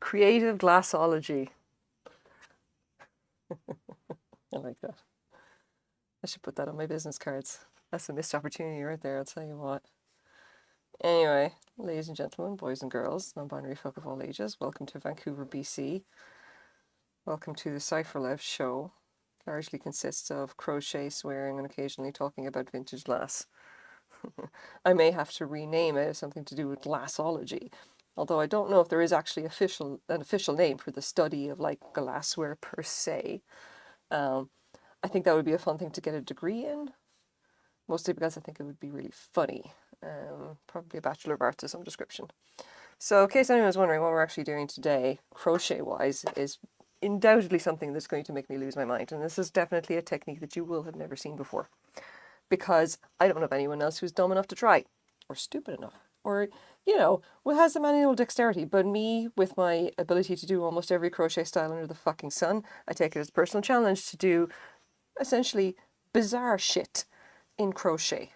Creative glassology. I like that. I should put that on my business cards. That's a missed opportunity right there, I'll tell you what. Anyway, ladies and gentlemen, boys and girls, non-binary folk of all ages, welcome to Vancouver, BC. Welcome to the Cypher Life show. Largely consists of crochet, swearing, and occasionally talking about vintage glass. I may have to rename it as something to do with glassology, although I don't know if there is actually an official name for the study of like glassware per se. I think that would be a fun thing to get a degree in, mostly because I think it would be really funny. Probably a Bachelor of Arts of some description. So, in case anyone was wondering what we're actually doing today, crochet-wise, is undoubtedly something that's going to make me lose my mind. And this is definitely a technique that you will have never seen before. Because I don't know of anyone else who's dumb enough to try, or stupid enough, or, who has the manual dexterity. But me, with my ability to do almost every crochet style under the fucking sun, I take it as a personal challenge to do essentially bizarre shit in crochet.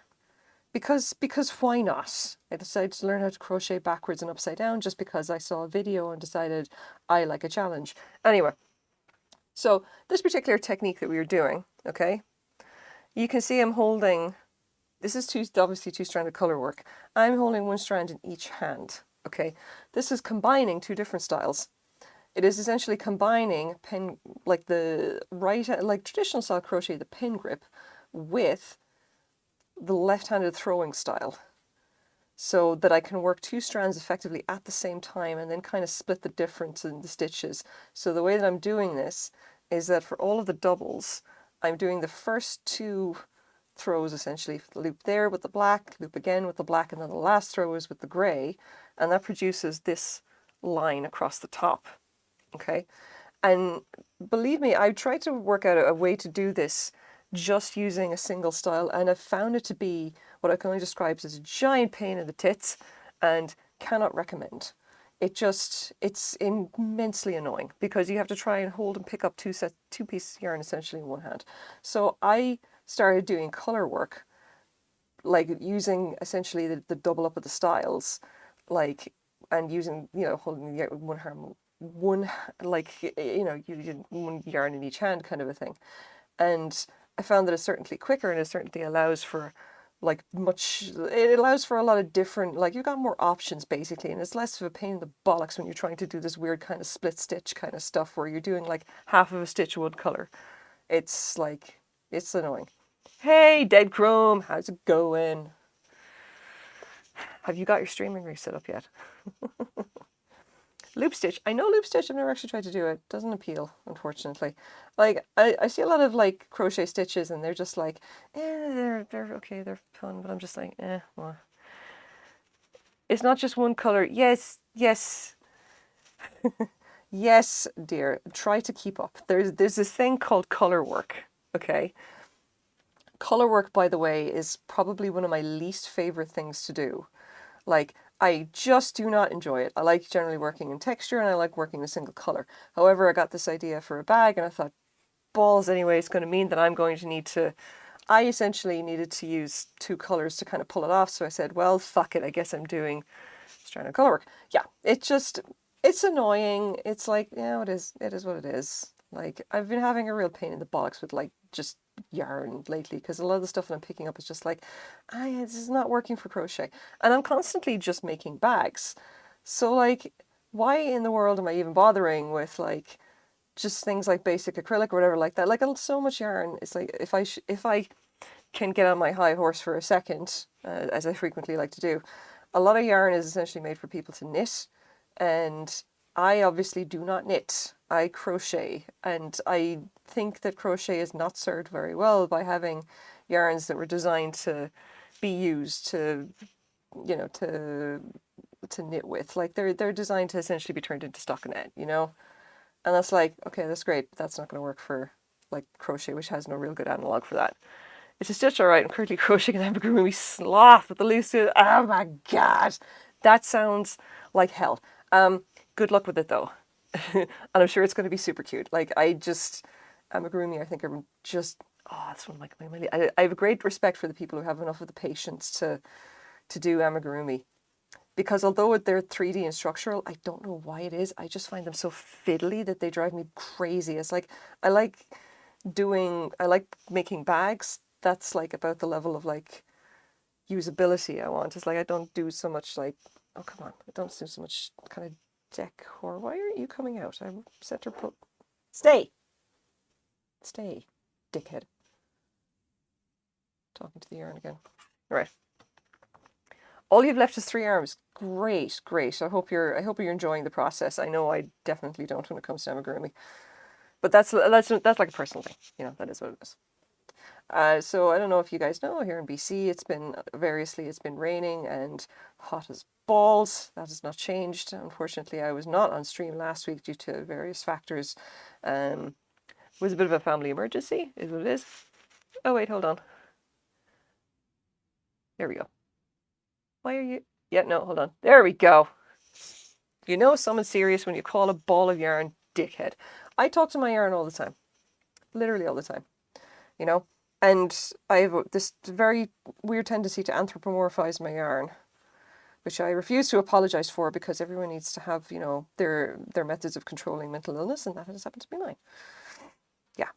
Because why not? I decided to learn how to crochet backwards and upside down just because I saw a video and decided I like a challenge. Anyway, so this particular technique that we were doing, okay, you can see I'm holding, this is obviously two-stranded color work. I'm holding one strand in each hand, okay? This is combining two different styles. It is essentially combining pin, like the right, like traditional style crochet, the pin grip, with the left-handed throwing style, so that I can work two strands effectively at the same time and then kind of split the difference in the stitches. So the way that I'm doing this is that for all of the doubles, I'm doing the first two throws essentially, loop there with the black, loop again with the black, and then the last throw is with the grey, and that produces this line across the top, okay? And believe me, I've tried to work out a way to do this just using a single style, and I've found it to be what I can only describe as a giant pain in the tits and cannot recommend. It's immensely annoying because you have to try and hold and pick up two pieces of yarn essentially in one hand. So I started doing color work, like using essentially the double up of the styles, like, and using, holding one hand, one, like, you one yarn in each hand kind of a thing. And I found that it's certainly quicker, and it certainly allows for it allows for a lot of different, like, you've got more options basically, and it's less of a pain in the bollocks when you're trying to do this weird kind of split stitch kind of stuff where you're doing like half of a stitch one color. It's like, it's annoying. Hey, Dead Chrome, how's it going? Have you got your streaming rig set up yet? Loop stitch. I know loop stitch. I've never actually tried to do it. Doesn't appeal, unfortunately. Like, I see a lot of like crochet stitches and they're just like, they're okay, they're fun, but I'm just like, well. It's not just one color. Yes, yes, yes, dear. Try to keep up. There's this thing called color work. Okay. Color work, by the way, is probably one of my least favorite things to do. Like, I just do not enjoy it. I like generally working in texture and I like working in a single color. However, I got this idea for a bag and I thought, balls anyway, it's going to mean that I'm going to need to, I essentially needed to use two colors to kind of pull it off. So I said, well, fuck it. I guess I'm doing strand of color work. Yeah, it's annoying. It's like, yeah, it is what it is. Like, I've been having a real pain in the bollocks with like just yarn lately because a lot of the stuff that I'm picking up is just like, this is not working for crochet. And I'm constantly just making bags. So like, why in the world am I even bothering with like just things like basic acrylic or whatever like that? Like, so much yarn. It's like, if I can get on my high horse for a second, as I frequently like to do, a lot of yarn is essentially made for people to knit, and I obviously do not knit. I crochet, and I think that crochet is not served very well by having yarns that were designed to be used to, to knit with. Like, they're designed to essentially be turned into stockinette, and that's like, okay, that's great, but that's not going to work for like crochet, which has no real good analog for that. It's a stitch all right. I'm currently crocheting an amigurumi sloth with the loose stitch. Oh my god, that sounds like hell. Good luck with it though, and I'm sure it's going to be super cute. Like, amigurumi, I think are just Oh, that's one of I have a great respect for the people who have enough of the patience to do amigurumi. Because although they're 3D and structural, I don't know why it is. I just find them so fiddly that they drive me crazy. It's like I like I like making bags. That's like about the level of like usability I want. It's like I don't do so much like, oh come on, I don't do so much kind of decor. Why aren't you coming out? I'm center put. Stay, stay, dickhead. Talking to the urn again. All right. All you've left is 3 arms. Great, great. I hope you're enjoying the process. I know I definitely don't when it comes to amigurumi, but that's like a personal thing. You know, that is what it is. So I don't know if you guys know, here in BC, it's been raining and hot as balls. That has not changed. Unfortunately, I was not on stream last week due to various factors. It was a bit of a family emergency, is what it is. Oh wait, hold on. There we go. Why are you? Yeah, no, hold on. There we go. You know someone's serious when you call a ball of yarn dickhead. I talk to my yarn all the time. Literally all the time. You know? And I have this very weird tendency to anthropomorphize my yarn, which I refuse to apologize for because everyone needs to have, you know, their methods of controlling mental illness, and that has happened to be mine. Yeah.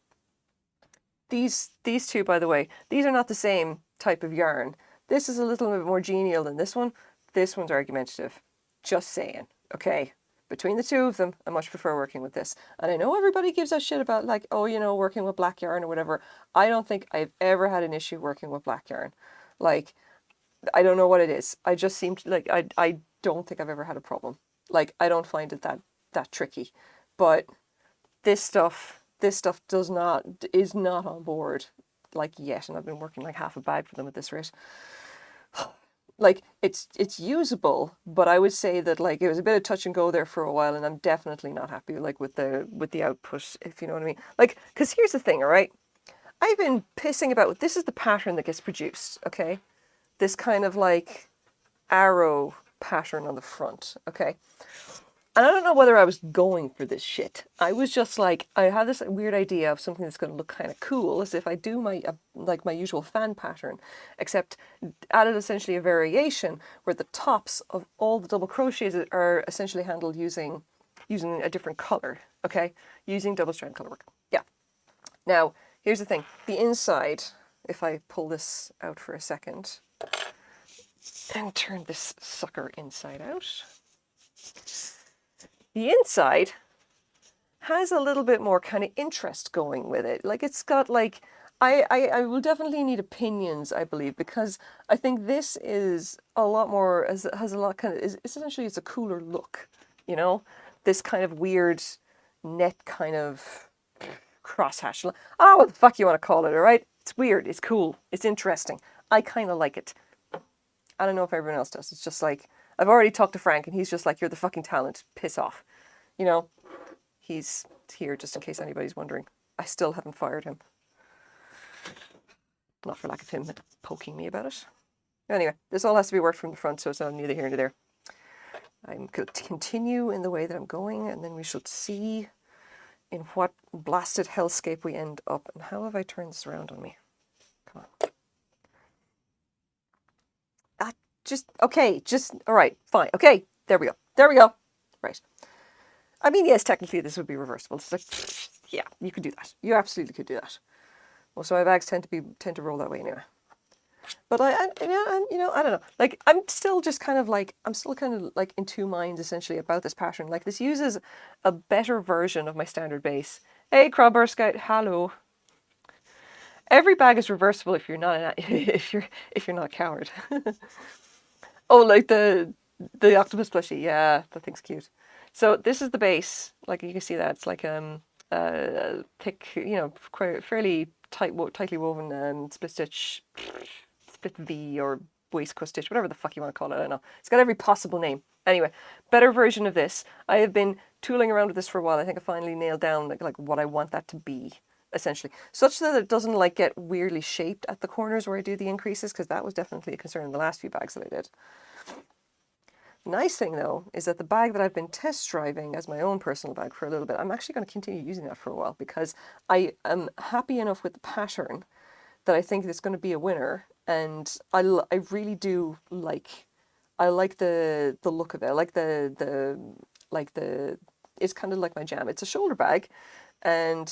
These two, by the way, these are not the same type of yarn. This is a little bit more genial than this one. This one's argumentative. Just saying, okay? Between the two of them, I much prefer working with this. And I know everybody gives a shit about like, oh, you know, working with black yarn or whatever. I don't think I've ever had an issue working with black yarn. Like, I don't know what it is. I just seem to, like, I don't think I've ever had a problem. Like, I don't find it that tricky. But this stuff is not on board like yet. And I've been working like half a bag for them at this rate. Like it's usable, but I would say that like it was a bit of touch and go there for a while, and I'm definitely not happy like with the output, if you know what I mean. Like, because here's the thing, all right? I've been pissing about. This is the pattern that gets produced, okay? This kind of like arrow pattern on the front, okay? And I don't know whether I was going for this shit. I was just like, I had this weird idea of something that's going to look kind of cool, as if I do my like my usual fan pattern, except added essentially a variation where the tops of all the double crochets are essentially handled using a different color. Okay, using double strand color work. Yeah. Now here's the thing: the inside. If I pull this out for a second and turn this sucker inside out. The inside has a little bit more kind of interest going with it. Like it's got like, I will definitely need opinions, I believe, because I think this is a lot more, has a lot kind of, is essentially it's a cooler look, you know? This kind of weird net kind of crosshatch. I don't know what the fuck you want to call it, all right? It's weird, it's cool, it's interesting. I kind of like it. I don't know if everyone else does. It's just like, I've already talked to Frank and he's just like, you're the fucking talent, piss off. You know, he's here just in case anybody's wondering. I still haven't fired him. Not for lack of him poking me about it. Anyway, this all has to be worked from the front, so it's neither here nor there. I'm going to continue in the way that I'm going, and then we shall see in what blasted hellscape we end up. And how have I turned this around on me? Come on. All right, fine. Okay, there we go. Right. I mean, yes, technically this would be reversible. It's like, yeah, you could do that. You absolutely could do that. Also, my bags tend to roll that way anyway. But I don't know. Like, I'm still kind of like in two minds essentially about this pattern. Like, this uses a better version of my standard base. Hey, Crowbar Scout, hello. Every bag is reversible if you're not if you're not a coward. Oh, like the octopus plushie. Yeah, that thing's cute. So this is the base. Like you can see that it's like thick, you know, quite fairly tightly woven split stitch, split V or waistcoat stitch, whatever the fuck you want to call it. I don't know. It's got every possible name. Anyway, better version of this. I have been tooling around with this for a while. I think I finally nailed down like what I want that to be, essentially, such that it doesn't like get weirdly shaped at the corners where I do the increases, because that was definitely a concern in the last few bags that I did. Nice thing though is that the bag that I've been test driving as my own personal bag for a little bit, I'm actually going to continue using that for a while because I am happy enough with the pattern that I think it's going to be a winner, and I really do like I like the look of it. I like the it's kind of like my jam. It's a shoulder bag, and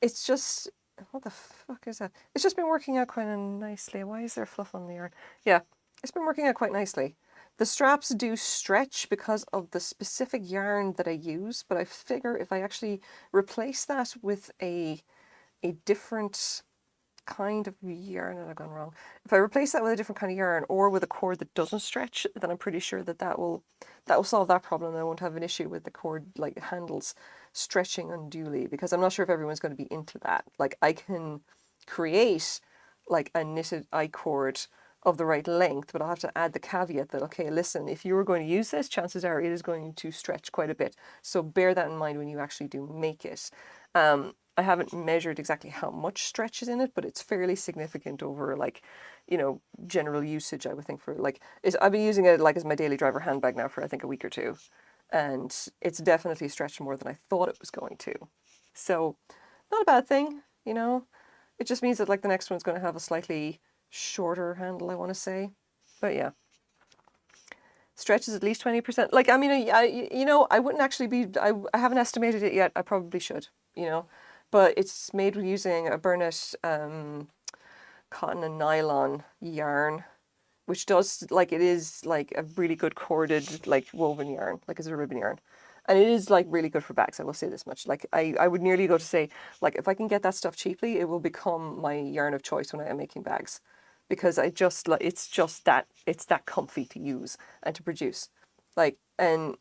it's just what the fuck is that? It's just been working out quite nicely. Why is there fluff on the yarn? Yeah, it's been working out quite nicely. The straps do stretch because of the specific yarn that I use, but I figure if I actually replace that with a different kind of yarn, and I've gone wrong. If I replace that with a different kind of yarn or with a cord that doesn't stretch, then I'm pretty sure that will solve that problem. I won't have an issue with the cord like handles stretching unduly, because I'm not sure if everyone's going to be into that. Like I can create like a knitted I-cord of the right length, but I'll have to add the caveat that, okay, listen, if you were going to use this, chances are it is going to stretch quite a bit. So bear that in mind when you actually do make it. I haven't measured exactly how much stretch is in it, but it's fairly significant over like, general usage, I would think for like, I've been using it like as my daily driver handbag now for I think a week or two. And it's definitely stretched more than I thought it was going to. So not a bad thing, It just means that like the next one's going to have a slightly shorter handle, I want to say. But yeah. Stretch is at least 20%. Like, I mean, I wouldn't actually be, I haven't estimated it yet. I probably should, But it's made using a Burnett cotton and nylon yarn, which does, like, it is like a really good corded, like, woven yarn, like it's a ribbon yarn. And it is like really good for bags, I will say this much. Like I would nearly go to say, like, if I can get that stuff cheaply, it will become my yarn of choice when I am making bags. Because it's that comfy to use and to produce. Like, and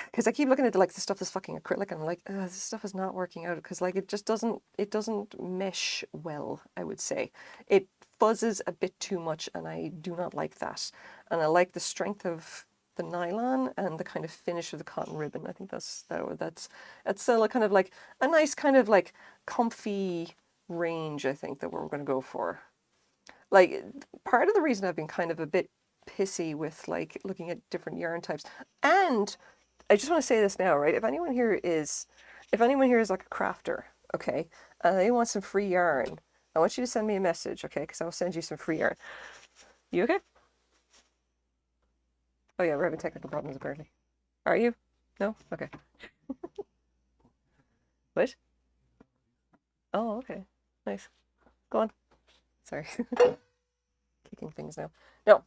because I keep looking at like the stuff that's fucking acrylic and I'm like, this stuff is not working out because like it doesn't mesh well, I would say. It fuzzes a bit too much and I do not like that. And I like the strength of the nylon and the kind of finish of the cotton ribbon. I think that's a kind of like a nice kind of like comfy range, I think, that we're going to go for. Like, part of the reason I've been kind of a bit pissy with like looking at different yarn types, and I just want to say this now, right? If anyone here is like a crafter, okay, and they want some free yarn, I want you to send me a message, okay? Because I'll send you some free yarn. You okay? Oh yeah, we're having technical problems apparently. Are you? No? Okay. What? Oh, okay. Nice. Go on. Sorry. Kicking things now. No.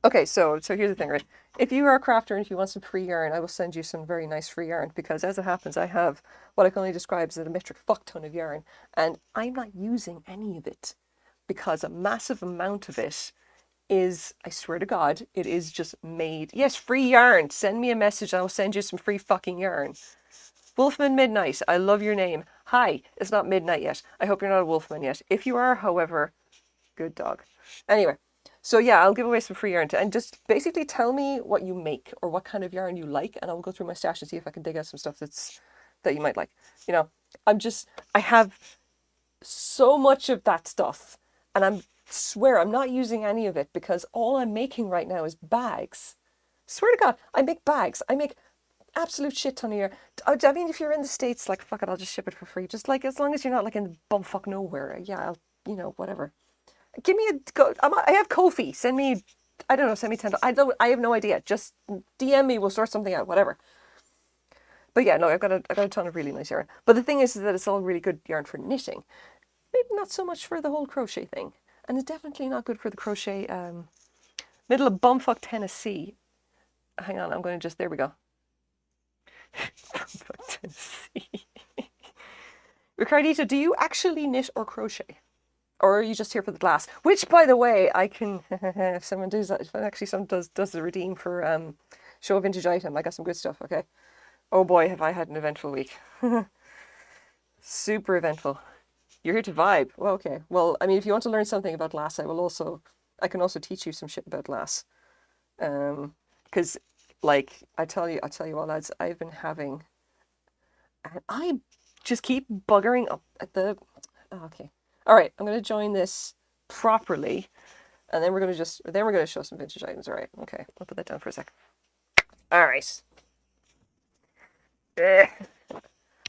Okay, so here's the thing, right? If you are a crafter and if you want some free yarn, I will send you some very nice free yarn, because as it happens, I have what I can only describe as a metric fuck ton of yarn, and I'm not using any of it because a massive amount of it is, I swear to God, it is just made. Yes, free yarn. Send me a message and I'll send you some free fucking yarn. Wolfman Midnight, I love your name. Hi, it's not midnight yet. I hope you're not a Wolfman yet. If you are, however, good dog. Anyway, so yeah, I'll give away some free yarn and just basically tell me what you make or what kind of yarn you like, and I'll go through my stash and see if I can dig out some stuff that you might like. I have so much of that stuff, and I swear I'm not using any of it because all I'm making right now is bags. Swear to God, I make bags. I make absolute shit ton of yarn. I mean, if you're in the States, like, fuck it, I'll just ship it for free. Just like, as long as you're not like in the bumfuck nowhere. Yeah, whatever. Give me I have Ko-fi. Send me, I don't know, send me $10. I have no idea. Just DM me. We'll sort something out. Whatever. But yeah, no, I've got a ton of really nice yarn. But the thing is that it's all really good yarn for knitting. Maybe not so much for the whole crochet thing. And it's definitely not good for the crochet, middle of bumfuck Tennessee. Hang on, I'm going to just, there we go. Bumfuck Tennessee. Ricardito, do you actually knit or crochet? Or are you just here for the glass? Which, by the way, I can, if someone does that, if actually someone does the redeem for show a vintage item, I got some good stuff, okay? Oh boy, have I had an eventful week. Super eventful. You're here to vibe. Well, okay. Well, I mean, if you want to learn something about glass, I can also teach you some shit about glass. Because, like, I tell you what, lads, I've been having, and I just keep buggering up at the, oh, okay. All right, I'm going to join this properly. And then we're gonna show some vintage items. All right, okay, I'll put that down for a sec. All right.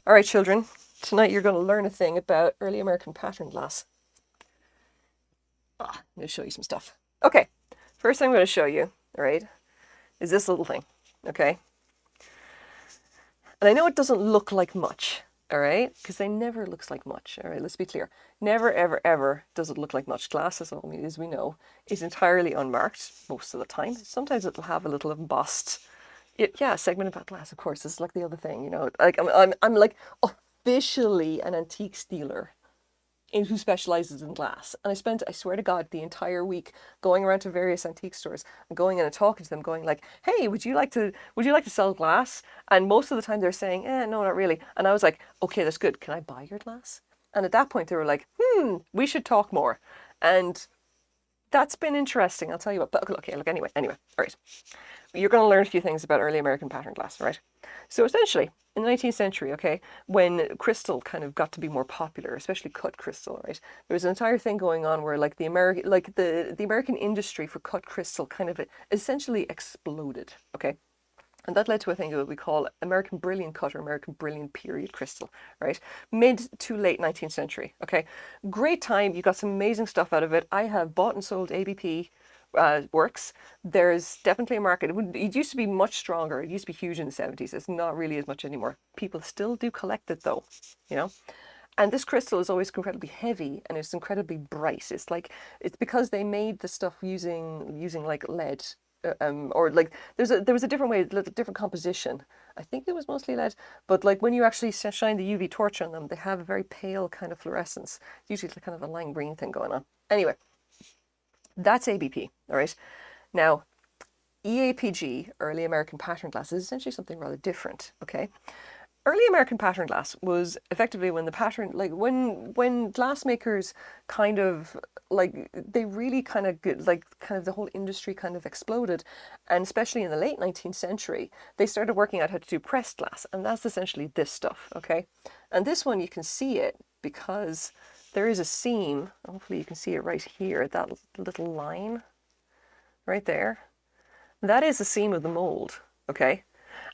All right, children. Tonight you're going to learn a thing about early American pattern glass. I'm going to show you some stuff. Okay, first thing I'm going to show you, all right, is this little thing, okay? And I know it doesn't look like much, all right, because they never looks like much, all right, let's be clear. Never, ever, ever does it look like much. Glass, as we know, is entirely unmarked most of the time. Sometimes it'll have a little embossed, segment about glass, of course. It's like the other thing, you know, like I'm like officially an antique stealer who specializes in glass. And I swear to God, the entire week going around to various antique stores and going in and talking to them, going like, hey, would you like to sell glass? And most of the time they're saying, no, not really. And I was like, okay, that's good. Can I buy your glass? And at that point they were like, we should talk more. And that's been interesting, I'll tell you what. But okay, look, anyway, all right. You're going to learn a few things about early American pattern glass, right? So essentially, in the 19th century, okay, when crystal kind of got to be more popular, especially cut crystal, right? There was an entire thing going on where like the American industry for cut crystal kind of essentially exploded, okay? And that led to a thing that we call American Brilliant Cut or American Brilliant Period Crystal, right? Mid to late 19th century, okay? Great time. You got some amazing stuff out of it. I have bought and sold ABP works. There's definitely a market. It used to be much stronger. It used to be huge in the 70s. It's not really as much anymore. People still do collect it though, you know? And this crystal is always incredibly heavy and it's incredibly bright. It's because they made the stuff using like lead. Or like there was a different way, a different composition. I think it was mostly lead, but like when you actually shine the UV torch on them, they have a very pale kind of fluorescence. Usually it's kind of a lime green thing going on. Anyway, that's ABP, all right? Now, EAPG, Early American Pattern Glass, is essentially something rather different, okay? Early American pattern glass was effectively when the pattern, like when glassmakers kind of like they really kind of the whole industry kind of exploded, and especially in the late 19th century, they started working out how to do pressed glass, and that's essentially this stuff, okay? And this one you can see it because there is a seam. Hopefully you can see it right here, that little line right there. That is the seam of the mold, okay?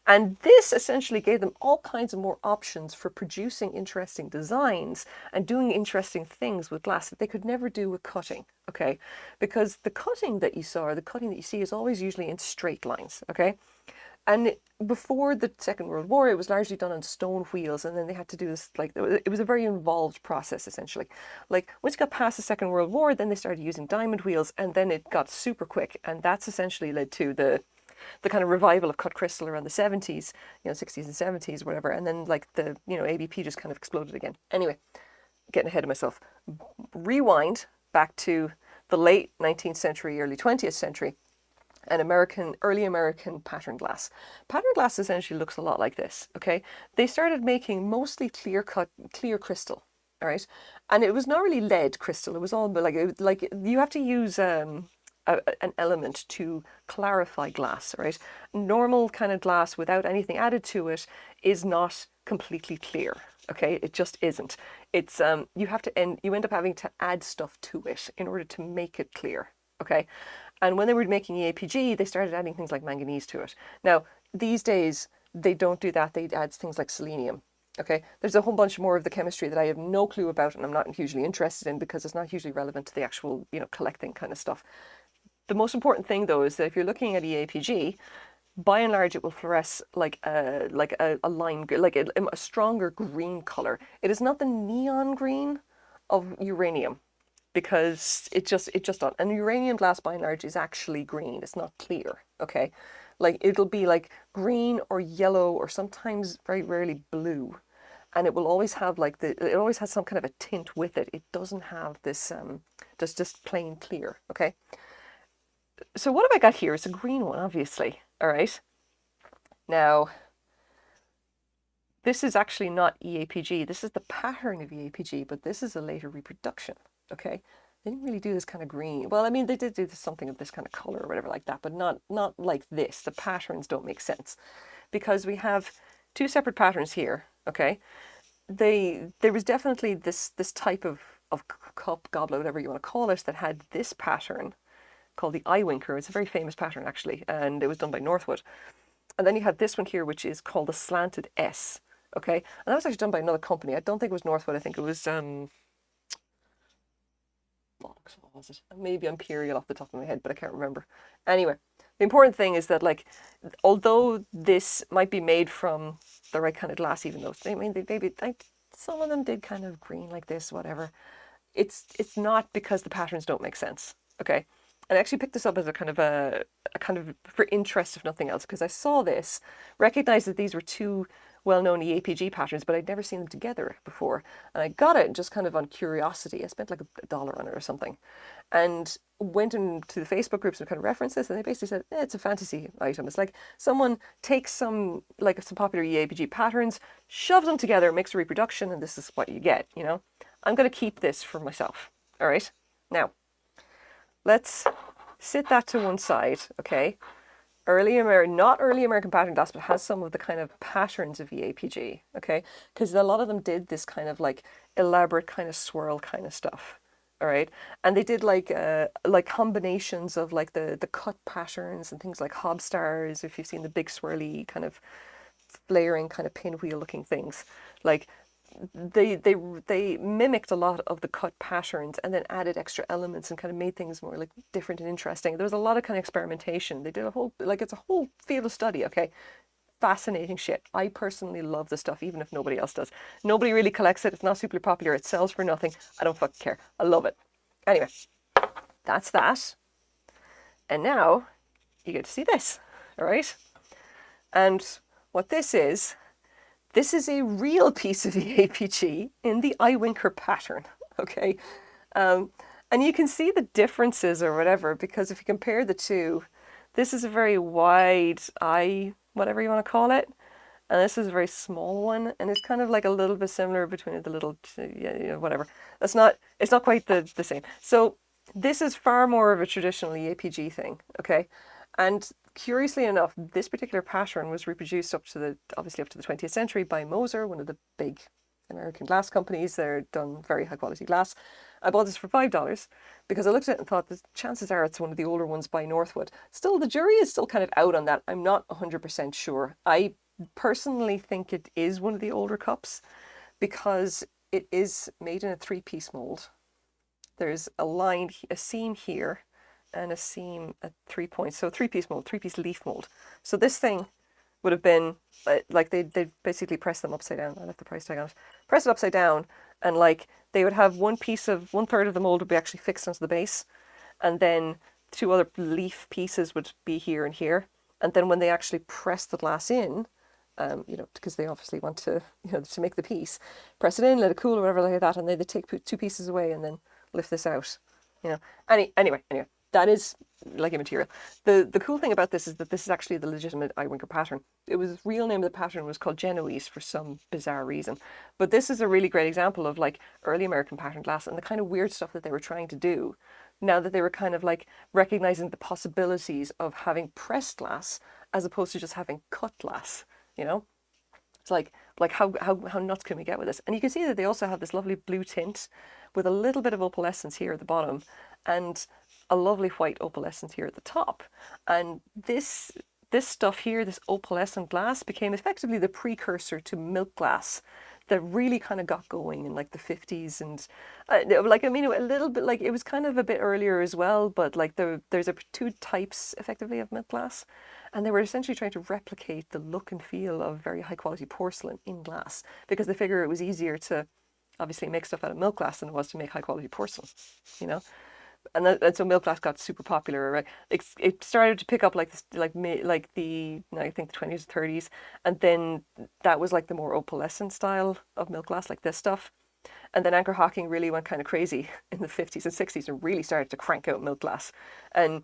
And this essentially gave them all kinds of more options for producing interesting designs and doing interesting things with glass that they could never do with cutting, okay? Because the cutting that you saw, or the cutting that you see, is always usually in straight lines, okay? And before the Second World War, it was largely done on stone wheels, and then they had to do this, like, it was a very involved process, essentially. Like, once you got past the Second World War, then they started using diamond wheels, and then it got super quick, and that's essentially led to the kind of revival of cut crystal around the 70s, 60s and 70s, whatever. And then like the, ABP just kind of exploded again. Anyway, getting ahead of myself. Rewind back to the late 19th century, early 20th century, and early American pattern glass. Pattern glass essentially looks a lot like this, okay? They started making mostly clear crystal, all right? And it was not really lead crystal. It was all like you have to use an element to clarify glass, right? Normal kind of glass without anything added to it is not completely clear, okay? It just isn't. It's you end up having to add stuff to it in order to make it clear, okay? And when they were making EAPG, they started adding things like manganese to it. Now, these days, they don't do that. They add things like selenium. Okay, there's a whole bunch more of the chemistry that I have no clue about and I'm not hugely interested in because it's not hugely relevant to the actual, collecting kind of stuff. The most important thing, though, is that if you're looking at EAPG, by and large, it will fluoresce like a lime, like a stronger green color. It is not the neon green of uranium, because it just don't. And uranium glass, by and large, is actually green. It's not clear. Okay, like it'll be like green or yellow or sometimes very rarely blue, and it will always have it always has some kind of a tint with it. It doesn't have this just plain clear. Okay. So what have I got here? It's a green one, obviously. All right. Now, this is actually not EAPG. This is the pattern of EAPG, but this is a later reproduction. Okay. They didn't really do this kind of green. Well, I mean, they did do something of this kind of color or whatever like that, but not like this. The patterns don't make sense because we have two separate patterns here. Okay. There was definitely this type of cup, goblet, whatever you want to call it, that had this pattern. called the eye winker. It's a very famous pattern actually, and it was done by Northwood. And then you have this one here, which is called the slanted S. Okay, and that was actually done by another company. I don't think it was Northwood. I think it was what was it? Maybe Imperial off the top of my head, but I can't remember. Anyway, the important thing is that, like, although this might be made from the right kind of glass, even though I mean they maybe like some of them did kind of green like this, whatever. It's not because the patterns don't make sense. Okay, and I actually picked this up as a kind of for interest if nothing else, because I saw this, recognized that these were two well-known EAPG patterns, but I'd never seen them together before. And I got it just kind of on curiosity. I spent like $1 on it or something, and went into the Facebook groups and kind of referenced this, and they basically said, it's a fantasy item. It's like someone takes some popular EAPG patterns, shoves them together, makes a reproduction, and this is what you get, you know? I'm going to keep this for myself. All right? Now, let's sit that to one side, okay? Not early American pattern glass, but has some of the kind of patterns of EAPG, okay? Because a lot of them did this kind of like elaborate kind of swirl kind of stuff, all right? And they did like combinations of like the cut patterns and things like hob stars, if you've seen the big swirly kind of flaring kind of pinwheel looking things. Like they mimicked a lot of the cut patterns and then added extra elements and kind of made things more like different and interesting. There was a lot of kind of experimentation. They did a whole, like, it's a whole field of study, okay? Fascinating shit. I personally love the stuff, even if nobody else does. Nobody really collects it. It's not super popular. It sells for nothing. I don't fucking care. I love it. Anyway, that's that. And now you get to see this, all right? And what this is a real piece of EAPG in the eye winker pattern, okay? And you can see the differences or whatever, because if you compare the two, this is a very wide eye, whatever you want to call it, and this is a very small one, and it's kind of like a little bit similar between the little, whatever. It's not quite the same. So this is far more of a traditional EAPG thing, okay? And curiously enough, this particular pattern was reproduced obviously up to the 20th century by Moser, one of the big American glass companies. They're done very high quality glass. I bought this for $5 because I looked at it and thought the chances are it's one of the older ones by Northwood. Still, the jury is still kind of out on that. I'm not 100% sure. I personally think it is one of the older cups because it is made in a 3-piece mold. There's a seam here, and a seam at 3 points. So 3-piece mold, 3-piece leaf mold. So this thing would have been like they basically press them upside down. I left the price tag on it. Press it upside down, and like they would have 1/3 of the mold would be actually fixed onto the base, and then 2 other leaf pieces would be here and here. And then when they actually press the glass in, because they obviously want to, to make the piece, press it in, let it cool or whatever like that, and they take 2 pieces away and then lift this out. Anyway. That is like immaterial. The cool thing about this is that this is actually the legitimate eye winker pattern. It was, real name of the pattern was called Genoese for some bizarre reason. But this is a really great example of like early American pattern glass and the kind of weird stuff that they were trying to do. Now that they were kind of like recognizing the possibilities of having pressed glass as opposed to just having cut glass, It's like how nuts can we get with this? And you can see that they also have this lovely blue tint with a little bit of opalescence here at the bottom and a lovely white opalescence here at the top. And this stuff here, this opalescent glass, became effectively the precursor to milk glass that really kind of got going in like the 50s. And a little bit like, it was kind of a bit earlier as well, but like there's 2 types effectively of milk glass. And they were essentially trying to replicate the look and feel of very high quality porcelain in glass because they figure it was easier to obviously make stuff out of milk glass than it was to make high quality porcelain, And so milk glass got super popular, right? It started to pick up like this, I think the 20s, 30s, and then that was like the more opalescent style of milk glass, like this stuff. And then Anchor Hocking really went kind of crazy in the 50s and 60s and really started to crank out milk glass. And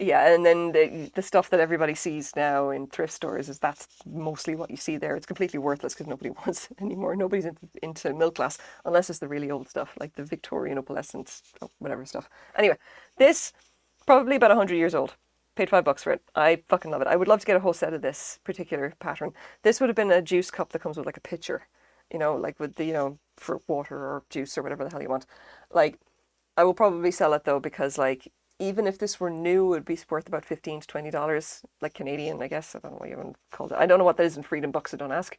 yeah, and then the stuff that everybody sees now in thrift stores that's mostly what you see there. It's completely worthless because nobody wants it anymore. Nobody's into milk glass unless it's the really old stuff, like the Victorian opalescent, whatever stuff. Anyway, this probably about 100 years old. Paid $5 for it. I fucking love it. I would love to get a whole set of this particular pattern. This would have been a juice cup that comes with like a pitcher, like with the, for water or juice or whatever the hell you want. Like, I will probably sell it though because like even if this were new, it would be worth about $15 to $20, like Canadian, I guess. I don't know what you want to call it. I don't know what that is in freedom bucks, so don't ask.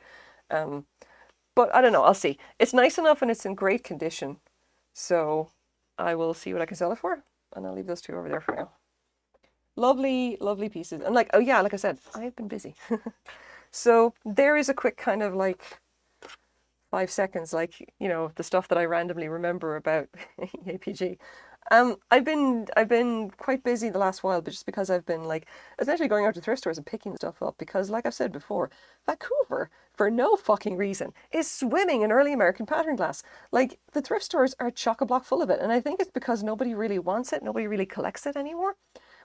But I don't know. I'll see. It's nice enough and it's in great condition. So I will see what I can sell it for. And I'll leave those two over there for now. Lovely, lovely pieces. And like, oh yeah, like I said, I've been busy. So there is a quick kind of like 5 seconds, like, you know, the stuff that I randomly remember about APG. I've been quite busy the last while, but just because I've been like essentially going out to thrift stores and picking stuff up because, like I've said before, Vancouver, for no fucking reason, is swimming in early American pattern glass. Like, the thrift stores are chock-a-block full of it, and I think it's because nobody really wants it, nobody really collects it anymore,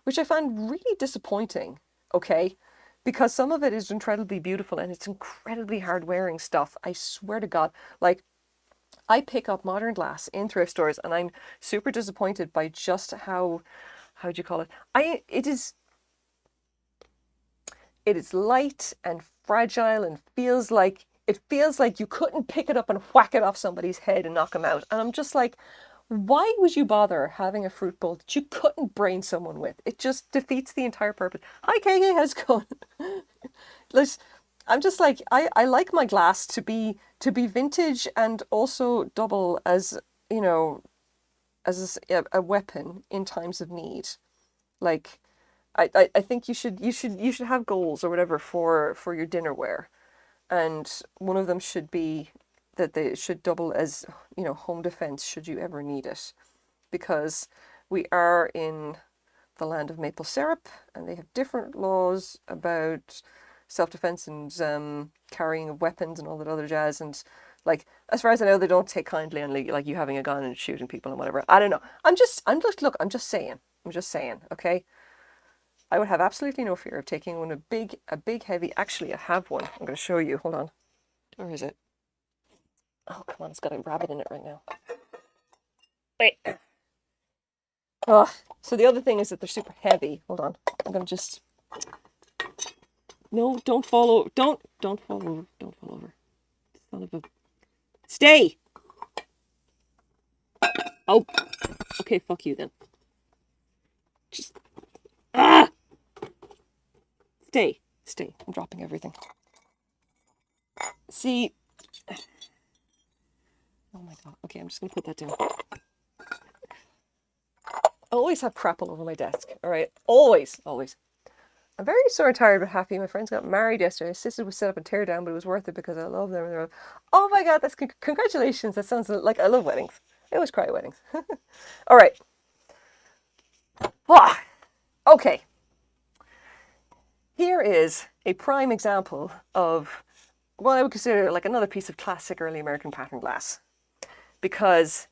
which I find really disappointing, okay? Because some of it is incredibly beautiful and it's incredibly hard wearing stuff. I swear to God, like, I pick up modern glass in thrift stores and I'm super disappointed by just how do you call it? It is light and fragile and feels like you couldn't pick it up and whack it off somebody's head and knock them out. And I'm just like, why would you bother having a fruit bowl that you couldn't brain someone with? It just defeats the entire purpose. Hi KK, how's it going? Listen, I'm just like, I like my glass to be vintage and also double as, you know, as a weapon in times of need. Like, I think you should have goals or whatever for your dinnerware, and one of them should be that they should double as, you know, home defense should you ever need it, because we are in the land of maple syrup and they have different laws about self-defense and carrying of weapons and all that other jazz, and like, as far as I know, they don't take kindly on like you having a gun and shooting people and whatever. I don't know. I'm just saying, okay? I would have absolutely no fear of taking one, a big heavy. Actually, I have one. I'm going to show you. Hold on. Where is it? Oh, come on. It's got a rabbit in it right now. Wait. Oh, so the other thing is that they're super heavy. Hold on. I'm going to just... No, don't fall over. Don't fall over. Don't fall over. Son of a... Stay! Oh. Okay, fuck you then. Just... Ah! Stay. I'm dropping everything. See... Oh my God. Okay, I'm just going to put that down. I always have crap all over my desk. All right? Always. I'm very sore and tired but happy. My friends got married yesterday. My sister was set up and tear down, but it was worth it because I love them. And they're like, oh my God, that's congratulations. That sounds like I love weddings. I always cry at weddings. All right. Okay. Here is a prime example of what I would consider like another piece of classic early American pattern glass, because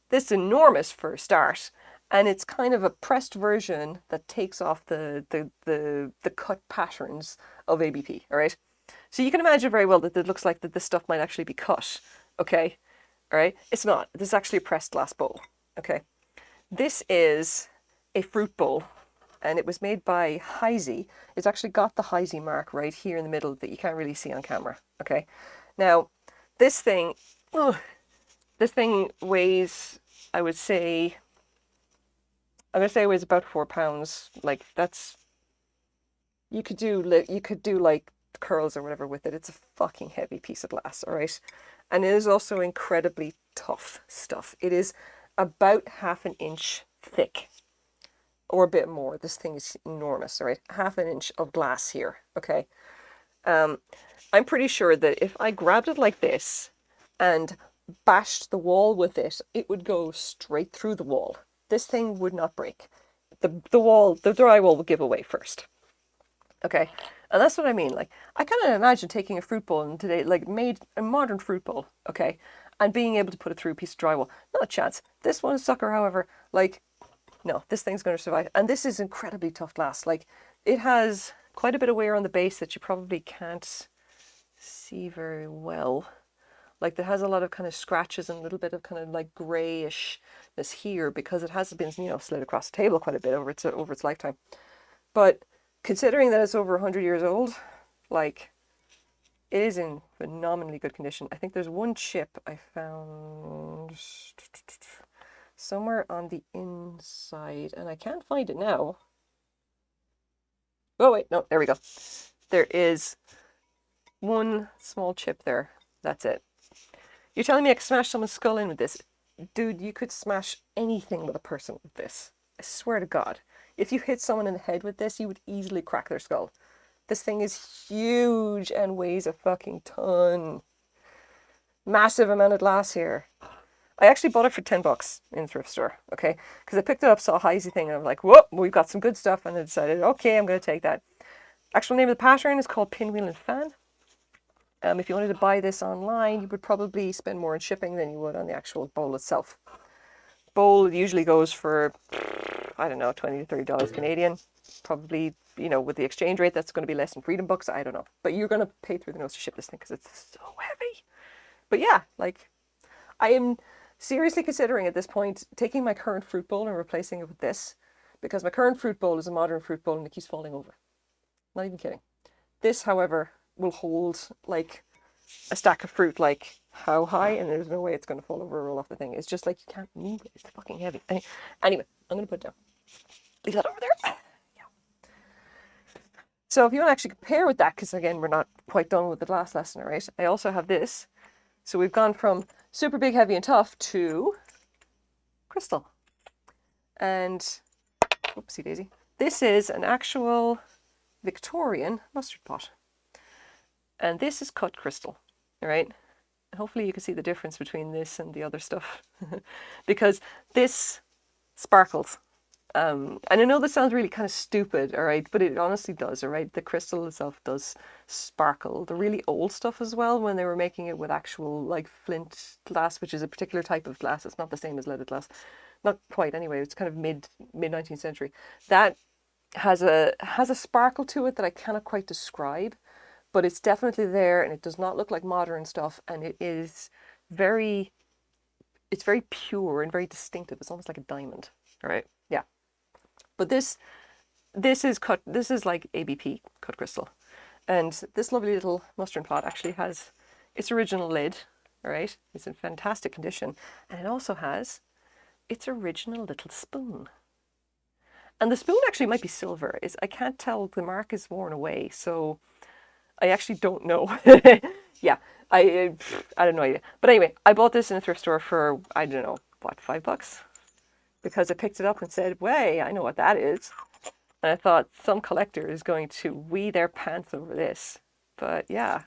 this is enormous for a start, and it's kind of a pressed version that takes off the cut patterns of ABP. All right, so you can imagine very well that it looks like that this stuff might actually be cut. Okay, all right, it's not. This is actually a pressed glass bowl. Okay, this is a fruit bowl, and it was made by Heisey. It's actually got the Heisey mark right here in the middle that you can't really see on camera. Okay, now this thing weighs, I'm gonna say it weighs about 4 pounds. Like, that's, you could do like curls or whatever with it. It's a fucking heavy piece of glass, all right? And it is also incredibly tough stuff. It is about 1/2 inch thick, or a bit more. This thing is enormous, all right? 1/2 inch of glass here, okay? I'm pretty sure that if I grabbed it like this and bashed the wall with it, it would go straight through the wall. This thing would not break. The drywall would give away first. Okay, and that's what I mean. Like, I kind of imagine taking a fruit bowl and today, like, made a modern fruit bowl, okay, and being able to put it through a piece of drywall. Not a chance. This one is sucker, however, like, no, this thing's going to survive. And this is incredibly tough glass. Like, it has quite a bit of wear on the base that you probably can't see very well. Like, there has a lot of kind of scratches and a little bit of kind of like grayishness here because it has been, you know, slid across the table quite a bit over its lifetime. But considering that it's over 100 years old, like, it is in phenomenally good condition. I think there's one chip I found somewhere on the inside, and I can't find it now. Oh wait, no, there we go. There is one small chip there. That's it. You're telling me I could smash someone's skull in with this? Dude, you could smash anything with a person with this. I swear to God. If you hit someone in the head with this, you would easily crack their skull. This thing is huge and weighs a fucking ton. Massive amount of glass here. I actually bought it for $10 in the thrift store, okay? Because I picked it up, saw a Heisey thing, and I'm like, whoa, we've got some good stuff. And I decided, okay, I'm going to take that. Actual name of the pattern is called Pinwheel and Fan. If you wanted to buy this online, you would probably spend more on shipping than you would on the actual bowl itself. Bowl usually goes for, I don't know, $20 to $30 Canadian. Probably, you know, with the exchange rate, that's going to be less than Freedom Books. I don't know. But you're going to pay through the nose to ship this thing because it's so heavy. But yeah, like, I am seriously considering at this point taking my current fruit bowl and replacing it with this, because my current fruit bowl is a modern fruit bowl and it keeps falling over. Not even kidding. This, however, will hold like a stack of fruit like how high, and there's no way it's going to fall over or roll off the thing. It's just like you can't move it. It's fucking heavy. Anyway, I'm going to put it down. Leave that over there. Yeah. So if you want to actually compare with that, because again, we're not quite done with the last lesson, all right? I also have this. So we've gone from super big, heavy, and tough to crystal. And, oopsie daisy. This is an actual Victorian mustard pot. And this is cut crystal, all right? Hopefully you can see the difference between this and the other stuff. Because this sparkles. And I know this sounds really kind of stupid, all right? But it honestly does, all right? The crystal itself does sparkle. The really old stuff as well, when they were making it with actual like flint glass, which is a particular type of glass. It's not the same as leaded glass. Not quite anyway. It's kind of mid 19th century. That has a sparkle to it that I cannot quite describe. But it's definitely there, and it does not look like modern stuff, and it's very pure and very distinctive. It's almost like a diamond, all right? Yeah. But this is like ABP cut crystal. And this lovely little mustard pot actually has its original lid, all right? It's in fantastic condition. And it also has its original little spoon. And the spoon actually might be silver. I can't tell, the mark is worn away, so I actually don't know. Yeah, I don't know. But anyway, I bought this in a thrift store for, I don't know, what, $5? Because I picked it up and said, "Way, I know what that is." And I thought some collector is going to wee their pants over this. But yeah,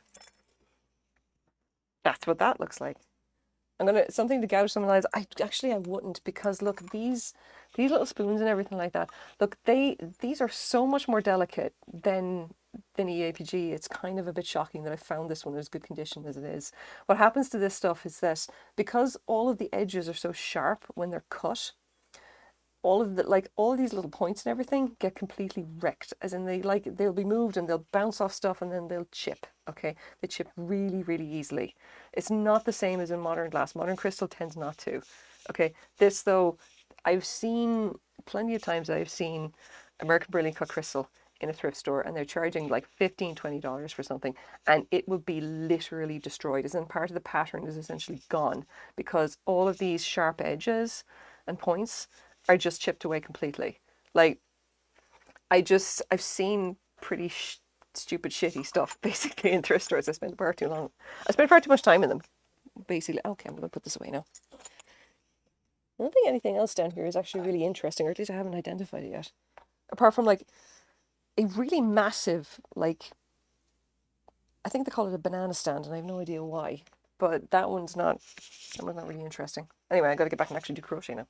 that's what that looks like. I'm gonna something to gouge someone's eyes. I wouldn't, because look, these little spoons and everything like that. Look, these are so much more delicate than EAPG. It's kind of a bit shocking that I found this one in as good condition as it is. What happens to this stuff is that because all of the edges are so sharp when they're cut, all of these little points and everything get completely wrecked, as in they'll be moved and they'll bounce off stuff and then they'll chip. Okay, they chip really, really easily. It's not the same as in modern glass. Modern crystal tends not to. Okay, this though, I've seen plenty of times. I've seen American Brilliant cut crystal in a thrift store, and they're charging like $15, $20 for something, and it will be literally destroyed. As in, part of the pattern is essentially gone because all of these sharp edges and points are just chipped away completely. Like, I've seen pretty stupid, shitty stuff basically in thrift stores. I spent far too much time in them, basically. Okay, I'm going to put this away now. I don't think anything else down here is actually really interesting, or at least I haven't identified it yet. Apart from like a really massive, like, I think they call it a banana stand, and I have no idea why. But that one's not really interesting. Anyway, I got to get back and actually do crochet now.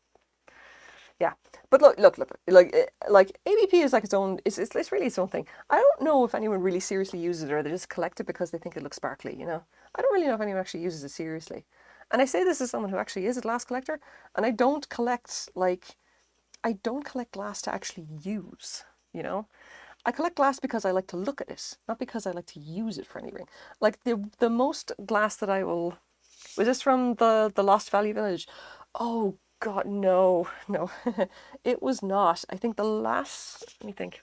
Yeah, but look, like ABP is like its own. It's really its own thing. I don't know if anyone really seriously uses it, or they just collect it because they think it looks sparkly. You know, I don't really know if anyone actually uses it seriously. And I say this as someone who actually is a glass collector, and I don't collect glass to actually use. You know, I collect glass because I like to look at it, not because I like to use it for anything. Like the most glass that I will. Was this from the Lost Valley Village? Oh God, no. It was not. I think let me think.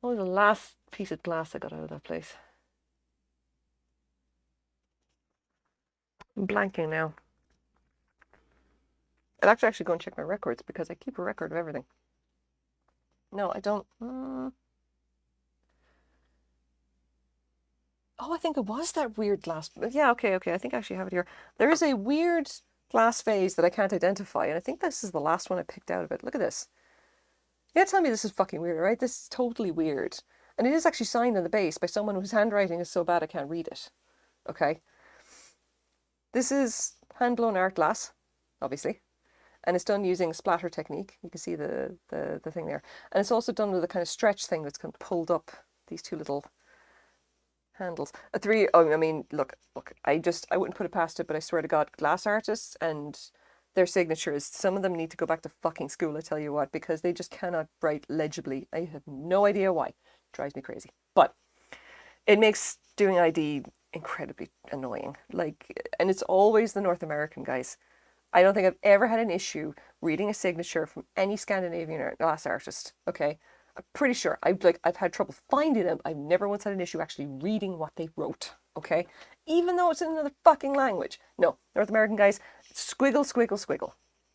What was the last piece of glass I got out of that place? I'm blanking now. I'd actually go and check my records because I keep a record of everything. No, I don't. Oh, I think it was that weird glass. Yeah, okay. I think I actually have it here. There is a weird glass vase that I can't identify, and I think this is the last one I picked out of it. Look at this. Yeah, tell me this is fucking weird, right? This is totally weird. And it is actually signed on the base by someone whose handwriting is so bad I can't read it. Okay. This is hand-blown art glass, obviously. And it's done using a splatter technique. You can see the thing there. And it's also done with a kind of stretch thing that's kind of pulled up these two little handles. Oh, I mean, look, I wouldn't put it past it, but I swear to God, glass artists and their signatures, some of them need to go back to fucking school, I tell you what, because they just cannot write legibly. I have no idea why. It drives me crazy. But it makes doing ID incredibly annoying. Like, and it's always the North American guys. I don't think I've ever had an issue reading a signature from any Scandinavian glass artist. Okay, I'm pretty sure I've had trouble finding them. I've never once had an issue actually reading what they wrote. Okay, even though it's in another fucking language. No, North American guys, squiggle, squiggle, squiggle,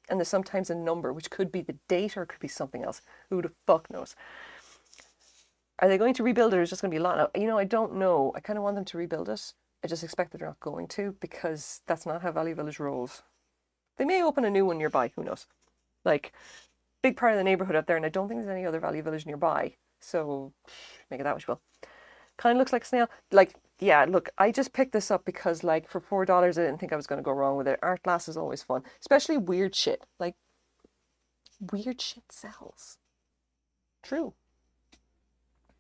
and there's sometimes a number which could be the date or it could be something else. Who the fuck knows? Are they going to rebuild it or is it just going to be a lot? Now, you know, I don't know. I kind of want them to rebuild it. I just expect that they're not going to because that's not how Valley Village rolls. They may open a new one nearby. Who knows? Like, big part of the neighborhood up there, and I don't think there's any other Valley Village nearby. So, make it that much, Will. Kind of looks like a snail. Like, yeah, look, I just picked this up because, like, for $4, I didn't think I was going to go wrong with it. Art glass is always fun, especially weird shit. Like, weird shit sells. True.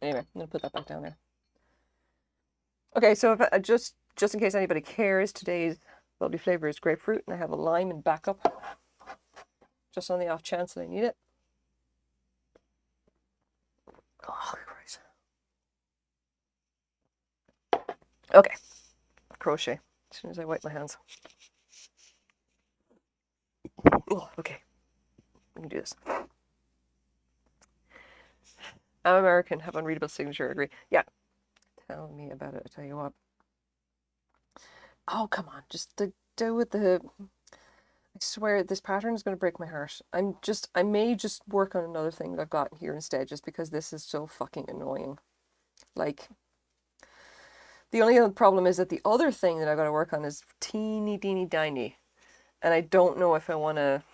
Anyway, I'm going to put that back down there. Okay, so if just in case anybody cares, today's lovely flavor is grapefruit, and I have a lime in backup, just on the off chance that I need it. Oh, Christ. Okay, crochet as soon as I wipe my hands. Oh, okay, we can do this. I'm American, have unreadable signature, agree. Yeah, tell me about it, I tell you what. Oh, come on, just do with the... I swear this pattern is going to break my heart. I may just work on another thing that I've got here instead, just because this is so fucking annoying. Like, the only other problem is that the other thing that I've got to work on is teeny, teeny, tiny. And I don't know if I want to,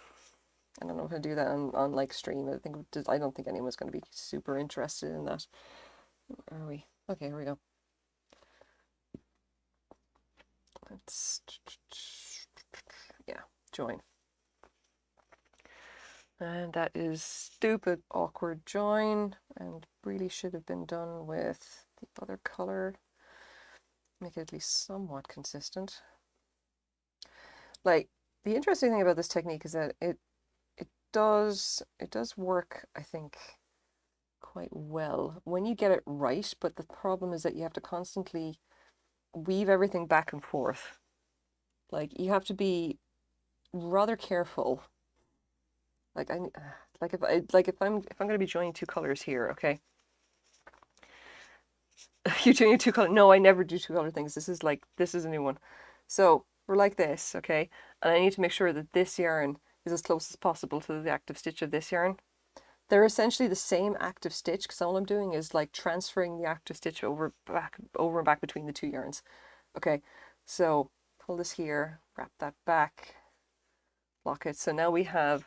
I don't know if I do that on like stream. I don't think anyone's going to be super interested in that. Where are we? Okay, here we go. Let's, yeah, join. And that is stupid, awkward join, and really should have been done with the other color. Make it at least somewhat consistent. Like, the interesting thing about this technique is that it does work, I think, quite well when you get it right, but the problem is that you have to constantly weave everything back and forth. Like, you have to be rather careful. Like if I'm going to be joining two colors here, okay? You're doing two color. No, I never do two color things. This is a new one. So we're like this, okay? And I need to make sure that this yarn is as close as possible to the active stitch of this yarn. They're essentially the same active stitch because all I'm doing is like transferring the active stitch over and back between the two yarns. Okay, so pull this here, wrap that back, lock it. So now we have,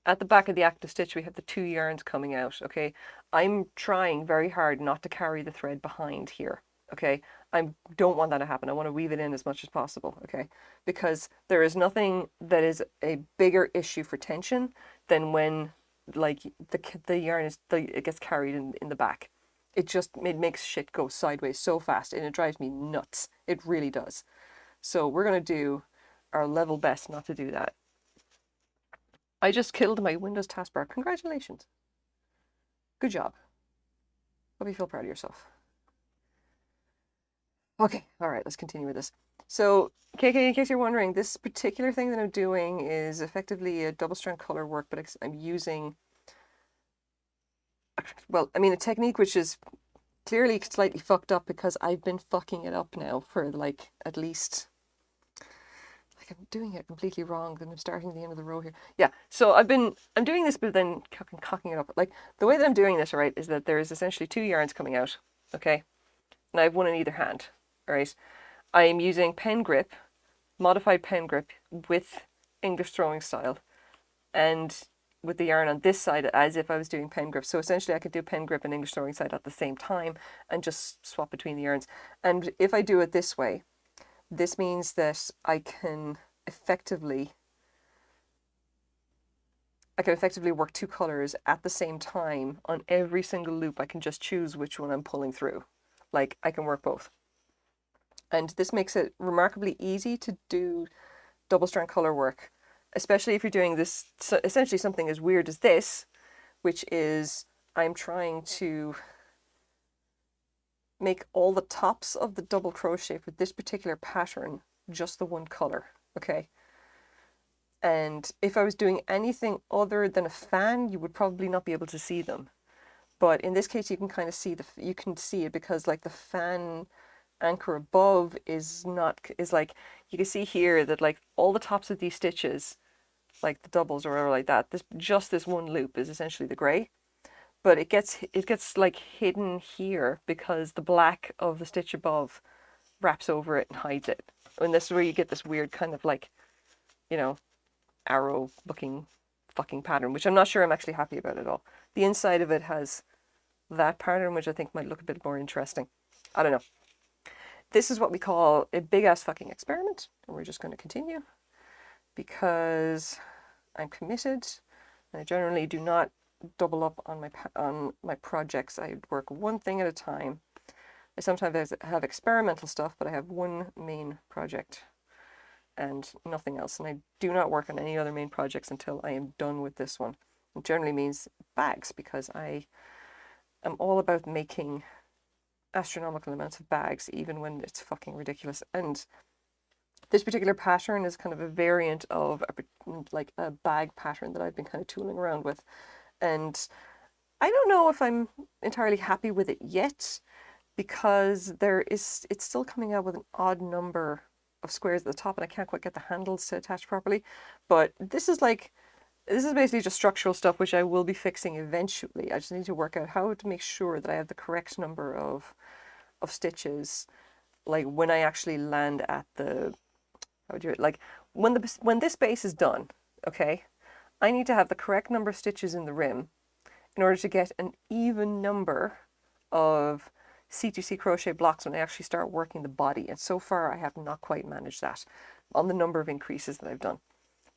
at the back of the active stitch, we have the two yarns coming out, okay? I'm trying very hard not to carry the thread behind here, okay? I don't want that to happen. I want to weave it in as much as possible, okay? Because there is nothing that is a bigger issue for tension than when like the yarn it gets carried in the back. It makes shit go sideways so fast and it drives me nuts. It really does. So we're going to do our level best not to do that. I just killed my Windows taskbar. Congratulations. Good job. Hope you feel proud of yourself. Okay, all right, let's continue with this. So, KK, in case you're wondering, this particular thing that I'm doing is effectively a double strand color work, but I'm using, well, I mean, a technique which is clearly slightly fucked up because I've been fucking it up now for like at least like I'm doing it completely wrong, and I'm starting at the end of the row here. Yeah, so I'm doing this, but then cocking it up. Like the way that I'm doing this, right, is that there is essentially 2 yarns coming out, okay, and I have one in either hand, all right. I am using pen grip, modified pen grip with English throwing style, and with the yarn on this side as if I was doing pen grip. So essentially I could do pen grip and English throwing side at the same time and just swap between the yarns. And if I do it this way, this means that I can effectively work 2 colors at the same time on every single loop. I can just choose which one I'm pulling through. Like I can work both. And this makes it remarkably easy to do double strand color work, especially if you're doing this, so essentially something as weird as this, which is I'm trying to make all the tops of the double crochet for this particular pattern just the one color, okay? And if I was doing anything other than a fan, you would probably not be able to see them. But in this case, you can kind of see you can see it because like the fan anchor above is like, you can see here that like all the tops of these stitches, like the doubles or whatever like that, this one loop is essentially the gray, but it gets like hidden here because the black of the stitch above wraps over it and hides it. And this is where you get this weird kind of like, you know, arrow looking fucking pattern, which I'm not sure I'm actually happy about at all. The inside of it has that pattern, which I think might look a bit more interesting. I don't know. This is what we call a big ass fucking experiment, and we're just going to continue because I'm committed, and I generally do not double up on my projects. I work one thing at a time. I sometimes have experimental stuff, but I have one main project and nothing else. And I do not work on any other main projects until I am done with this one. It generally means bags, because I am all about making astronomical amounts of bags, even when it's fucking ridiculous. And this particular pattern is kind of a variant of a bag pattern that I've been kind of tooling around with. And I don't know if I'm entirely happy with it yet, because it's still coming out with an odd number of squares at the top, and I can't quite get the handles to attach properly. But this is basically just structural stuff, which I will be fixing eventually. I just need to work out how to make sure that I have the correct number of stitches, like when I actually land at the, how would you, like when this base is done, okay, I need to have the correct number of stitches in the rim in order to get an even number of C2C crochet blocks when I actually start working the body. And so far I have not quite managed that on the number of increases that I've done,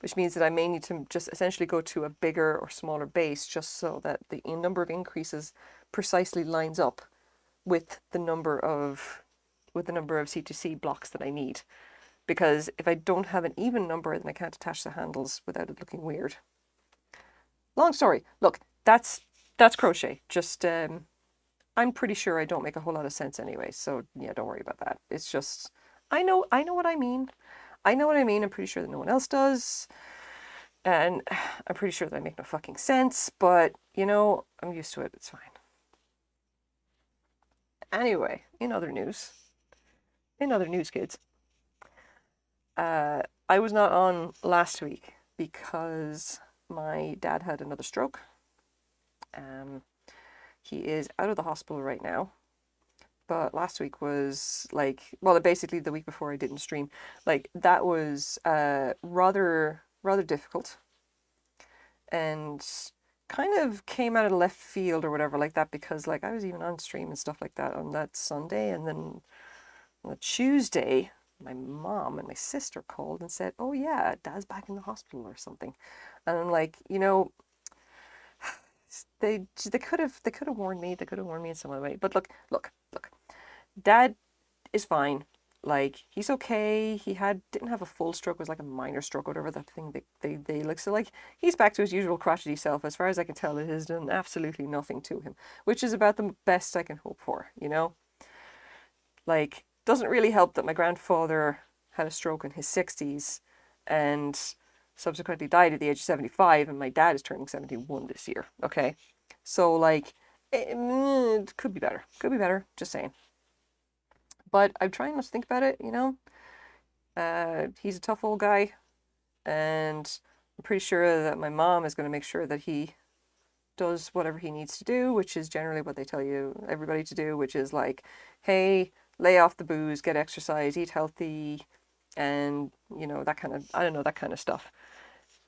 which means that I may need to just essentially go to a bigger or smaller base just so that the number of increases precisely lines up with the number of C2C blocks that I need. Because if I don't have an even number, then I can't attach the handles without it looking weird. Long story. Look, that's crochet. Just I'm pretty sure I don't make a whole lot of sense anyway, so yeah, don't worry about that. It's just I know what I mean. I know what I mean. I'm pretty sure that no one else does. And I'm pretty sure that I make no fucking sense, but you know, I'm used to it. It's fine. Anyway, in other news, kids, I was not on last week because my dad had another stroke. He is out of the hospital right now, but last week was like, well, basically the week before I didn't stream. Like that was rather difficult, and kind of came out of left field or whatever like that, because like I was even on stream and stuff like that on that Sunday, and then on the Tuesday my mom and my sister called and said, oh yeah, Dad's back in the hospital or something. And I'm like, you know, they could have warned me. They could have warned me in some other way. But look, Dad is fine. Like he's okay. He didn't have a full stroke. It was like a minor stroke, whatever that thing they look. So like he's back to his usual crotchety self. As far as I can tell, it has done absolutely nothing to him, which is about the best I can hope for. You know, like doesn't really help that my grandfather had a stroke in his 60s, and subsequently died at the age of 75, and my dad is turning 71 this year. Okay, so like it could be better. Just saying. But I'm trying not to think about it, you know. He's a tough old guy, and I'm pretty sure that my mom is going to make sure that he does whatever he needs to do, which is generally what they tell you everybody to do, which is like, hey, lay off the booze, get exercise, eat healthy, and that kind of, I don't know, that kind of stuff.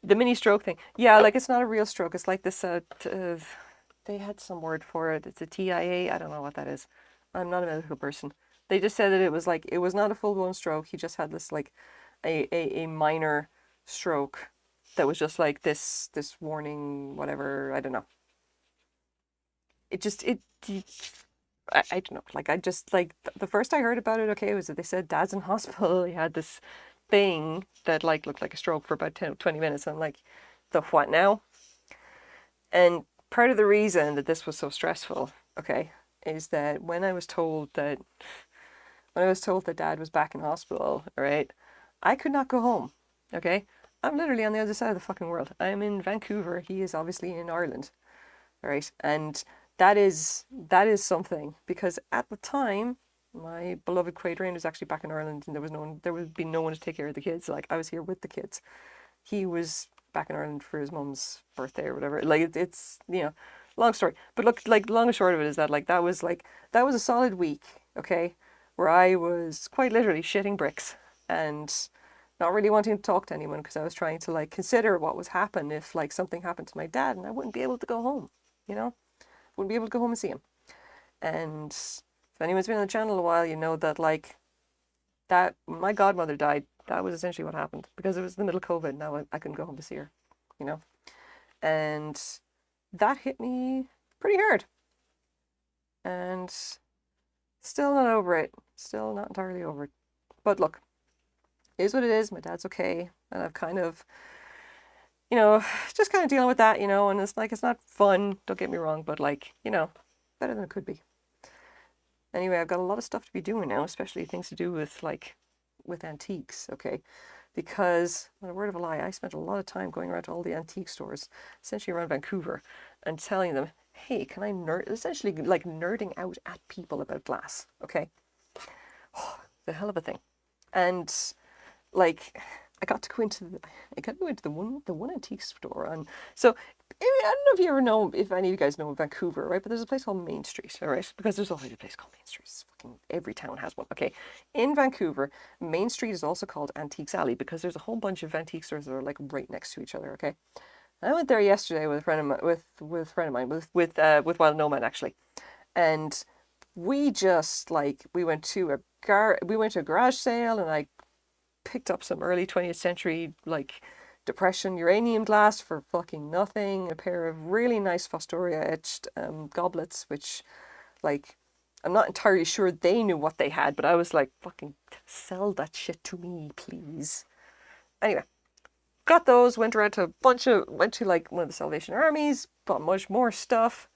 The mini stroke thing, yeah, like it's not a real stroke. It's like this. They had some word for it. It's a TIA. I don't know what that is. I'm not a medical person. They just said that it was like it was not a full blown stroke. He just had this like a minor stroke that was just like this warning, whatever. I don't know. It just it I don't know. Like I just like the first I heard about it, okay, was that they said dad's in hospital. He had this thing that like looked like a stroke for about 10, 20 minutes. I'm like, the what now? And part of the reason that this was so stressful, okay, is that when I was told that dad was back in hospital, all right, I could not go home. Okay? I'm literally on the other side of the fucking world. I'm in Vancouver. He is obviously in Ireland. All right. And that is something because at the time my beloved Quadrain was actually back in Ireland and there would be no one to take care of the kids. Like I was here with the kids. He was back in Ireland for his mum's birthday or whatever. Like it's long story. But look, like long and short of it is that that was a solid week, okay, where I was quite literally shitting bricks and not really wanting to talk to anyone because I was trying to like consider what was happen if like something happened to my dad and I wouldn't be able to go home, you know? Wouldn't be able to go home and see him. And if anyone's been on the channel a while, you know that like that when my godmother died, that was essentially what happened because it was the middle of COVID. Now I couldn't go home to see her, you know, and that hit me pretty hard. And still not over it. Still not entirely over it. But look, it is what it is. My dad's okay, and I've kind of, just kind of dealing with that, and it's like it's not fun. Don't get me wrong, but like, better than it could be. Anyway, I've got a lot of stuff to be doing now, especially things to do with like with antiques, okay? Because, on a word of a lie, I spent a lot of time going around to all the antique stores, essentially around Vancouver, and telling them, hey, can I essentially like nerding out at people about glass, okay? Oh, the hell of a thing. And like I got to go into the one antique store on so I don't know if you ever know if any of you guys know Vancouver, right? But there's a place called Main Street, all right? Because there's always a place called Main Street. Fucking every town has one. Okay, in Vancouver, Main Street is also called Antiques Alley because there's a whole bunch of antique stores that are like right next to each other. Okay, I went there yesterday with a friend of mine, with a friend of mine, with Wild Nomad actually, and we just like we went to a garage sale and I picked up some early 20th century like depression uranium glass for fucking nothing, a pair of really nice Fostoria etched goblets, which like I'm not entirely sure they knew what they had, but I was like, fucking sell that shit to me, please. Anyway, got those, went to like one of the Salvation Armies, bought much more stuff.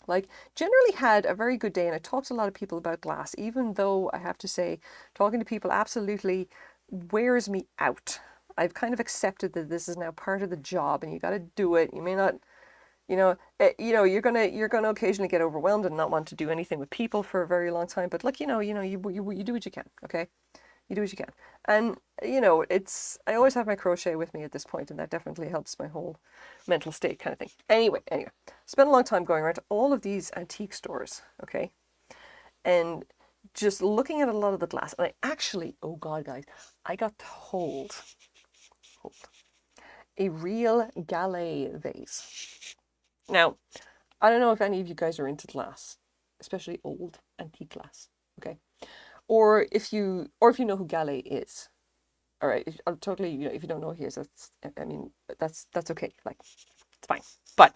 Like, generally had a very good day, and I talked to a lot of people about glass, even though I have to say, talking to people absolutely wears me out. I've kind of accepted that this is now part of the job, and you got to do it. You may not, you're gonna occasionally get overwhelmed and not want to do anything with people for a very long time. But look, you do what you can, okay? You do what you can. And, I always have my crochet with me at this point, and that definitely helps my whole mental state kind of thing. Anyway, spent a long time going around to all of these antique stores, okay? And just looking at a lot of the glass. And I actually, oh God, guys, I got to hold a real Gallet vase. Now, I don't know if any of you guys are into glass, especially old antique glass, okay? Or if you know who Gallet is. All right, I'm totally, if you don't know who he is, that's okay. Like, it's fine. But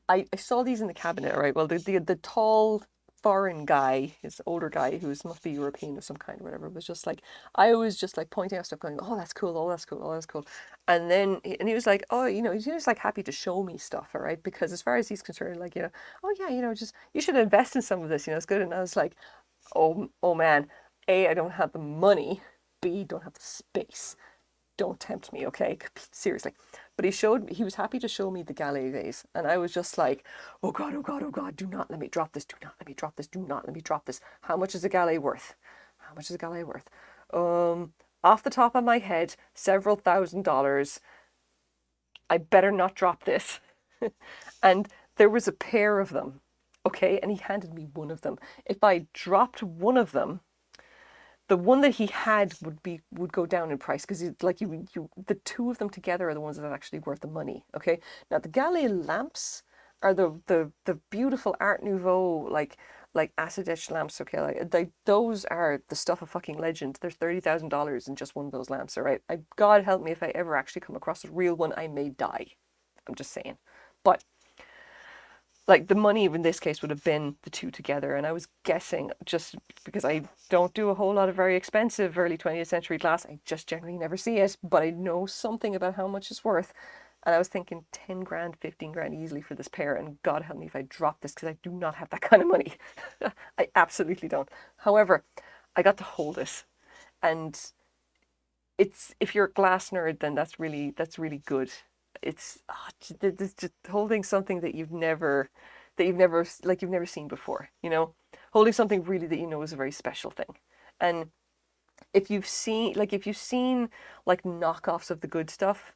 I saw these in the cabinet, all right? Well, the tall foreign guy, his older guy, must be European of some kind or whatever, was just like, I was just like pointing out stuff going, oh, that's cool, oh, that's cool, oh, that's cool. And then, he was like, oh, he's just like happy to show me stuff, all right? Because as far as he's concerned, like, oh yeah, just, you should invest in some of this, it's good. And I was like, oh man, A, I don't have the money, B, don't have the space. don't tempt me, okay? Seriously. But he was happy to show me the Gallet vase. And I was just like, oh God, oh God, oh God, do not let me drop this. Do not let me drop this. Do not let me drop this. How much is a Gallet worth? How much is a Gallet worth? Off the top of my head, several $1,000s. I better not drop this. And there was a pair of them, okay? And he handed me one of them. If I dropped one of them, the one that he had would go down in price because the two of them together are the ones that are actually worth the money. Okay, now the Gallet lamps are the beautiful Art Nouveau like acid etched lamps. Okay, those are the stuff of fucking legend. There's $30,000 in just one of those lamps. All right, God help me if I ever actually come across a real one, I may die. I'm just saying, but like the money in this case would have been the two together. And I was guessing, just because I don't do a whole lot of very expensive early 20th century glass, I just generally never see it, but I know something about how much it's worth. And I was thinking 10 grand, 15 grand easily for this pair. And God help me if I drop this, because I do not have that kind of money. I absolutely don't. However, I got to hold it. And if you're a glass nerd, then that's really good. It's just holding something that you've never seen before, holding something really that is a very special thing. And if you've seen like knockoffs of the good stuff,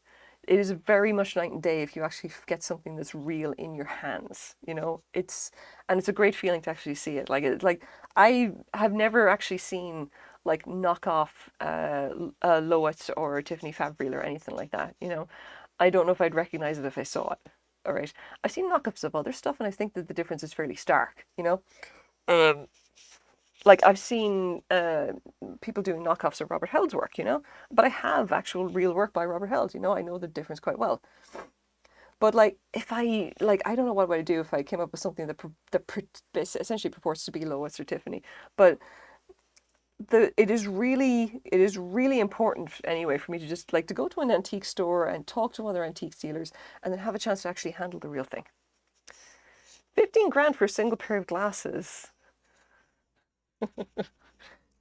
it is very much night and day if you actually get something that's real in your hands. It's a great feeling to actually see it. Like I have never actually seen like knockoff Loett's or Tiffany Fabril or anything like that. I don't know if I'd recognize it if I saw it. All right, I've seen knockups of other stuff, and I think that the difference is fairly stark. Like I've seen people doing knockoffs of Robert Held's work, but I have actual real work by Robert Held. I know the difference quite well. But like, if I don't know what would I do if I came up with something that essentially purports to be Loett's or Tiffany, but it is really important anyway for me to just like to go to an antique store and talk to other antique dealers and then have a chance to actually handle the real thing. 15 grand for a single pair of glasses.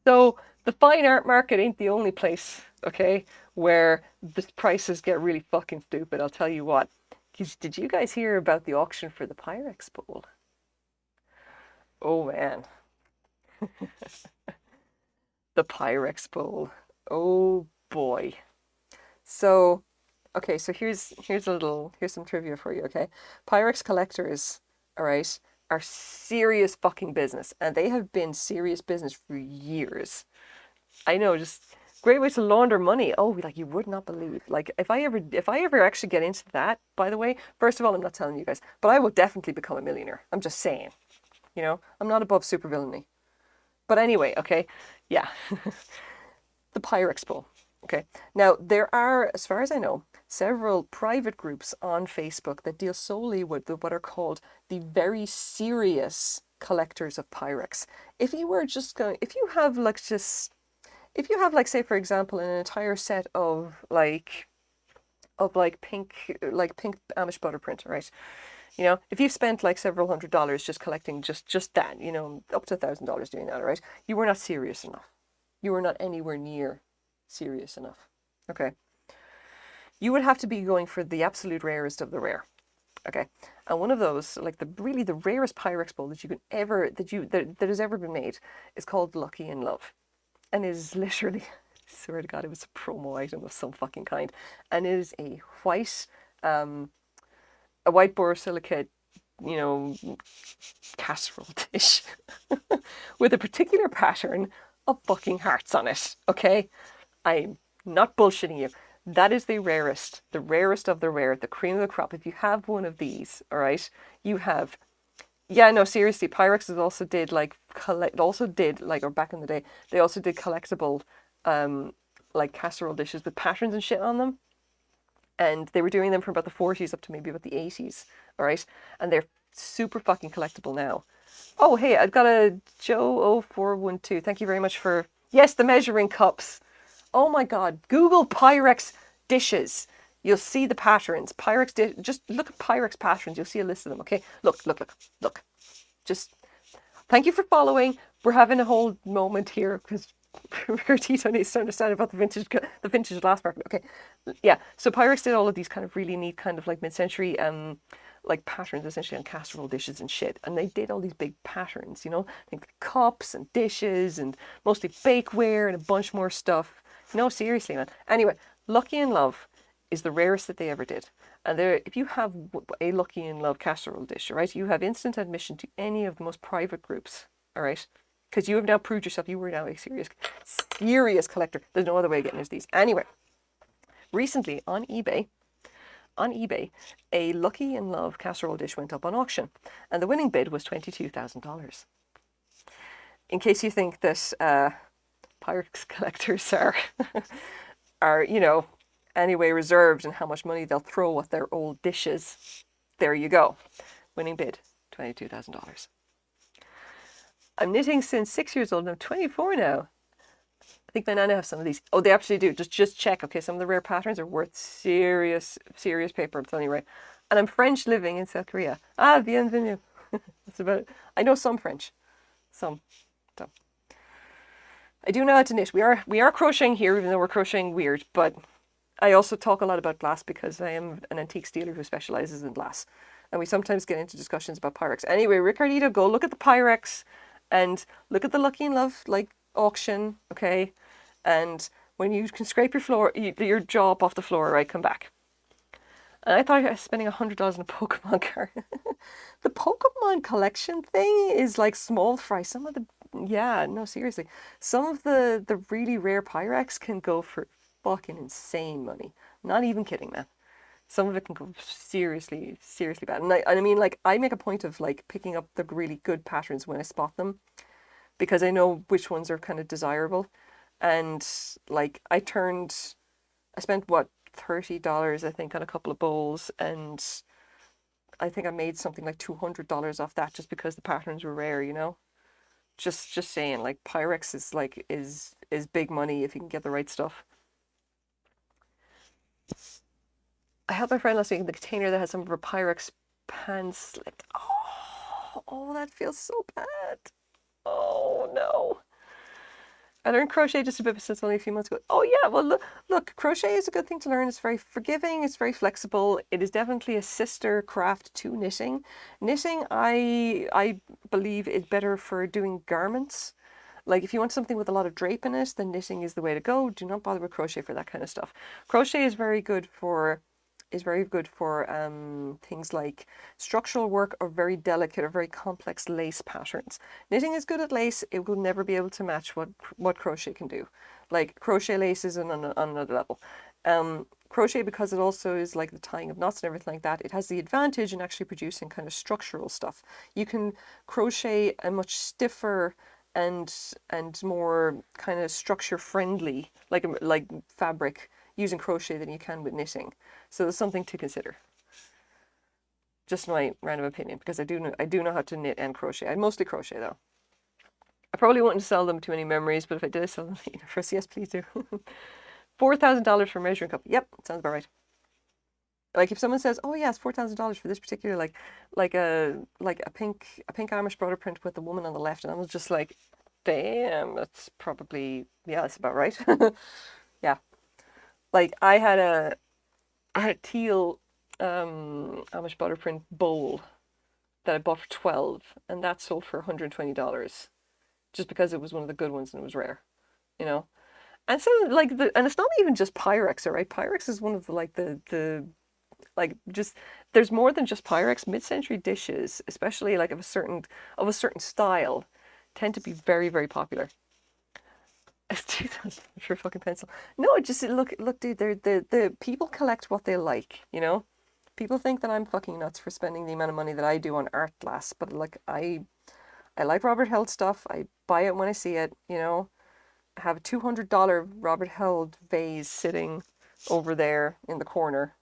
So the fine art market ain't the only place, okay, where the prices get really fucking stupid. I'll tell you what. Did you guys hear about the auction for the Pyrex bowl? Oh man. The Pyrex bowl. Oh boy. So, okay, so here's some trivia for you, okay? Pyrex collectors, all right, are serious fucking business, and they have been serious business for years. I know, just great way to launder money. Oh, like you would not believe. Like if I ever actually get into that, by the way, first of all, I'm not telling you guys, but I will definitely become a millionaire. I'm just saying. I'm not above supervillainy. But anyway, okay, yeah. The Pyrex bowl. Okay. Now, there are, as far as I know, several private groups on Facebook that deal solely with what are called the very serious collectors of Pyrex. If you have like, say, for example, an entire set of pink Amish butter print, right? If you've spent like several $100s just collecting just that, up to $1,000 doing that, right? You were not serious enough. You were not anywhere near serious enough. Okay. You would have to be going for the absolute rarest of the rare. Okay. And one of those, like the rarest Pyrex bowl that that has ever been made, is called Lucky in Love. And is literally, I swear to God, it was a promo item of some fucking kind. And it is a white borosilicate, casserole dish with a particular pattern of fucking hearts on it. Okay, I'm not bullshitting you. That is the rarest of the rare, the cream of the crop. If you have one of these, all right, you have. Yeah, no, seriously, Pyrex also did or back in the day, they also did collectible, like casserole dishes with patterns and shit on them. And they were doing them from about the 40s up to maybe about the 80s, all right? And they're super fucking collectible now. Oh, hey, I've got a Joe0412. Thank you very much for... Yes, the measuring cups. Oh my God. Google Pyrex dishes. You'll see the patterns. Just look at Pyrex patterns. You'll see a list of them, okay? Look. Just thank you for following. We're having a whole moment here because Ricardito needs to understand about the vintage glass market. Okay, yeah. So Pyrex did all of these kind of really neat kind of like mid-century like patterns essentially on casserole dishes and shit. And they did all these big patterns, you know, things like cups and dishes and mostly bakeware and a bunch more stuff. No, seriously, man. Anyway, Lucky in Love is the rarest that they ever did. And there, if you have a Lucky in Love casserole dish, right, you have instant admission to any of the most private groups, all right? Because you have now proved yourself. You were now a serious collector. There's no other way of getting into these. Anyway, recently on eBay, a Lucky in Love casserole dish went up on auction, and the winning bid was $22,000. In case you think that Pyrex collectors are, you know, anyway reserved in how much money they'll throw at their old dishes, there you go. Winning bid, $22,000. I'm knitting since 6 years old and I'm 24 now. I think my nana have some of these. Oh, they actually do. Just check. Okay, some of the rare patterns are worth serious paper. I'm telling you, right. And I'm French living in South Korea. Ah, bienvenue. That's about it. I know some French. Some. So. I do know how to knit. We are crocheting here, even though we're crocheting weird. But I also talk a lot about glass because I am an antiques dealer who specializes in glass. And we sometimes get into discussions about Pyrex. Anyway, Ricardito, go look at the Pyrex and look at the Lucky in Love like auction, okay? And when you can scrape your floor, your jaw up off the floor, right, come back. And I thought I was spending $100 on a Pokemon card. The Pokemon collection thing is like small fry. Some of the, yeah, no, seriously. Some of the really rare Pyrex can go for fucking insane money. Not even kidding, man. Some of it can go seriously bad. And I mean, like, I make a point of like picking up the really good patterns when I spot them, because I know which ones are kind of desirable. And like I spent what, $30 I think on a couple of bowls, and I think I made something like $200 off that just because the patterns were rare, you know. Just saying, like Pyrex is like is big money if you can get the right stuff. I helped my friend last week in the container that had some of her Pyrex pans slipped. Oh, that feels so bad. Oh no. I learned crochet just a bit since only a few months ago. Oh yeah, well look, crochet is a good thing to learn. It's very forgiving, it's very flexible. It is definitely a sister craft to knitting. Knitting, I believe, is better for doing garments. Like if you want something with a lot of drape in it, then knitting is the way to go. Do not bother with crochet for that kind of stuff. Crochet is very good for things like structural work or very delicate or very complex lace patterns. Knitting is good at lace. It will never be able to match what crochet can do. Like crochet lace is on another level. Crochet, because it also is like the tying of knots and everything like that, it has the advantage in actually producing kind of structural stuff. You can crochet a much stiffer and more kind of structure friendly like fabric using crochet than you can with knitting. So there's something to consider. Just my random opinion, because I do know how to knit and crochet. I mostly crochet though. I probably wouldn't sell them to any memories, but if I did sell them first, yes, please do. $4,000 for a measuring cup. Yep, sounds about right. Like if someone says, "Oh yeah, it's $4,000 for this particular like a pink Amish broader print with the woman on the left," and I was just like, "Damn, that's probably, yeah, that's about right." Yeah, like I had a teal Amish butter print bowl that I bought for 12, and that sold for $120, just because it was one of the good ones and it was rare, you know. And so like and it's not even just Pyrex, right? Pyrex is one of the like just, there's more than just Pyrex. Mid-century dishes, especially like of a certain style, tend to be very, very popular. It's 2,000 for a fucking pencil. No, just look, dude. They're the people collect what they like. You know, people think that I'm fucking nuts for spending the amount of money that I do on art glass, but like I like Robert Held stuff. I buy it when I see it. You know, I have a $200 Robert Held vase sitting over there in the corner,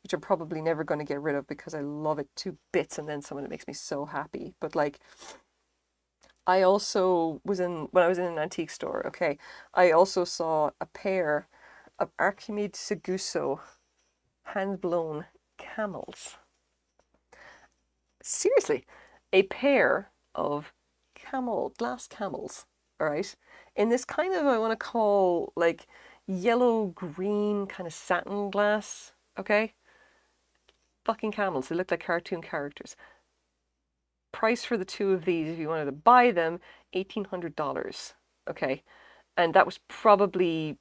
which I'm probably never going to get rid of because I love it to bits, and then some of it makes me so happy. But like, I also when I was in an antique store, okay, I also saw a pair of Archimede Seguso hand-blown camels. Seriously, a pair of glass camels. all right, in this kind of, I want to call like yellow-green kind of satin glass, okay? Fucking camels, they look like cartoon characters. Price for the two of these, if you wanted to buy them, $1,800, okay? And that was probably,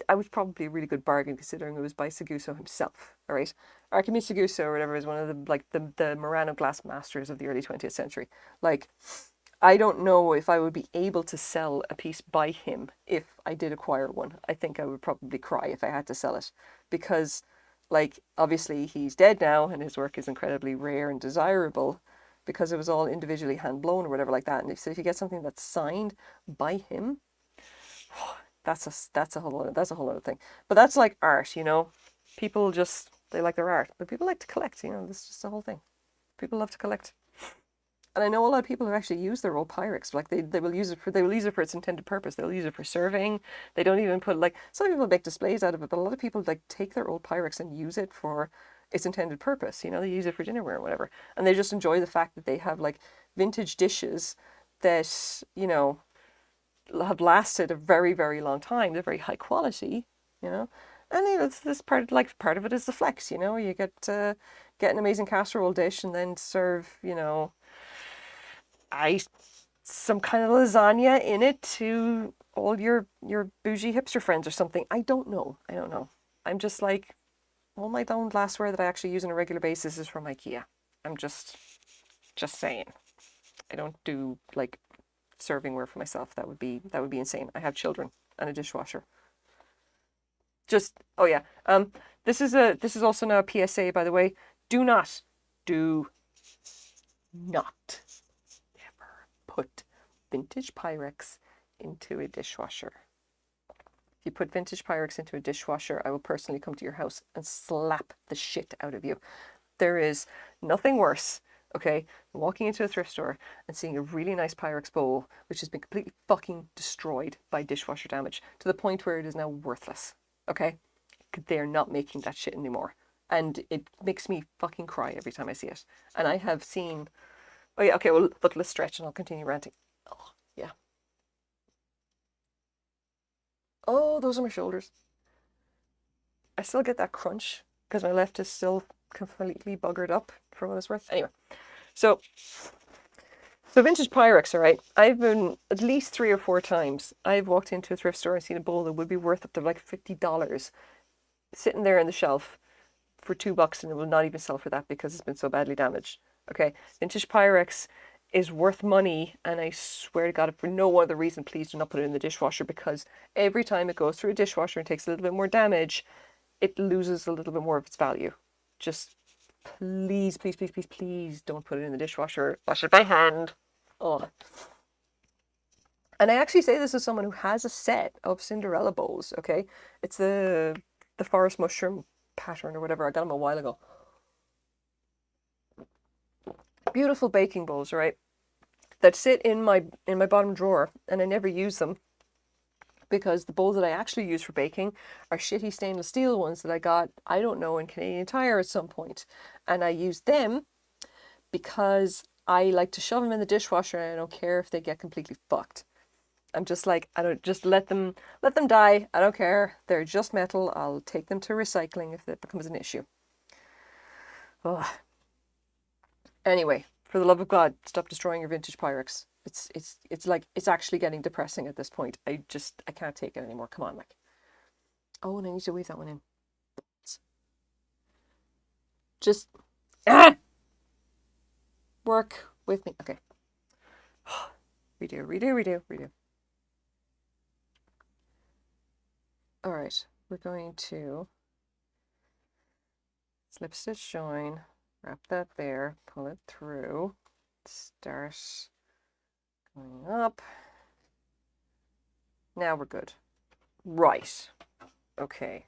I was probably a really good bargain considering it was by Seguso himself, all right? Archimedes Seguso or whatever is one of the, like, the Murano glass masters of the early 20th century. Like, I don't know if I would be able to sell a piece by him if I did acquire one. I think I would probably cry if I had to sell it because, like, obviously he's dead now and his work is incredibly rare and desirable because it was all individually hand blown or whatever like that. And so if you get something that's signed by him, that's a whole other thing. But that's like art, you know. People just they like their art, but people like to collect. You know, this is just the whole thing. People love to collect. And I know a lot of people who actually use their old Pyrex. Like they will use it for its intended purpose. They'll use it for surveying. They don't even put like some people make displays out of it, but a lot of people like take their old Pyrex and use it for its intended purpose. You know, they use it for dinnerware or whatever. And they just enjoy the fact that they have like vintage dishes that, you know, have lasted a very, very long time. They're very high quality, you know. And you know, it's this part of it is the flex, you know. You get an amazing casserole dish and then serve, you know, some kind of lasagna in it to all your bougie hipster friends or something. I don't know. I'm just like, all my own glassware that I actually use on a regular basis is from IKEA. I'm just saying. I don't do like servingware for myself. That would be insane. I have children and a dishwasher. Just oh yeah. This is also now a PSA, by the way. Do not ever put vintage Pyrex into a dishwasher. If you put vintage Pyrex into a dishwasher, I will personally come to your house and slap the shit out of you. There is nothing worse, okay, than walking into a thrift store and seeing a really nice Pyrex bowl which has been completely fucking destroyed by dishwasher damage to the point where it is now worthless, okay? They're not making that shit anymore. And it makes me fucking cry every time I see it. And I have seen... Oh yeah, okay, well, look, let's stretch and I'll continue ranting. Oh, yeah. Oh, those are my shoulders. I still get that crunch because my left is still completely buggered up for what it's worth. Anyway, so vintage Pyrex, all right. I've been at least 3 or 4 times. I've walked into a thrift store and seen a bowl that would be worth up to like $50 sitting there on the shelf for $2 and it will not even sell for that because it's been so badly damaged. Okay, vintage Pyrex is worth money, and I swear to God, if for no other reason, please do not put it in the dishwasher because every time it goes through a dishwasher and takes a little bit more damage, it loses a little bit more of its value. Just please, please, please, please, please don't put it in the dishwasher. Wash it by hand. Oh. And I actually say this as someone who has a set of Cinderella bowls, okay? It's the forest mushroom pattern or whatever. I got them a while ago. Beautiful baking bowls, right? That sit in my bottom drawer and I never use them because the bowls that I actually use for baking are shitty stainless steel ones that I got, I don't know, in Canadian Tire at some point. And I use them because I like to shove them in the dishwasher and I don't care if they get completely fucked. I'm just like, I don't, just let them die. I don't care. They're just metal. I'll take them to recycling if that becomes an issue. Ugh. Anyway, for the love of God, stop destroying your vintage Pyrex. It's like, it's actually getting depressing at this point. I can't take it anymore. Come on, like. Oh, and I need to weave that one in. Just work with me. Okay. Redo. All right, we're going to slip stitch join, wrap that there, pull it through, start going up. Now we're good. Right. Okay.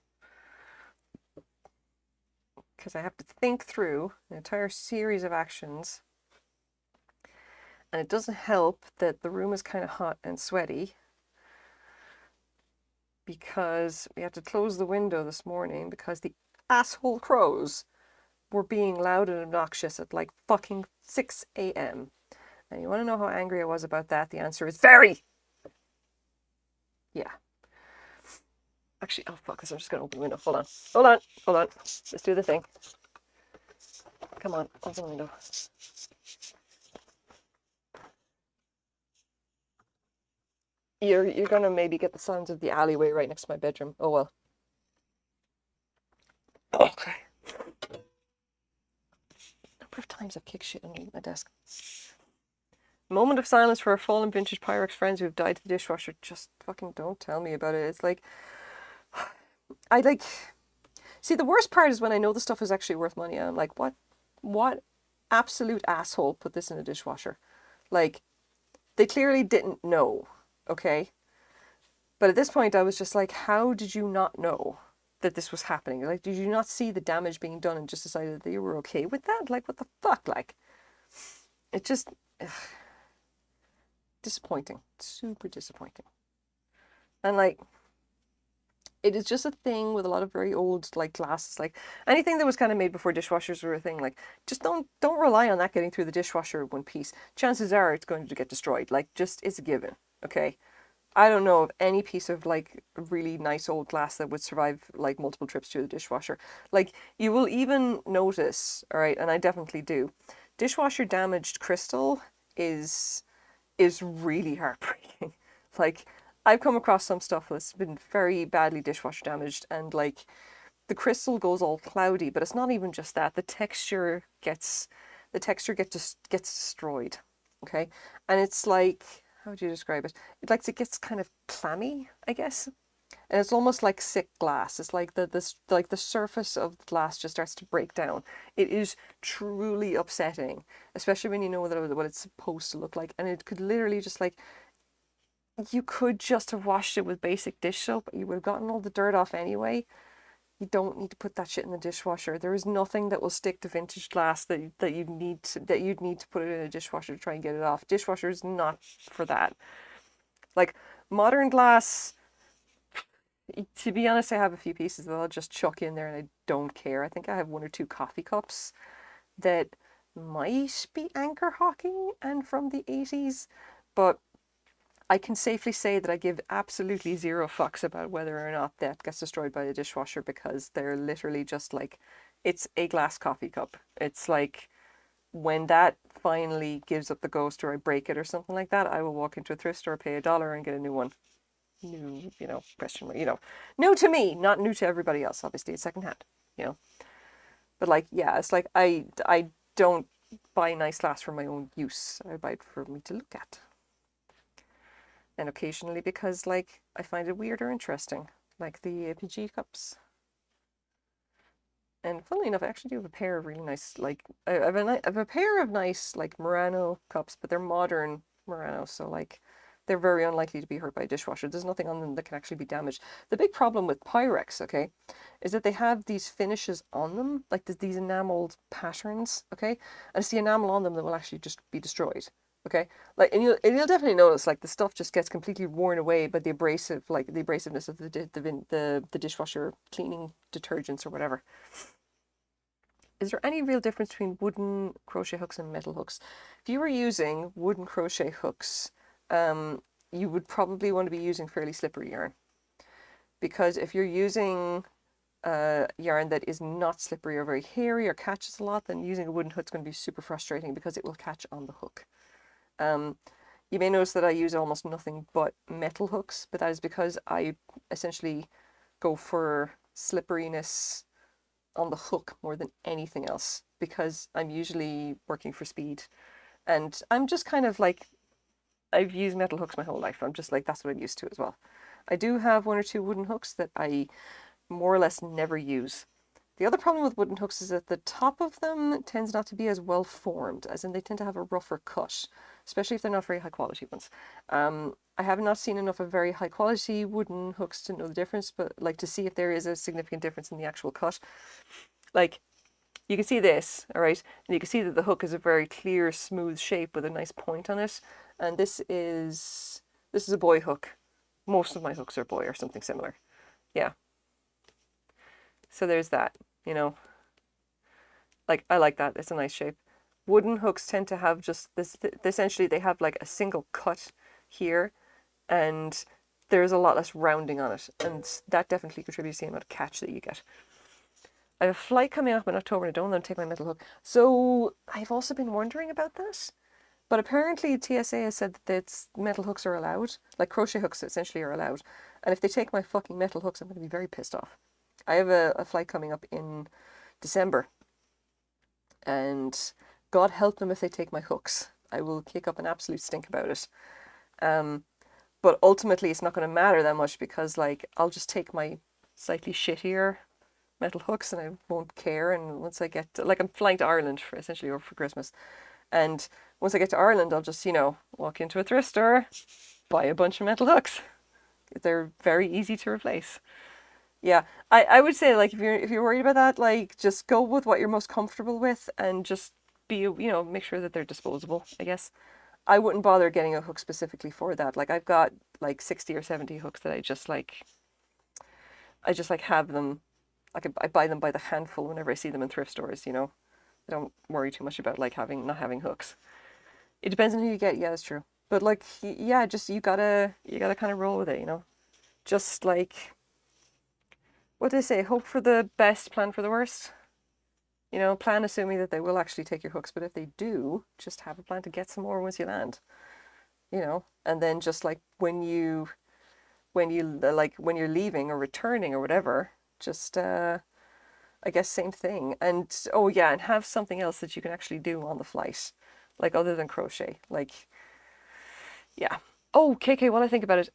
Because I have to think through an entire series of actions. And it doesn't help that the room is kind of hot and sweaty because we had to close the window this morning because the asshole crows were being loud and obnoxious at like fucking 6 a.m. And you want to know how angry I was about that? The answer is very. Yeah. Actually, oh fuck this, I'm just gonna open the window. Hold on. Hold on. Hold on. Let's do the thing. Come on, open the window. You're gonna maybe get the sounds of the alleyway right next to my bedroom. Oh well. Okay. Number of times I've kicked shit underneath my desk. Moment of silence for our fallen vintage Pyrex friends who have died to the dishwasher. Just fucking don't tell me about it. It's like, I like, see, the worst part is when I know the stuff is actually worth money. And I'm like, what absolute asshole put this in a dishwasher? Like, they clearly didn't know, okay? But at this point, I was just like, how did you not know that this was happening? Like, did you not see the damage being done and just decided that you were okay with that? Like, what the fuck? Like, it just, ugh, disappointing. Super disappointing. And like, it is just a thing with a lot of very old like glasses, like anything that was kind of made before dishwashers were a thing. Like, just don't rely on that getting through the dishwasher in one piece. Chances are it's going to get destroyed. Like, just it's a given. Okay, I don't know of any piece of like really nice old glass that would survive like multiple trips through the dishwasher. Like, you will even notice, all right, and I definitely do, dishwasher damaged crystal is is really heartbreaking. Like, I've come across some stuff that's been very badly dishwasher damaged, and like the crystal goes all cloudy, but it's not even just that. The texture gets destroyed. Okay, and it's like, how do you describe it? It gets kind of clammy, I guess. And it's almost like sick glass. It's like the surface of the glass just starts to break down. It is truly upsetting, especially when you know what it's supposed to look like. And it could literally just like, you could just have washed it with basic dish soap. You would have gotten all the dirt off anyway. You don't need to put that shit in the dishwasher. There is nothing that will stick to vintage glass you'd need to put it in a dishwasher to try and get it off. Dishwasher is not for that. Like, modern glass, to be honest, I have a few pieces that I'll just chuck in there and I don't care. I think I have one or two coffee cups that might be Anchor Hocking and from the 80s, but I can safely say that I give absolutely zero fucks about whether or not that gets destroyed by the dishwasher, because they're literally just like, it's a glass coffee cup. It's like, when that finally gives up the ghost or I break it or something like that, I will walk into a thrift store, pay $1 and get a new one. New, question mark, new to me, not new to everybody else. Obviously, it's secondhand, But like, yeah, it's like I don't buy nice glass for my own use. I buy it for me to look at, and occasionally because like I find it weird or interesting, like the APG cups. And funnily enough, I actually do have a pair of really nice, like I have a pair of nice like Murano cups, but they're modern Murano, so like they're very unlikely to be hurt by a dishwasher. There's nothing on them that can actually be damaged. The big problem with Pyrex, okay, is that they have these finishes on them, like these enameled patterns, okay, and it's the enamel on them that will actually just be destroyed. Okay, like, and you'll definitely notice like the stuff just gets completely worn away by the abrasiveness of the dishwasher cleaning detergents or whatever. Is there any real difference between wooden crochet hooks and metal hooks? If you were using wooden crochet hooks, you would probably want to be using fairly slippery yarn, because if you're using yarn that is not slippery or very hairy or catches a lot, then using a wooden hook is going to be super frustrating because it will catch on the hook. You may notice that I use almost nothing but metal hooks, but that is because I essentially go for slipperiness on the hook more than anything else, because I'm usually working for speed, and I'm just kind of like, I've used metal hooks my whole life. I'm just like, that's what I'm used to as well. I do have one or two wooden hooks that I more or less never use. The other problem with wooden hooks is that the top of them tends not to be as well formed, as in they tend to have a rougher cut, especially if they're not very high quality ones. I have not seen enough of very high quality wooden hooks to know the difference, but like to see if there is a significant difference in the actual cut. Like, you can see this, all right, and you can see that the hook is a very clear, smooth shape with a nice point on it, and this is a boy hook. Most of my hooks are boy or something similar. Yeah. So there's that, Like, I like that. It's a nice shape. Wooden hooks tend to have just this, essentially they have like a single cut here, and there's a lot less rounding on it, and that definitely contributes to the amount of catch that you get. I have a flight coming up in October, and I don't want to take my metal hook. So I've also been wondering about that. But apparently TSA has said that metal hooks are allowed. Like crochet hooks essentially are allowed. And if they take my fucking metal hooks, I'm going to be very pissed off. I have a flight coming up in December. And God help them if they take my hooks. I will kick up an absolute stink about it. But ultimately it's not going to matter that much because like I'll just take my slightly shittier metal hooks and I won't care. And once I get to, like I'm flying to Ireland for essentially over for Christmas, and once I get to Ireland I'll just walk into a thrift store, buy a bunch of metal hooks. They're very easy to replace. Yeah, I would say like if you're worried about that, like just go with what you're most comfortable with and just be make sure that they're disposable, I guess. I wouldn't bother getting a hook specifically for that. Like I've got like 60 or 70 hooks that I just like have them. I buy them by the handful whenever I see them in thrift stores, I don't worry too much about like not having hooks. It depends on who you get. Yeah, that's true. But like, yeah, just you gotta kind of roll with it, Just like, what do they say? Hope for the best, plan for the worst. Plan assuming that they will actually take your hooks, but if they do, just have a plan to get some more once you land. And then just like when you're leaving or returning or whatever, just I guess same thing. And oh yeah, and have something else that you can actually do on the flight, like other than crochet. Like, yeah. Oh, KK, while I think about it,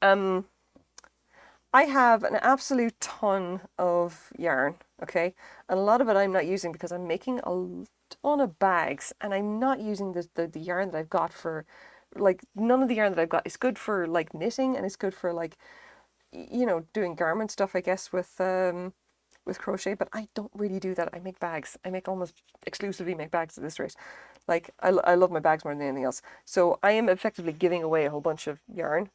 I have an absolute ton of yarn, okay? And a lot of it I'm not using because I'm making a ton of bags and I'm not using the yarn that I've got for, like, none of the yarn that I've got is good for, like, knitting, and it's good for, like, doing garment stuff, I guess, with crochet, but I don't really do that. I make bags. I almost exclusively make bags at this rate. Like, I love my bags more than anything else. So I am effectively giving away a whole bunch of yarn.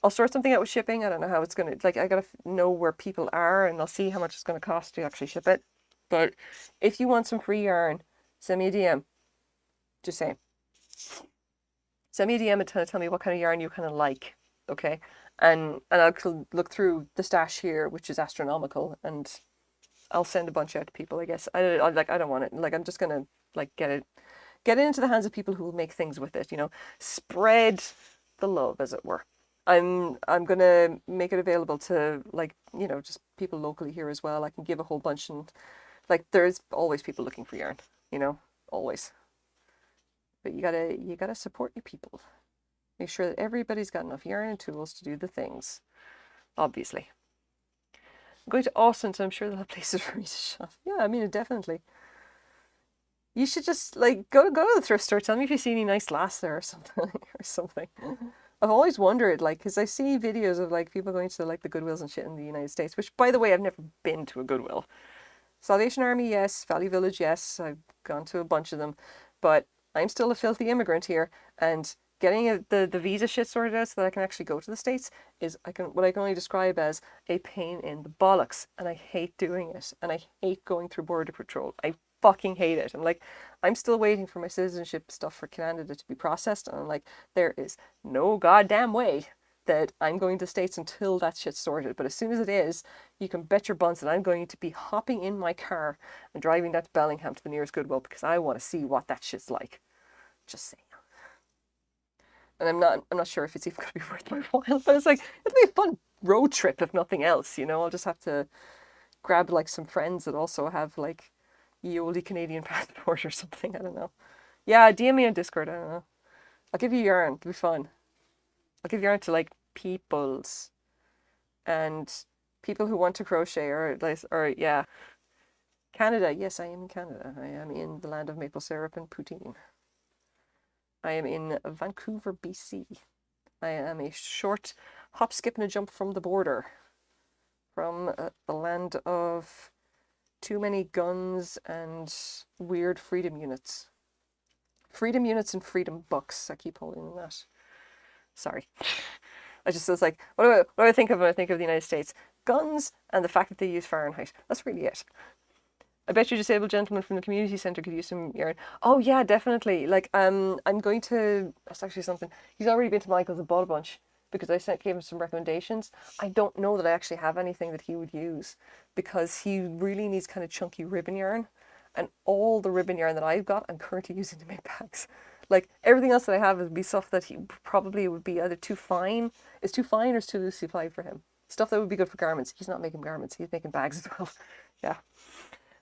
I'll sort something out with shipping. I don't know how it's going to, like, I got to know where people are and I'll see how much it's going to cost to actually ship it. But if you want some free yarn, send me a DM. Just saying. Send me a DM and tell me what kind of yarn you kind of like, okay? And I'll look through the stash here, which is astronomical, and I'll send a bunch out to people, I guess. I don't want it. Like, I'm just going to, like, get it into the hands of people who will make things with it, Spread the love, as it were. I'm gonna make it available to, like, just people locally here as well. I can give a whole bunch, and like there's always people looking for yarn, always. But you gotta support your people. Make sure that everybody's got enough yarn and tools to do the things. Obviously. I'm going to Austin, so I'm sure they'll have places for me to shop. Yeah, I mean, definitely. You should just like go to the thrift store. Tell me if you see any nice lass there or something. I've always wondered, like, because I see videos of, like, people going to, like, the Goodwills and shit in the United States, which, by the way, I've never been to a Goodwill. Salvation Army, yes. Valley Village, yes. I've gone to a bunch of them. But I'm still a filthy immigrant here, and getting the visa shit sorted out so that I can actually go to the States is what I can only describe as a pain in the bollocks, and I hate doing it, and I hate going through Border Patrol. I fucking hate it. I'm still waiting for my citizenship stuff for Canada to be processed, and I'm like, there is no goddamn way that I'm going to the States until that shit's sorted. But as soon as it is, you can bet your buns that I'm going to be hopping in my car and driving that to Bellingham to the nearest Goodwill because I want to see what that shit's like. Just saying. And I'm not sure if it's even going to be worth my while, but it's like, it'll be a fun road trip if nothing else, I'll just have to grab like some friends that also have like ye olde Canadian passport or something. I don't know. Yeah, DM me on Discord. I don't know. I'll give you yarn. It'll be fun. I'll give yarn to like peoples and people who want to crochet or yeah. Canada. Yes, I am in Canada. I am in the land of maple syrup and poutine. I am in Vancouver, BC. I am a short hop, skip, and a jump from the border. From the land of too many guns and weird freedom units. Freedom units and freedom bucks. I keep holding that. Sorry. I just was like, what do I think of when I think of the United States? Guns and the fact that they use Fahrenheit. That's really it. I bet you disabled gentleman from the community centre could use some yarn. Oh yeah, definitely. Like, I'm going to, that's actually something. He's already been to Michael's and bought a bunch. because I gave him some recommendations. I don't know that I actually have anything that he would use, because he really needs kind of chunky ribbon yarn, and all the ribbon yarn that I've got I'm currently using to make bags. Like everything else that I have would be stuff that he probably would be either too fine, it's too fine, or it's too loosely applied for him. Stuff that would be good for garments. He's not making garments, he's making bags as well. Yeah.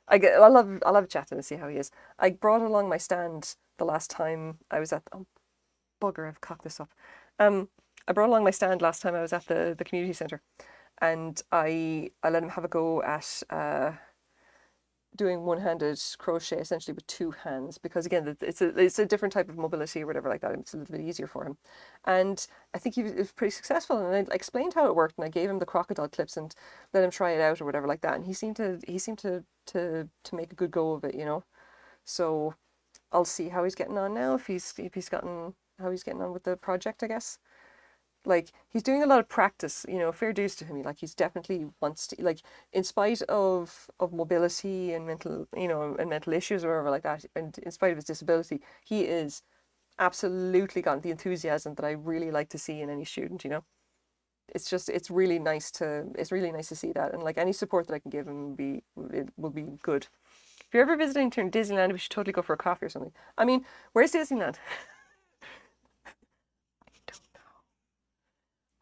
I'll have a chat to him and see how he is. I brought along my stand the last time I was at, oh bugger, I've cocked this up. I brought along my stand last time I was at the community centre, and I let him have a go at doing one-handed crochet, essentially with two hands, because again it's a different type of mobility or whatever like that. It's a little bit easier for him, and I think he was pretty successful. And I explained how it worked, and I gave him the crocodile clips and let him try it out or whatever like that. And he seemed to make a good go of it, you know. So I'll see how he's getting on now, if he's gotten how he's getting on with the project, I guess. Like he's doing a lot of practice, you know, fair dues to him. Like he's definitely wants to, like, in spite of mobility and mental, you know, and mental issues or whatever like that, and in spite of his disability, he is absolutely got the enthusiasm that I really like to see in any student, you know. It's really nice to see that, and like any support that I can give him will be good. If you're ever visiting to Disneyland, we should totally go for a coffee or something. I mean, where's Disneyland?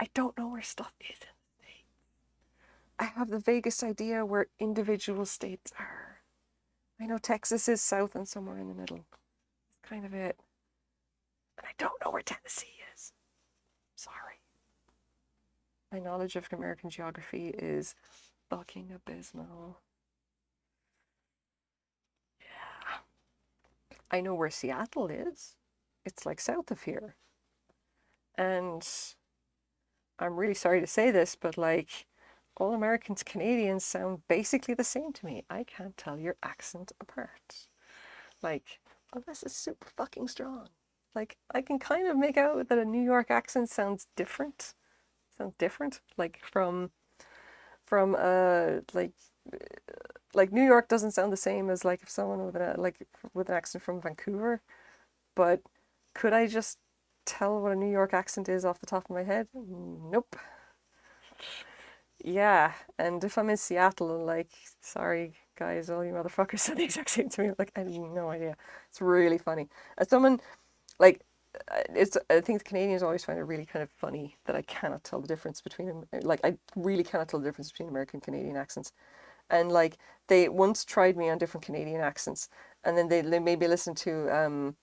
I don't know where stuff is. I have the vaguest idea where individual states are. I know Texas is south and somewhere in the middle. That's kind of it. And I don't know where Tennessee is. Sorry. My knowledge of American geography is fucking abysmal. Yeah. I know where Seattle is. It's like south of here. And I'm really sorry to say this, but like, all Americans, Canadians sound basically the same to me. I can't tell your accent apart. Like, unless it's super fucking strong. Like, I can kind of make out that a New York accent sounds different. Like like New York doesn't sound the same as like if someone with an accent from Vancouver. But could I just tell what a New York accent is off the top of my head? Nope. Yeah, and if I'm in Seattle, like, sorry guys, all you motherfuckers sound the exact same to me. Like, I have no idea. It's really funny. As someone, like, I think the Canadians always find it really kind of funny that I cannot tell the difference between them. Like, I really cannot tell the difference between American and Canadian accents. And like, they once tried me on different Canadian accents, and then they made me listen to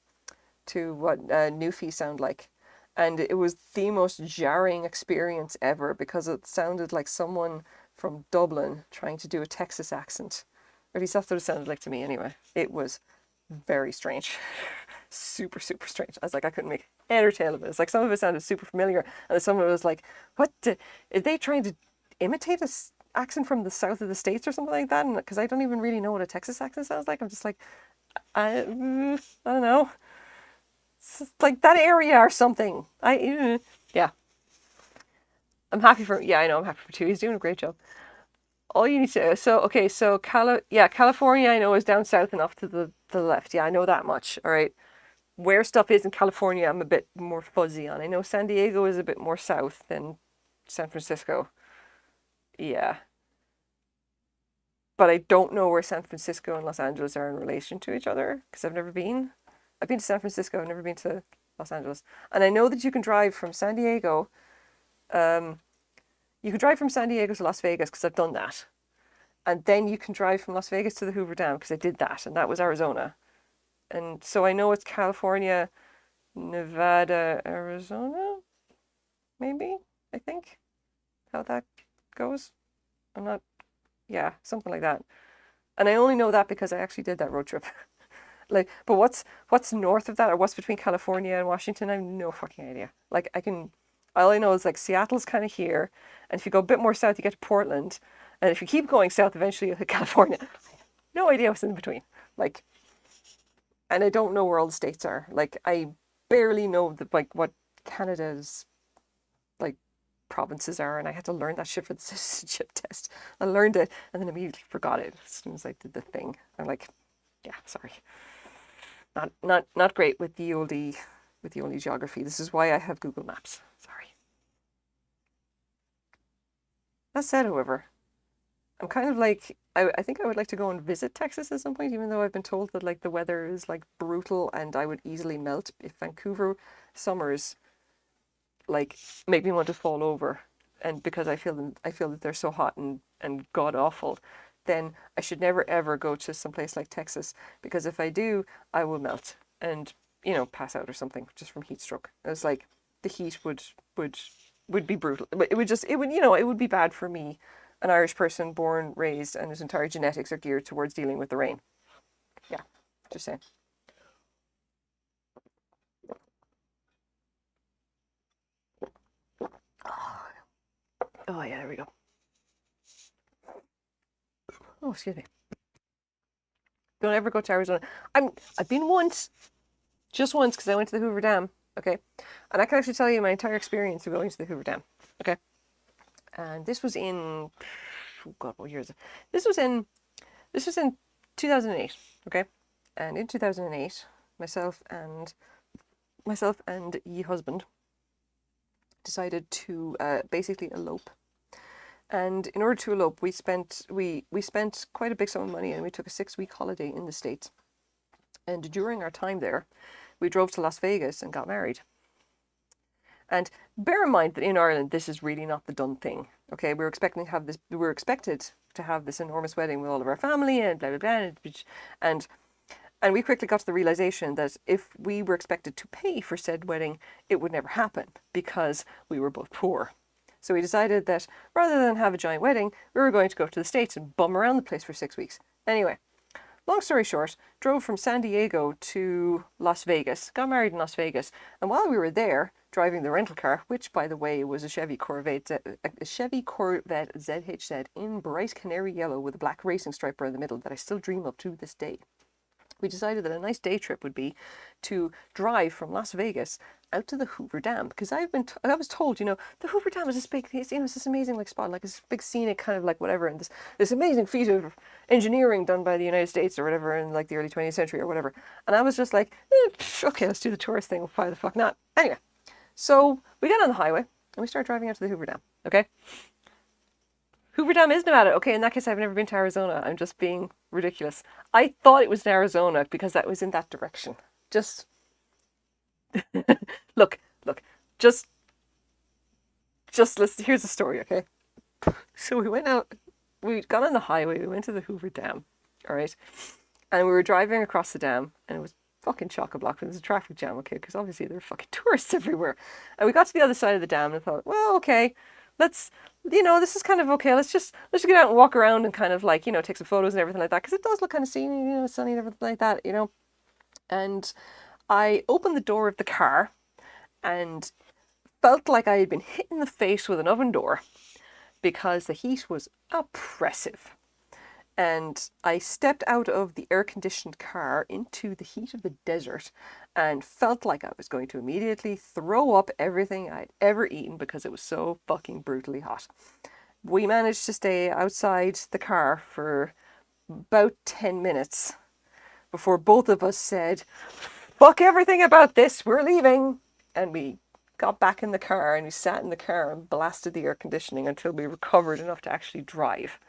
what Newfie sound like. And it was the most jarring experience ever, because it sounded like someone from Dublin trying to do a Texas accent. Or at least that's what it sounded like to me anyway. It was very strange. Super, super strange. I was like, I couldn't make head or tail of it. It's like some of it sounded super familiar, and some of it was like, are they trying to imitate a accent from the south of the States or something like that? And because I don't even really know what a Texas accent sounds like, I'm just like, I don't know. It's like that area or something. Yeah. I'm happy for, yeah, I know, I'm happy for two. He's doing a great job. All you need to, California I know is down south and off to the left. Yeah, I know that much. All right. Where stuff is in California, I'm a bit more fuzzy on. I know San Diego is a bit more south than San Francisco. Yeah. But I don't know where San Francisco and Los Angeles are in relation to each other, because I've never been. I've been to San Francisco, I've never been to Los Angeles. And I know that you can drive from San Diego. You can drive from San Diego to Las Vegas, because I've done that. And then you can drive from Las Vegas to the Hoover Dam, because I did that, and that was Arizona. And so I know it's California, Nevada, Arizona, maybe, I think, how that goes. I'm not, yeah, something like that. And I only know that because I actually did that road trip. Like, but what's north of that, or what's between California and Washington? I have no fucking idea. Like, all I know is like Seattle's kind of here, and if you go a bit more south, you get to Portland, and if you keep going south, eventually you'll hit California. I have no idea what's in between. Like, and I don't know where all the states are. Like, I barely know what Canada's like provinces are, and I had to learn that shit for the citizenship test. I learned it and then immediately forgot it as soon as I did the thing. I'm like, yeah, sorry. Not great with the oldie geography. This is why I have Google Maps. Sorry. That said, however, I'm kind of like, I think I would like to go and visit Texas at some point, even though I've been told that like the weather is like brutal and I would easily melt if Vancouver summers like make me want to fall over, and because I feel that they're so hot and god awful, then I should never ever go to some place like Texas, because if I do, I will melt and pass out or something just from heat stroke. It's like the heat would would be brutal. It would just it would it would be bad for me, an Irish person born, raised, and whose entire genetics are geared towards dealing with the rain. Yeah, just saying. Oh yeah, there we go. Oh, excuse me. Don't ever go to Arizona. I've been once, just once, because I went to the Hoover Dam. Okay, and I can actually tell you my entire experience of going to the Hoover Dam. Okay, and this was in, oh God, what year is it? This was in this was in 2008. Okay, and in 2008, myself and ye husband decided to basically elope. And in order to elope, we spent quite a big sum of money, and we took a 6-week holiday in the States. And during our time there, we drove to Las Vegas and got married. And bear in mind that in Ireland, this is really not the done thing. Okay, we were expected to have this enormous wedding with all of our family and blah blah blah, and we quickly got to the realization that if we were expected to pay for said wedding, it would never happen because we were both poor. So we decided that rather than have a giant wedding, we were going to go to the States and bum around the place for 6 weeks. Anyway, long story short, drove from San Diego to Las Vegas, got married in Las Vegas, and while we were there, driving the rental car, which by the way was a Chevy Corvette ZHZ in bright canary yellow with a black racing stripe around the middle that I still dream of to this day, we decided that a nice day trip would be to drive from Las Vegas out to the Hoover Dam, because I was told, the Hoover Dam is this big, it's this amazing like spot, like this big scenic kind of like whatever, and this amazing feat of engineering done by the United States or whatever in like the early 20th century or whatever. And I was just like, okay, let's do the tourist thing. Why the fuck not? Anyway, so we got on the highway and we started driving out to the Hoover Dam. Okay. Hoover Dam is Nevada. Okay, in that case, I've never been to Arizona. I'm just being ridiculous. I thought it was in Arizona because that was in that direction. Just look, just let's. Here's the story, okay? So we went out. We got on the highway. We went to the Hoover Dam. All right, and we were driving across the dam, and it was fucking chock-a-block. There was a traffic jam, okay, because obviously there were fucking tourists everywhere. And we got to the other side of the dam and I thought, well, okay, let's, this is kind of okay. Let's just get out and walk around and kind of like, take some photos and everything like that, because it does look kind of scenic, sunny and everything like that, And I opened the door of the car and felt like I had been hit in the face with an oven door because the heat was oppressive. And I stepped out of the air-conditioned car into the heat of the desert and felt like I was going to immediately throw up everything I'd ever eaten because it was so fucking brutally hot. We managed to stay outside the car for about 10 minutes before both of us said, fuck everything about this, we're leaving. And we got back in the car and we sat in the car and blasted the air conditioning until we recovered enough to actually drive.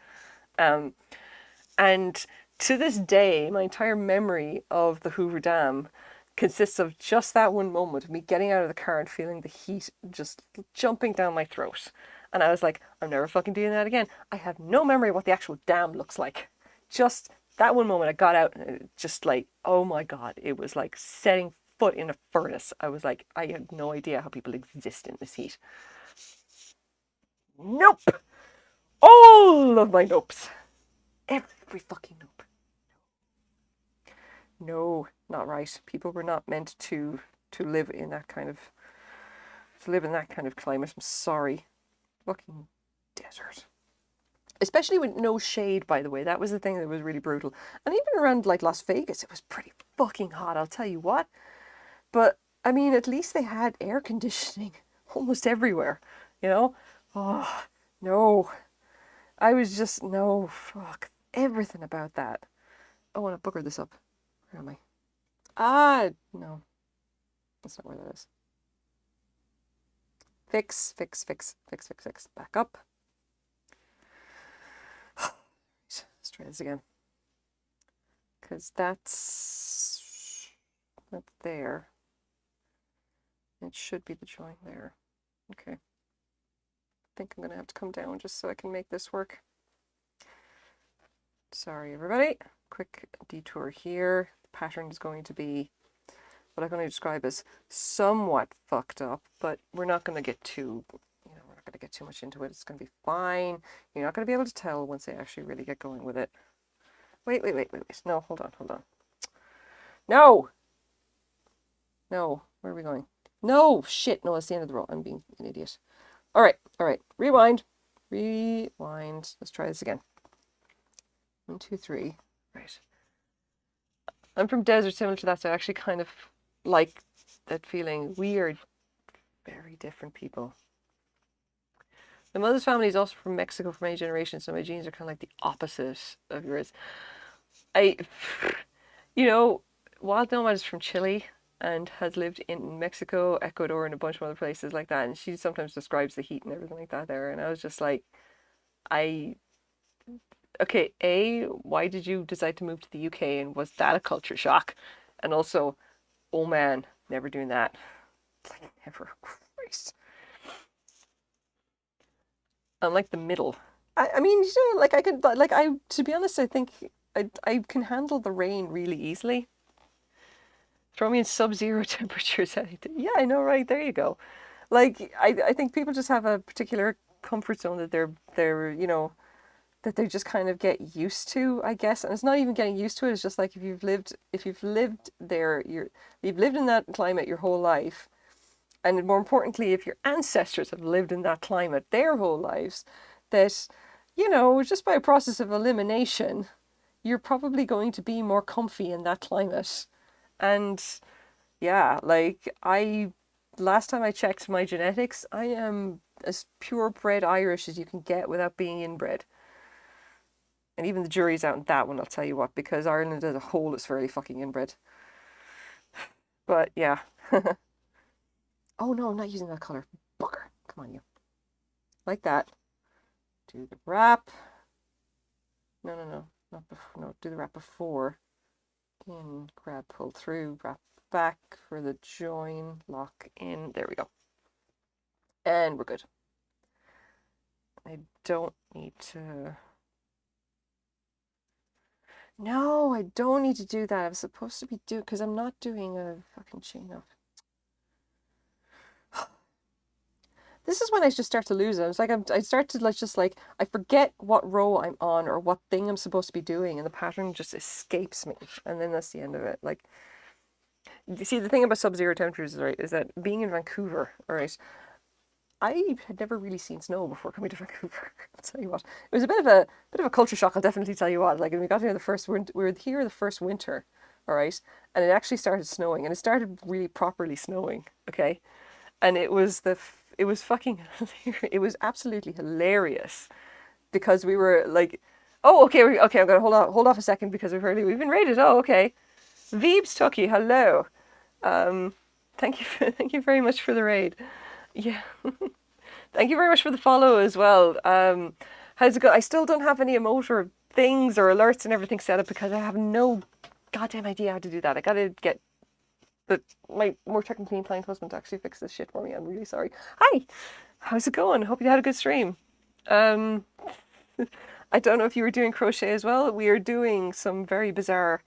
And to this day, my entire memory of the Hoover Dam consists of just that one moment of me getting out of the car and feeling the heat just jumping down my throat. And I was like, I'm never fucking doing that again. I have no memory of what the actual dam looks like. Just that one moment I got out and it just like, oh my God, it was like setting foot in a furnace. I was like, I had no idea how people exist in this heat. Nope. All of my nopes. Every fucking nope. No, not right. People were not meant to live in that kind of climate. I'm sorry. Fucking desert. Especially with no shade, by the way. That was the thing that was really brutal. And even around like Las Vegas, it was pretty fucking hot, I'll tell you what. But I mean, at least they had air conditioning almost everywhere, Oh, no. I was just, no, fuck. Everything about that. I want to booger this up. Where am I? No. That's not where that is. Fix. Back up. try this again. Because that's there. It should be the join there. Okay. I think I'm going to have to come down just so I can make this work. Sorry, everybody. Quick detour here. The pattern is going to be what I'm going to describe as somewhat fucked up, but we're not going to get too, we're not going to get too much into it. It's going to be fine. You're not going to be able to tell once they actually really get going with it. Wait. No, hold on. No! No, where are we going? No, shit. No, it's the end of the row. I'm being an idiot. All right. Rewind. Let's try this again. 1, 2, 3. Right. I'm from desert, similar to that, so I actually kind of like that feeling. We are very different people. My mother's family is also from Mexico for many generations, so my genes are kind of like the opposite of yours. Wild Nomad is from Chile and has lived in Mexico, Ecuador, and a bunch of other places like that. And she sometimes describes the heat and everything like that there. And I was just like, okay, why did you decide to move to the UK? And was that a culture shock? And also, oh man, never doing that. Like, never. Christ. I'm like the middle. I mean, like I could, like to be honest, I think I can handle the rain really easily. Throw me in sub-zero temperatures. Yeah, I know, right? There you go. Like, I think people just have a particular comfort zone that they're that they just kind of get used to, I guess. And it's not even getting used to it. It's just like if you've lived there, you've lived in that climate your whole life. And more importantly, if your ancestors have lived in that climate their whole lives, that, just by a process of elimination, you're probably going to be more comfy in that climate. And yeah, like last time I checked my genetics, I am as purebred Irish as you can get without being inbred. And even the jury's out on that one, I'll tell you what, because Ireland as a whole is fairly fucking inbred. But yeah. Oh no, I'm not using that color. Bugger. Come on, you. Like that. Do the wrap. No. Not before. No, do the wrap before. In, grab, pull through, wrap back for the join, lock in. There we go. And we're good. I don't need to... No, I don't need to do that. I'm supposed to be doing... Because I'm not doing a fucking chain up. This is when I just start to lose it. It's like I start to I forget what row I'm on or what thing I'm supposed to be doing, and the pattern just escapes me. And then that's the end of it. Like, you see, the thing about sub-zero temperatures, right, is that being in Vancouver, all right, I had never really seen snow before coming to Vancouver. I'll tell you what, it was a bit of a culture shock. I'll definitely tell you what. Like, when we got here we were here the first winter, all right, and it actually started snowing, and it started really properly snowing. Okay, and it was fucking hilarious. It was absolutely hilarious because we were like, oh, okay, I'm gonna hold off a second because we've been raided. Oh, okay, Veebs Tucky, hello. Thank you very much for the raid. Yeah. Thank you very much for the follow as well. How's it go? I still don't have any emote or things or alerts and everything set up because I have no goddamn idea how to do that. I gotta get my more technically inclined husband to actually fix this shit for me. I'm really sorry. Hi! How's it going? Hope you had a good stream. I don't know if you were doing crochet as well. We are doing some very bizarre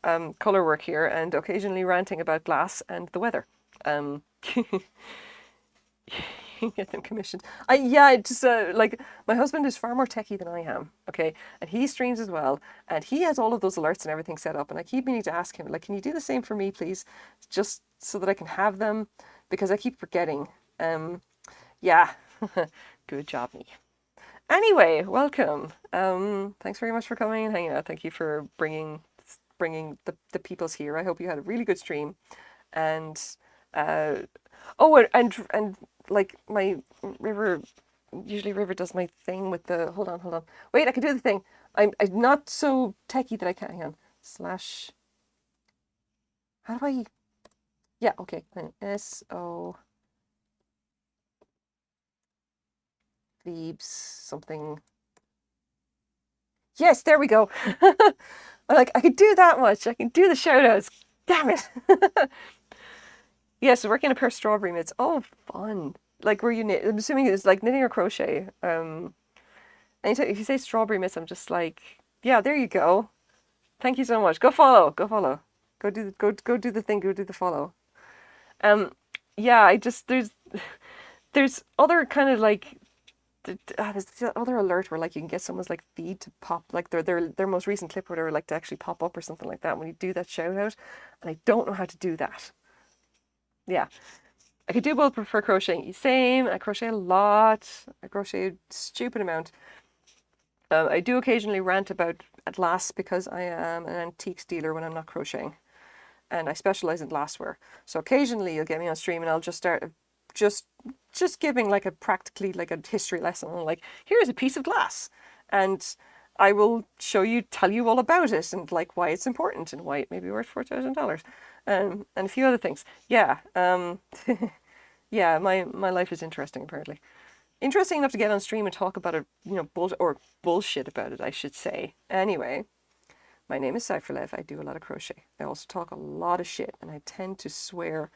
colour work here and occasionally ranting about glass and the weather. Get them commissioned. Like, my husband is far more techie than I am, okay? And he streams as well, and he has all of those alerts and everything set up, and I keep meaning to ask him, like, can you do the same for me, please? Just so that I can have them, because I keep forgetting. Yeah. Good job, me. Anyway, welcome. Thanks very much for coming and hanging out. Thank you for bringing the peoples here. I hope you had a really good stream. And and like my River, usually River does my thing with the hold on. Wait, I can do the thing. I'm not so techie that I can't. Hang on. Slash. How do I? Yeah. Okay. SO. Thebes something. Yes, there we go. I'm like, I could do that much. I can do the shout outs. Damn it. Yes, working a pair of strawberry mitts. Oh, fun. Like, were you knit? I'm assuming it's like knitting or crochet. Anytime if you say strawberry mitts, I'm just like, yeah, there you go. Thank you so much. Go follow. Go follow. Go do the thing. Go do the follow. Um, yeah, I just there's other kind of like there's the other alert where like you can get someone's like feed to pop like their most recent clip where they were like to actually pop up or something like that when you do that shout out, and I don't know how to do that. Yeah, I could do both for crocheting. Same. I crochet a lot. I crochet a stupid amount. I do occasionally rant about at last because I am an antiques dealer when I'm not crocheting, and I specialize in glassware. So occasionally you'll get me on stream and I'll just start just just giving like a practically like a history lesson on like here's a piece of glass, and I will tell you all about it and like why it's important and why it may be worth $4,000, and a few other things. Yeah, yeah. My life is interesting apparently. Interesting enough to get on stream and talk about it, bullshit about it, I should say. Anyway, my name is Cypherlev. I do a lot of crochet. I also talk a lot of shit, and I tend to swear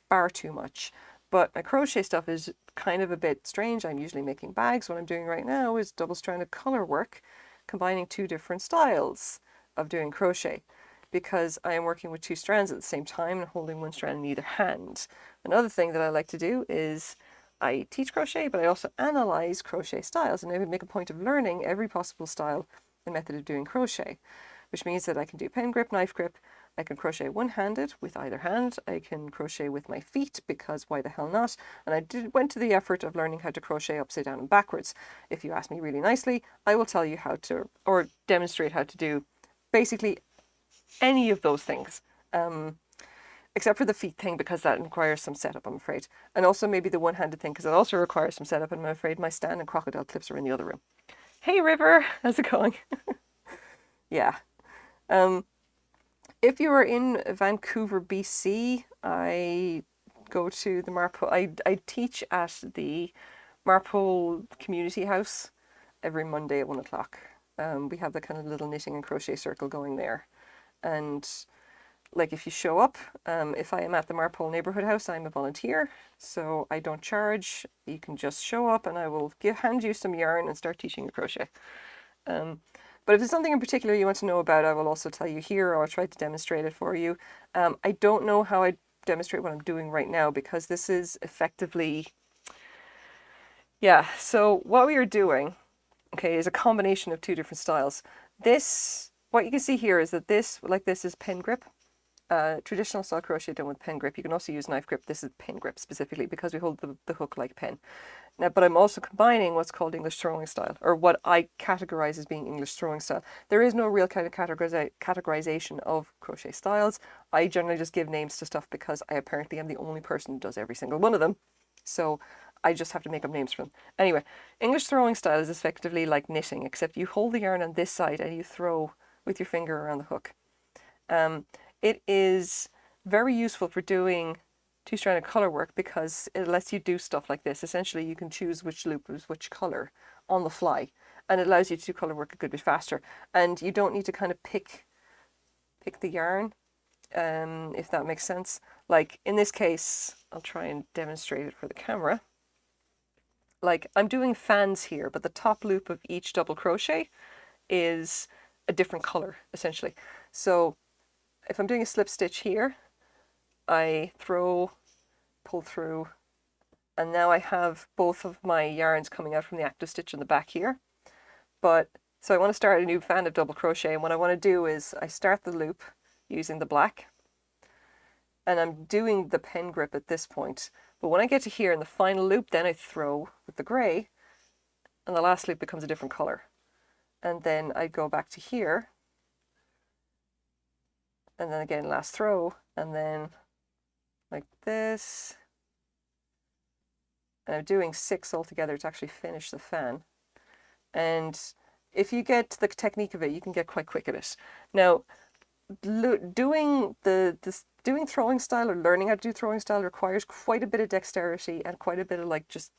far too much. But my crochet stuff is kind of a bit strange. I'm usually making bags. What I'm doing right now is double-stranded color work, combining two different styles of doing crochet, because I am working with two strands at the same time and holding one strand in either hand. Another thing that I like to do is I teach crochet, but I also analyze crochet styles, and I would make a point of learning every possible style and method of doing crochet, which means that I can do pen grip, knife grip, I can crochet one-handed with either hand, I can crochet with my feet because why the hell not, and went to the effort of learning how to crochet upside down and backwards. If you ask me really nicely, I will tell you how to, or demonstrate how to do basically any of those things. Except for the feet thing because that requires some setup, I'm afraid. And also maybe the one-handed thing because it also requires some setup, and I'm afraid my stand and crocodile clips are in the other room. Hey River, how's it going? Yeah. If you are in Vancouver, BC, I go to the Marpole. I teach at the Marpole Community House every Monday at 1 o'clock. We have the kind of little knitting and crochet circle going there. And like if you show up, if I am at the Marpole Neighbourhood House, I'm a volunteer, so I don't charge. You can just show up and I will hand you some yarn and start teaching you crochet. But if there's something in particular you want to know about, I will also tell you here, or I'll try to demonstrate it for you. I don't know how I demonstrate what I'm doing right now because this is effectively, yeah, so what we are doing, okay, is a combination of two different styles. What you can see here is that this is pen grip. Traditional style crochet done with pen grip. You can also use knife grip. This is pen grip specifically because we hold the hook like pen. Now, but I'm also combining what's called English throwing style, or what I categorize as being English throwing style. There is no real kind of categorization of crochet styles. I generally just give names to stuff because I apparently am the only person who does every single one of them. So I just have to make up names for them. Anyway, English throwing style is effectively like knitting, except you hold the yarn on this side and you throw with your finger around the hook. It is very useful for doing two-stranded color work because it lets you do stuff like this. Essentially, you can choose which loop is which color on the fly, and it allows you to do color work a good bit faster. And you don't need to kind of pick the yarn, if that makes sense. Like in this case, I'll try and demonstrate it for the camera. Like I'm doing fans here, but the top loop of each double crochet is a different color, essentially. So if I'm doing a slip stitch here, I pull through, and now I have both of my yarns coming out from the active stitch in the back here. So I want to start a new fan of double crochet, and what I want to do is I start the loop using the black, and I'm doing the pen grip at this point. But when I get to here in the final loop, then I throw with the grey, and the last loop becomes a different color. And then I go back to here, and then again last throw, and then like this. And I'm doing 6 altogether to actually finish the fan. And if you get the technique of it, you can get quite quick at it. Now, doing throwing style or learning how to do throwing style requires quite a bit of dexterity and quite a bit of like just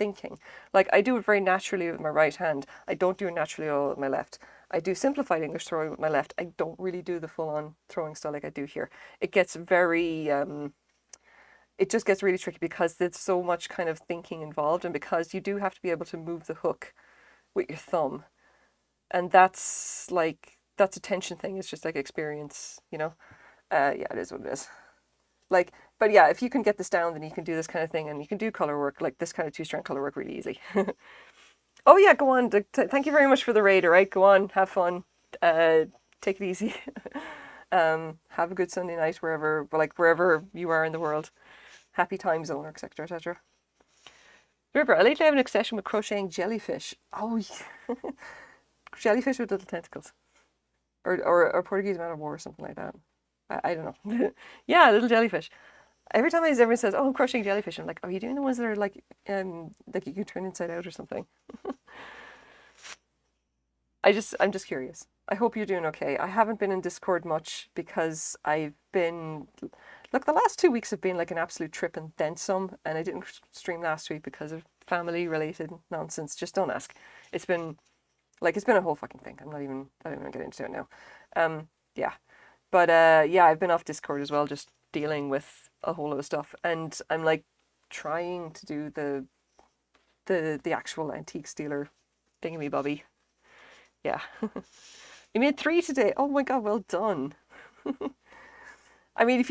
thinking. Like, I do it very naturally with my right hand. I don't do it naturally all with my left. I do simplified English throwing with my left. I don't really do the full-on throwing style like I do here. It gets very, it just gets really tricky because there's so much kind of thinking involved, and because you do have to be able to move the hook with your thumb. And that's a tension thing. It's just like experience, you know? Yeah, it is what it is. Like, but yeah, if you can get this down, then you can do this kind of thing, and you can do color work, like this kind of two-strand color work, really easy. Oh yeah, go on. Thank you very much for the raid. All right, go on, have fun, take it easy. Have a good Sunday night wherever you are in the world. Happy time zone, etc., etc. River, I lately have an obsession with crocheting jellyfish. Oh, yeah. Jellyfish with little tentacles, or Portuguese man of war or something like that. I don't know. Yeah, little jellyfish. Every time everyone says, "Oh, I'm crocheting jellyfish," I'm like, "Are you doing the ones that are like you can turn inside out or something?" I'm just curious. I hope you're doing okay. I haven't been in Discord much because I've been, look, the last 2 weeks have been like an absolute trip and then some, and I didn't stream last week because of family related nonsense. Just don't ask. It's been a whole fucking thing. I don't even get into it now. Yeah. But yeah, I've been off Discord as well, just dealing with a whole lot of stuff, and I'm like trying to do the actual antique stealer thingamybobby. Yeah. You made 3 today. Oh my god, well done. I mean, if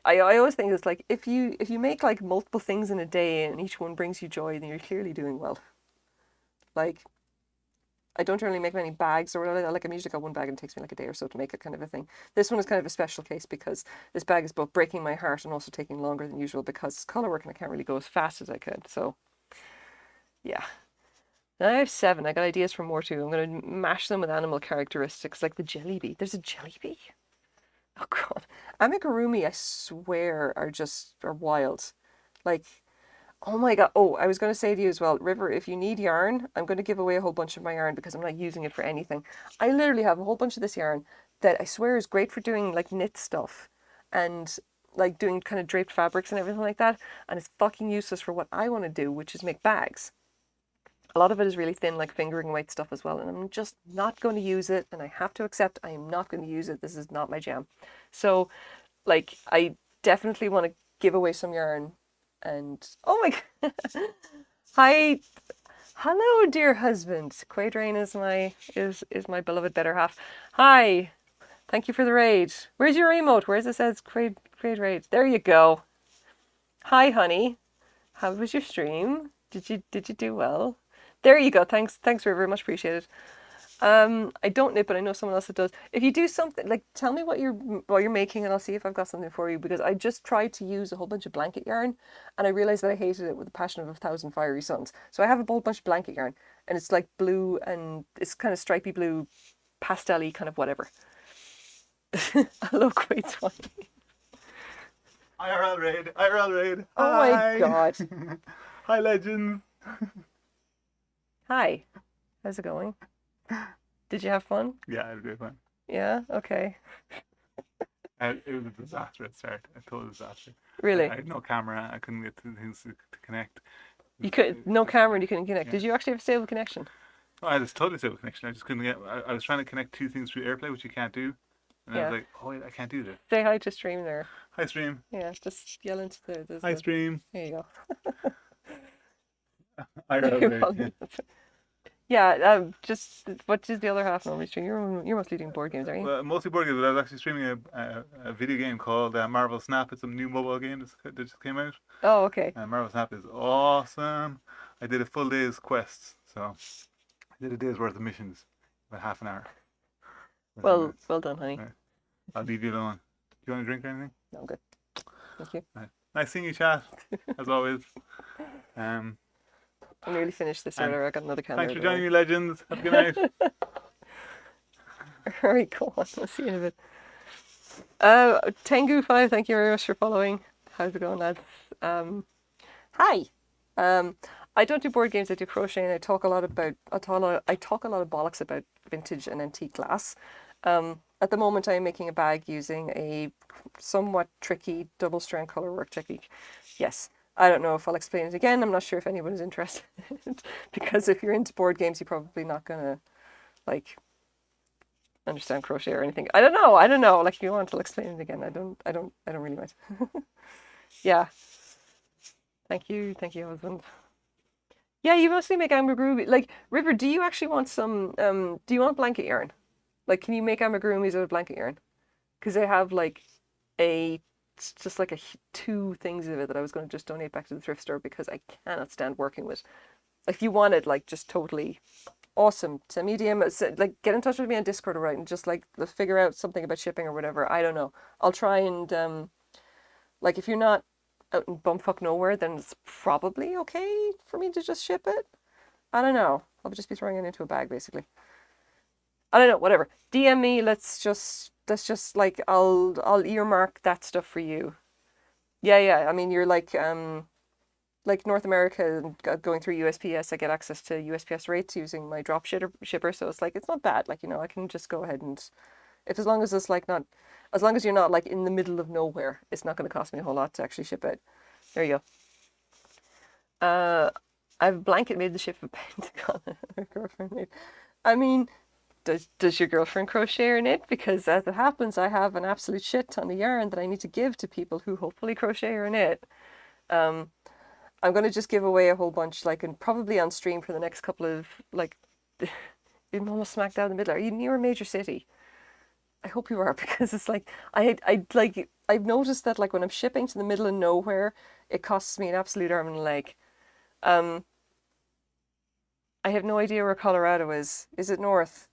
I always think it's like if you make like multiple things in a day and each one brings you joy, then you're clearly doing well. Like, I don't really make many bags or whatever. Like, I'm usually got one bag and it takes me like a day or so to make it, kind of a thing. This one is kind of a special case because this bag is both breaking my heart and also taking longer than usual because it's color work and I can't really go as fast as I could. So, yeah. Now I have 7. I got ideas for more too. I'm going to mash them with animal characteristics like the jelly bee. There's a jelly bee? Oh god. Amigurumi, I swear, are wild. Like, oh my god. Oh, I was going to say to you as well, River, if you need yarn, I'm going to give away a whole bunch of my yarn because I'm not using it for anything. I literally have a whole bunch of this yarn that I swear is great for doing like knit stuff and like doing kind of draped fabrics and everything like that. And it's fucking useless for what I want to do, which is make bags. A lot of it is really thin, like fingering weight stuff as well, and I'm just not going to use it, and I have to accept I am not going to use it. This is not my jam. So, like, I definitely want to give away some yarn, and oh my god. Hi, hello, dear husband. Quadrain is my beloved better half. Hi, thank you for the raid. Where's your emote? Where's it says Quaid raid? There you go. Hi, honey. How was your stream? Did you do well? There you go. Thanks, River. Much appreciated. I don't knit, but I know someone else that does. If you do something, like tell me what you're making, and I'll see if I've got something for you. Because I just tried to use a whole bunch of blanket yarn, and I realized that I hated it with the passion of 1,000 fiery suns. So I have a whole bunch of blanket yarn, and it's like blue, and it's kind of stripy blue, pastel-y kind of whatever. Hello, Quaid Twine. IRL raid. Oh my god. Hi, legends. Hi. How's it going? Did you have fun? Yeah, I did fun. Yeah? Okay. It was a disaster at the start. A total disaster. Really? I had no camera. I couldn't get the things to connect. You could no camera and you couldn't connect. Yeah. Did you actually have a stable connection? Oh, I had a totally stable connection. I just couldn't get. I was trying to connect 2 things through AirPlay, which you can't do. And I was like, oh wait, I can't do this. Say hi to stream there. Hi, stream. Yeah, just yell into the hi, stream. There you go. I read. Yeah, just what is the other half normally stream? You're mostly doing board games, aren't you? Well, mostly board games, but I was actually streaming a video game called Marvel Snap. It's a new mobile game that just came out. Oh, okay. Marvel Snap is awesome. I did a full day's quests, so I did a day's worth of missions, about half an hour. Well done, honey. Right. I'll leave you alone. Do you want a drink or anything? No, I'm good. Thank you. Right. Nice seeing you, chat, as always. I nearly finished this earlier. I got another candle. Thanks for joining me, legends. Have a good night. Alright, go on. I'll see you in a bit. Tengu5, thank you very much for following. How's it going, lads? Hi. I don't do board games. I do crochet, and I talk a lot of bollocks about vintage and antique glass. At the moment, I am making a bag using a somewhat tricky double strand color work technique. Yes. I don't know if I'll explain it again. I'm not sure if anyone is interested because if you're into board games, you're probably not gonna like understand crochet or anything. I don't know. I don't know. Like if you want, I'll explain it again. I don't really mind. Yeah. Thank you, husband. Yeah, you mostly make amigurumi. Like River, do you actually want some? Do you want blanket yarn? Like, can you make amigurumis out of blanket yarn? Because I have like a it's just like two things of it that I was going to just donate back to the thrift store because I cannot stand working with. If you wanted like just totally awesome, send me a DM, like get in touch with me on Discord or right, and just like let's figure out something about shipping or whatever. I don't know. I'll try and like if you're not out in bumfuck nowhere, then it's probably okay for me to just ship it. I don't know. I'll just be throwing it into a bag basically. I don't know, whatever. DM me, let's just like I'll earmark that stuff for you. Yeah, yeah. I mean you're like North America and going through USPS, I get access to USPS rates using my drop shipper, so it's like it's not bad. Like, I can just go ahead and if as long as it's like not as long as you're not like in the middle of nowhere, it's not gonna cost me a whole lot to actually ship it. There you go. I've blanket made the ship of Pentagon her girlfriend made. I mean, does your girlfriend crochet or knit? Because as it happens, I have an absolute shit ton of yarn that I need to give to people who hopefully crochet or knit. Um, I'm gonna just give away a whole bunch, like, and probably on stream for the next couple of like. I'm almost smack down the middle. Are you near a major city? I hope you are because it's like I like I've noticed that like when I'm shipping to the middle of nowhere, it costs me an absolute arm and a leg. Um, I have no idea where Colorado is. Is it north?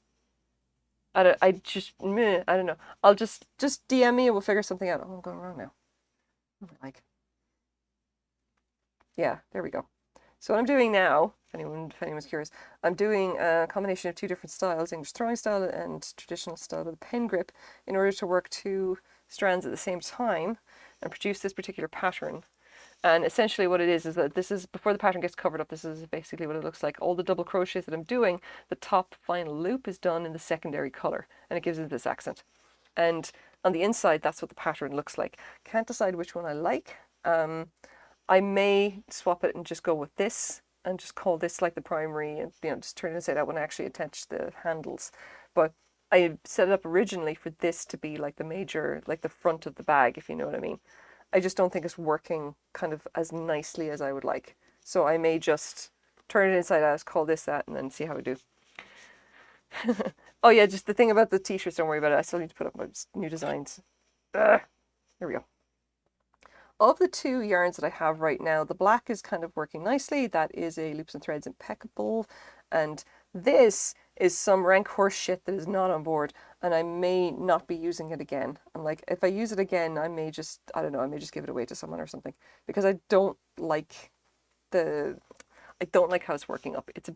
I just meh, I don't know. I'll just DM me and we'll figure something out. Oh, I'm going wrong now. Like, yeah, there we go. So what I'm doing now, if anyone's curious, I'm doing a combination of two different styles, English throwing style and traditional style with a pen grip, in order to work two strands at the same time and produce this particular pattern. And essentially what it is that this is, before the pattern gets covered up, this is basically what it looks like. All the double crochets that I'm doing, the top final loop is done in the secondary color, and it gives it this accent. And on the inside, that's what the pattern looks like. Can't decide which one I like. I may swap it and just go with this and just call this like the primary and just turn it inside out when I actually attach the handles. But I set it up originally for this to be like the major, like the front of the bag, if you know what I mean. I just don't think it's working kind of as nicely as I would like. So I may just turn it inside out, call this that, and then see how I do. Oh yeah, just the thing about the t-shirts, don't worry about it. I still need to put up my new designs. There we go. Of the two yarns that I have right now, the black is kind of working nicely. That is a Loops and Threads Impeccable. And this is some rank horse shit that is not on board. And I may not be using it again. I'm like, if I use it again, I may just, I don't know, I may just give it away to someone or something. Because I don't like how it's working up. It is a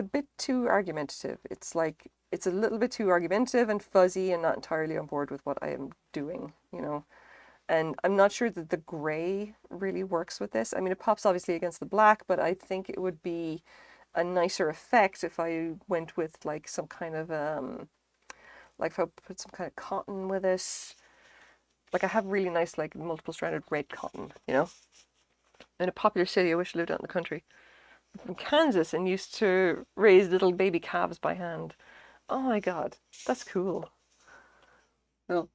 bit too argumentative. It's like, it's a little bit too argumentative and fuzzy and not entirely on board with what I am doing. And I'm not sure that the gray really works with this. I mean, it pops obviously against the black, but I think it would be a nicer effect if I went with like some kind of like if I put some kind of cotton with it. Like I have really nice like multiple stranded red cotton. In a popular city. I wish I lived out in the country. I'm from Kansas and used to raise little baby calves by hand. Oh my god, that's cool. Well,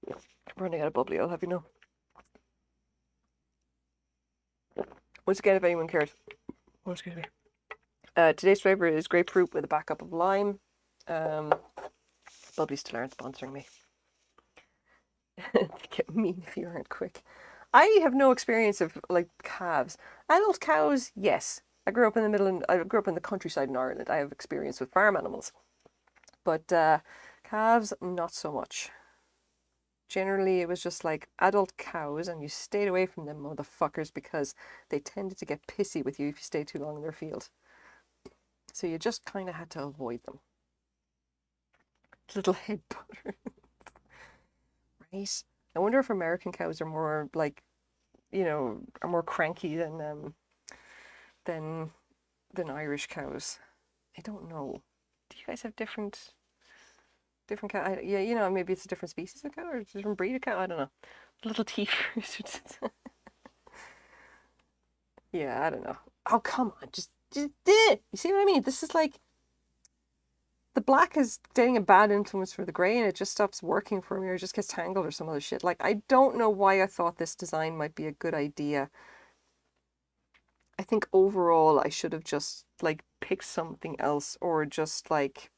I'm running out of bubbly, I'll have you know. Once again, if anyone cares. Oh, excuse me. Today's flavour is grapefruit with a backup of lime. Bubbly still aren't sponsoring me. They get mean if you aren't quick. I have no experience of like calves. Adult cows, yes. I grew up in the countryside in Ireland. I have experience with farm animals. But calves, not so much. Generally, it was just like adult cows, and you stayed away from them motherfuckers because they tended to get pissy with you if you stayed too long in their field. So you just kind of had to avoid them. Little head butter, right? I wonder if American cows are more like, are more cranky than than Irish cows. I don't know. Do you guys have different Different cat. Yeah, you know, maybe it's a different species of cat or a different breed of cat. I don't know. Little teeth. Yeah, I don't know. Oh, come on. Just you see what I mean? This is like the black is getting a bad influence for the grey and it just stops working for me or it just gets tangled or some other shit. Like, I don't know why I thought this design might be a good idea. I think overall I should have just like picked something else or just like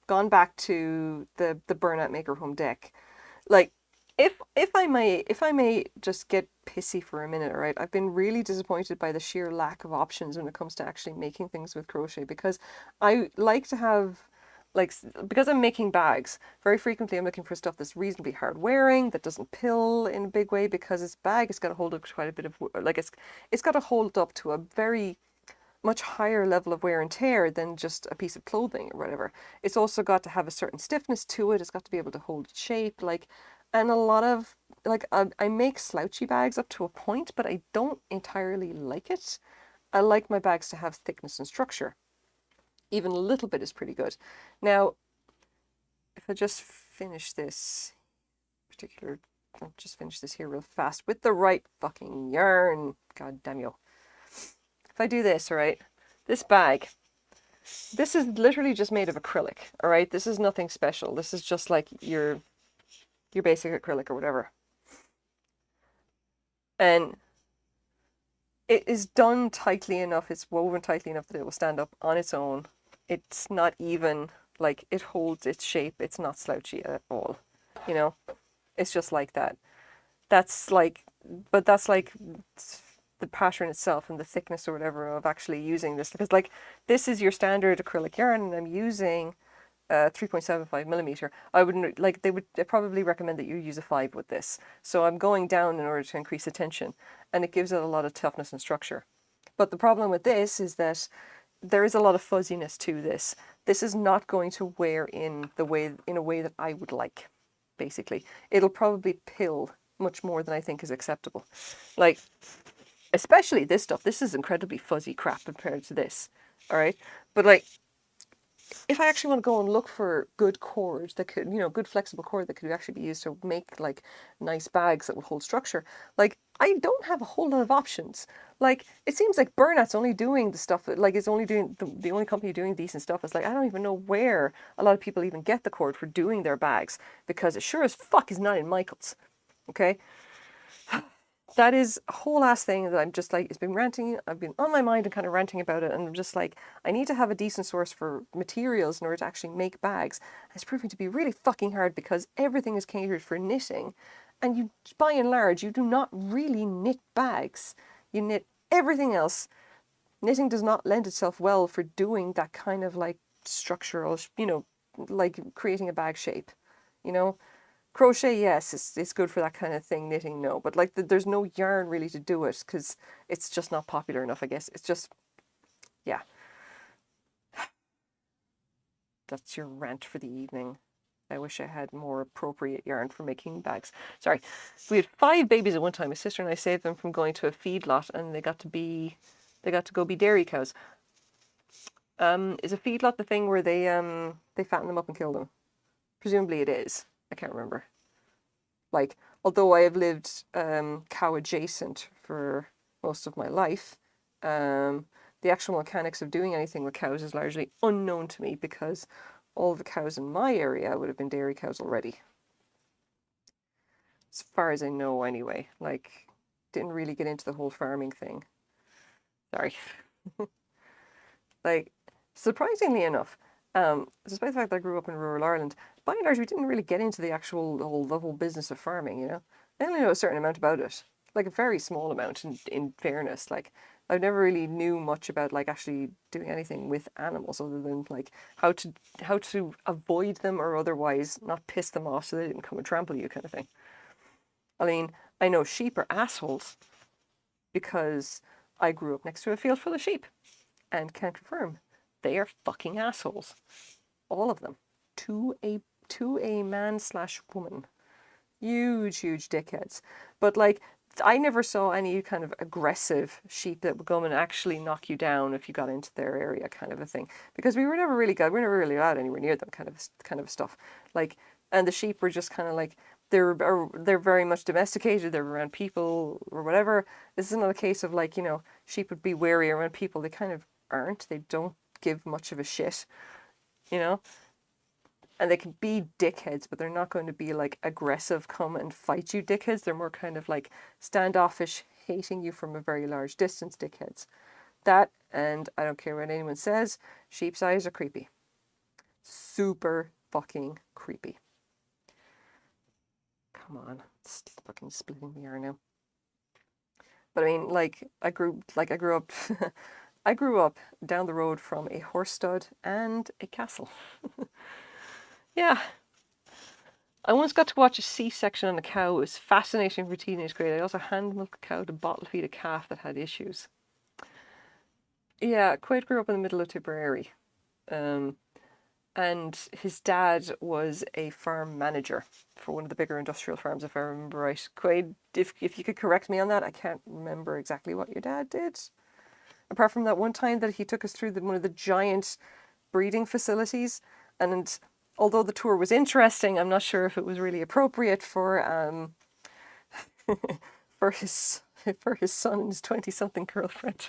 gone back to the Burnout Maker Home deck. Like, if I may just get pissy for a minute, all right? I've been really disappointed by the sheer lack of options when it comes to actually making things with crochet because I like to have like because I'm making bags, very frequently I'm looking for stuff that's reasonably hard wearing, that doesn't pill in a big way because this bag has got to hold up to quite a bit of like it's got to hold up to a very much higher level of wear and tear than just a piece of clothing or whatever. It's also got to have a certain stiffness to it. It's got to be able to hold its shape. Like, and a lot of like I make slouchy bags up to a point, but I don't entirely like it. I like my bags to have thickness and structure. Even a little bit is pretty good. Now, if I just finish this particular, I'll just finish this here real fast with the right fucking yarn. God damn you. If I do this, all right, this bag, this is literally just made of acrylic, all right? This is nothing special. This is just like your basic acrylic or whatever. And it is done tightly enough, it's woven tightly enough that it will stand up on its own. It's not even, like, it holds its shape. It's not slouchy at all, you know? It's just like that. That's like, but that's like the pattern itself and the thickness or whatever of actually using this. Because like, this is your standard acrylic yarn and I'm using 3.75 millimeter. I wouldn't, like, they probably recommend that you use a 5 with this. So I'm going down in order to increase the tension and it gives it a lot of toughness and structure. But the problem with this is that there is a lot of fuzziness to this. This is not going to wear in a way that I would like, basically. It'll probably pill much more than I think is acceptable. Like, especially this stuff. This is incredibly fuzzy crap compared to this. All right? But like, if I actually want to go and look for good cord that could, good flexible cord that could actually be used to make like nice bags that will hold structure, like I don't have a whole lot of options. Like it seems like Burnout's only doing the stuff, like it's only doing the only company doing decent stuff. It's like I don't even know where a lot of people even get the cord for doing their bags because it sure as fuck is not in Michael's. Okay? That is a whole ass thing that I'm just like, it's been ranting, I've been on my mind and kind of ranting about it, and I'm just like, I need to have a decent source for materials in order to actually make bags. And it's proving to be really fucking hard because everything is catered for knitting, and you, by and large, you do not really knit bags. You knit everything else. Knitting does not lend itself well for doing that kind of like structural, like creating a bag shape, you know? Crochet, yes, it's good for that kind of thing. Knitting, no. But like, there's no yarn really to do it because it's just not popular enough, I guess. It's just, yeah. That's your rant for the evening. I wish I had more appropriate yarn for making bags. Sorry. We had 5 babies at one time. My sister and I saved them from going to a feedlot and they got to go be dairy cows. Is a feedlot the thing where they fatten them up and kill them? Presumably it is. I can't remember. Like, although I have lived cow adjacent for most of my life, the actual mechanics of doing anything with cows is largely unknown to me because all the cows in my area would have been dairy cows already. As far as I know, anyway. Like, didn't really get into the whole farming thing. Sorry. Like, surprisingly enough, despite the fact that I grew up in rural Ireland, by and large, we didn't really get into the whole business of farming, you know? I only know a certain amount about it. Like, a very small amount, in fairness. Like, I've never really knew much about, like, actually doing anything with animals other than, like, how to avoid them or otherwise not piss them off so they didn't come and trample you kind of thing. I mean, I know sheep are assholes because I grew up next to a field full of sheep and can confirm they are fucking assholes. All of them. To a man/woman. Huge dickheads. But like I never saw any kind of aggressive sheep that would come and actually knock you down if you got into their area, kind of a thing. Because we were never really good. We were never really allowed anywhere near them, kind of stuff. Like, and the sheep were just kind of like they're very much domesticated. They're around people or whatever. This is not a case of like, sheep would be wary around people. They kind of aren't. They don't give much of a shit, you know. And they can be dickheads, but they're not going to be like aggressive, come and fight you dickheads. They're more kind of like standoffish, hating you from a very large distance dickheads. That, and I don't care what anyone says, sheep's eyes are creepy. Super fucking creepy. Come on, it's fucking splitting the air now. But I mean, I grew up, I grew up down the road from a horse stud and a castle. Yeah. I once got to watch a C-section on a cow. It was fascinating for teenage grade. I also hand milked a cow to bottle feed a calf that had issues. Yeah, Quaid grew up in the middle of Tipperary. And his dad was a farm manager for one of the bigger industrial farms, if I remember right. Quaid, if you could correct me on that, I can't remember exactly what your dad did. Apart from that one time that he took us through one of the giant breeding facilities, and although the tour was interesting, I'm not sure if it was really appropriate for for his son and his 20-something girlfriend.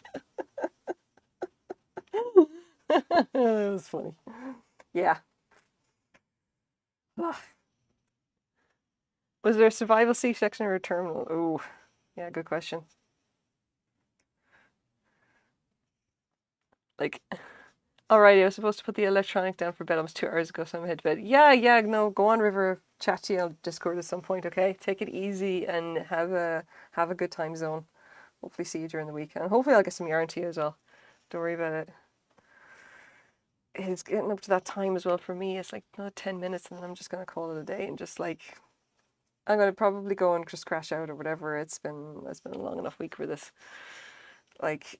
It was funny. Yeah. Was there a survival C-section or a terminal? Oh, yeah, good question. Like, alrighty, I was supposed to put the electronic down for bed almost 2 hours ago, so I'm head to bed. Yeah, no, go on, River. Chat to you on Discord at some point, okay? Take it easy and have a good time zone. Hopefully see you during the weekend. Hopefully I'll get some yarn to you as well. Don't worry about it. It's getting up to that time as well for me. It's like 10 minutes and then I'm just going to call it a day and just like, I'm going to probably go and just crash out or whatever. It's been a long enough week for this. Like,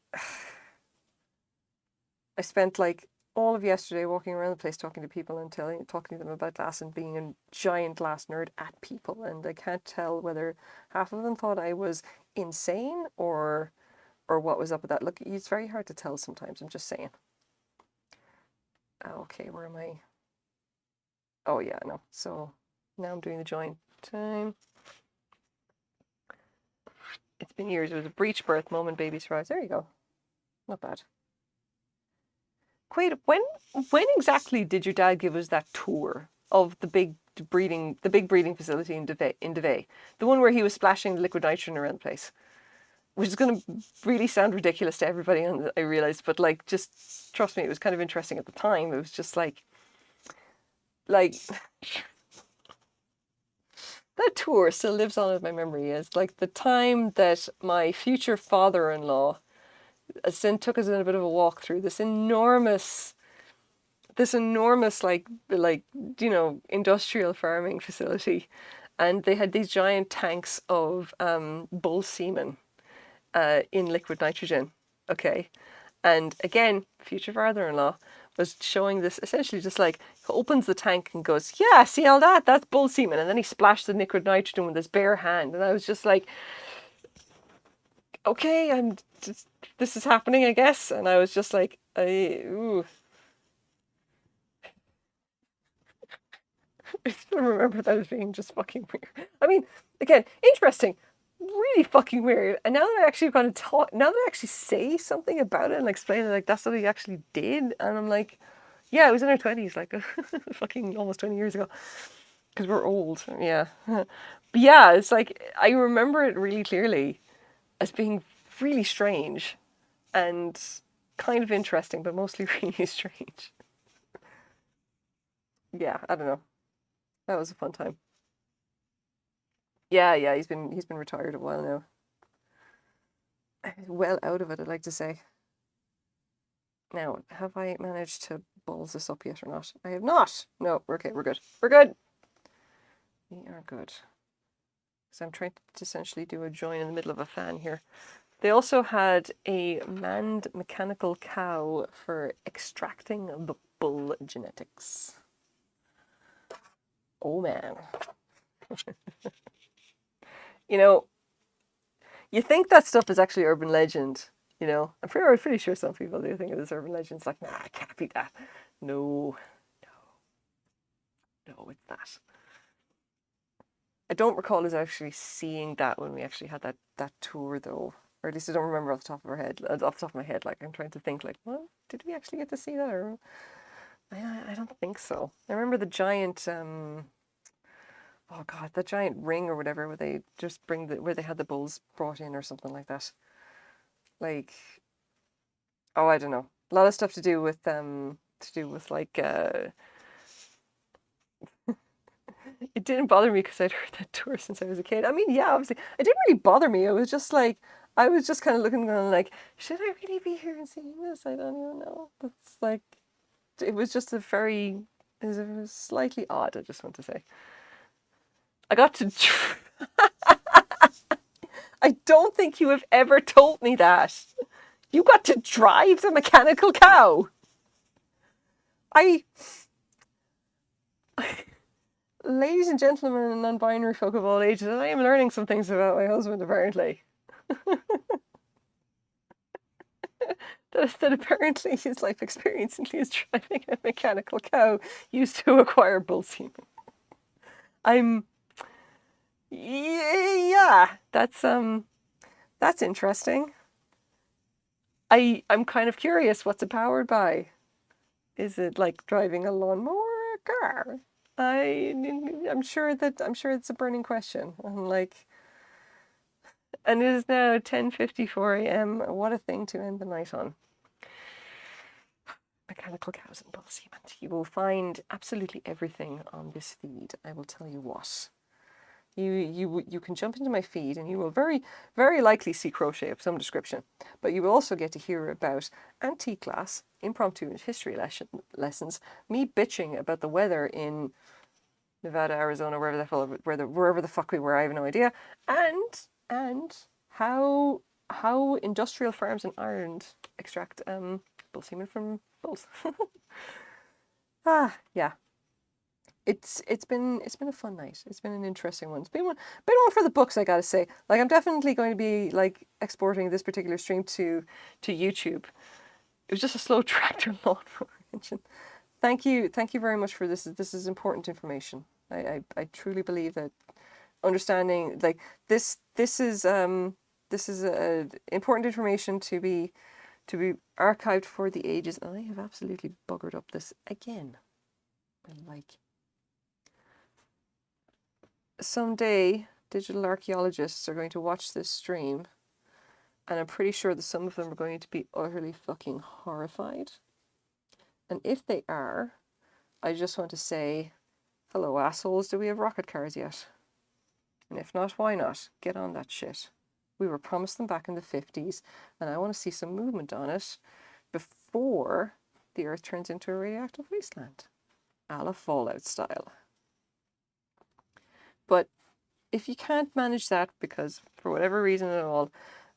I spent like all of yesterday walking around the place talking to people and talking to them about glass and being a giant glass nerd at people. And I can't tell whether half of them thought I was insane or what was up with that. Look, it's very hard to tell sometimes. I'm just saying. Okay, where am I? Oh yeah, no. So now I'm doing the join time. It's been years. It was a breech birth, mum and baby survives. There you go. Not bad. Quaid, when exactly did your dad give us that tour of the big breeding facility in Devey? The one where he was splashing liquid nitrogen around the place. Which is going to really sound ridiculous to everybody, and I realized, but like, just trust me, it was kind of interesting at the time. It was just like that tour still lives on in my memory as like the time that my future father-in-law took us in a bit of a walk through this enormous like industrial farming facility, and they had these giant tanks of bull semen in liquid nitrogen. Okay. And again, future father-in-law was showing this essentially just like opens the tank and goes, yeah, see all that? That's bull semen. And then he splashed the liquid nitrogen with his bare hand. And I was just like, okay, this is happening, I guess. And I was just like, ooh. I still remember that as being just fucking weird. I mean, again, interesting. Really fucking weird. And now that I actually kind of talk, now that I actually say something about it and explain it, like that's what he actually did, and I'm like, yeah, I was in our 20s, like fucking almost 20 years ago, because we're old, yeah. But yeah, it's like I remember it really clearly as being really strange and kind of interesting, but mostly really strange. Yeah, I don't know. That was a fun time. Yeah, he's been retired a while now. Well out of it, I'd like to say. Now, have I managed to balls this up yet or not? I have not. No, okay, we're good. We're good. We are good. So I'm trying to essentially do a join in the middle of a fan here. They also had a manned mechanical cow for extracting the bull genetics. Oh man. You know, You think that stuff is actually urban legend, you know? I'm pretty sure some people do think it is urban legend. It's like, nah, it can't be that. No, no, it's not. I don't recall us actually seeing that when we actually had that tour, though. Or at least I don't remember off the top of my head. Like, I'm trying to think, like, well, did we actually get to see that? Or I don't think so. I remember the giant, oh God, the giant ring or whatever, where they just where they had the bulls brought in or something like that. Like, oh, I don't know. A lot of stuff to do with like, it didn't bother me because I'd heard that tour since I was a kid. I mean, yeah, obviously, it didn't really bother me. It was just like, I was just kind of looking, going like, should I really be here and seeing this? I don't even know. It's like, it was just it was slightly odd, I just want to say. I got to, I don't think you have ever told me that. You got to drive the mechanical cow. I, ladies and gentlemen and non-binary folk of all ages, I am learning some things about my husband, apparently. that apparently his life experience includes driving a mechanical cow used to acquire bull semen. Yeah, that's interesting. I'm kind of curious. What's it powered by? Is it like driving a lawnmower or a car? I'm sure it's a burning question. And it is now 10:54 a.m. What a thing to end the night on. Mechanical cows and bull semen. You will find absolutely everything on this feed. I will tell you what. You can jump into my feed and you will very, very likely see crochet of some description. But you will also get to hear about antique class, impromptu history lessons, me bitching about the weather in Nevada, Arizona, wherever the fuck we were, I have no idea, and how industrial farms in Ireland extract bull semen from bulls. Yeah. It's been a fun night. It's been an interesting one. It's been one for the books, I gotta say. Like, I'm definitely going to be like exporting this particular stream to YouTube. It was just a slow tractor lawnmower engine. Thank you very much for this. This is important information. I truly believe that understanding like this is important information to be archived for the ages. And I have absolutely buggered up this again. Like, someday digital archaeologists are going to watch this stream, and I'm pretty sure that some of them are going to be utterly fucking horrified. And if they are, I just want to say, hello assholes, do we have rocket cars yet? And if not, why not? Get on that shit. We were promised them back in the 50s, and I want to see some movement on it before the Earth turns into a radioactive wasteland, a la Fallout style. But if you can't manage that, because for whatever reason at all,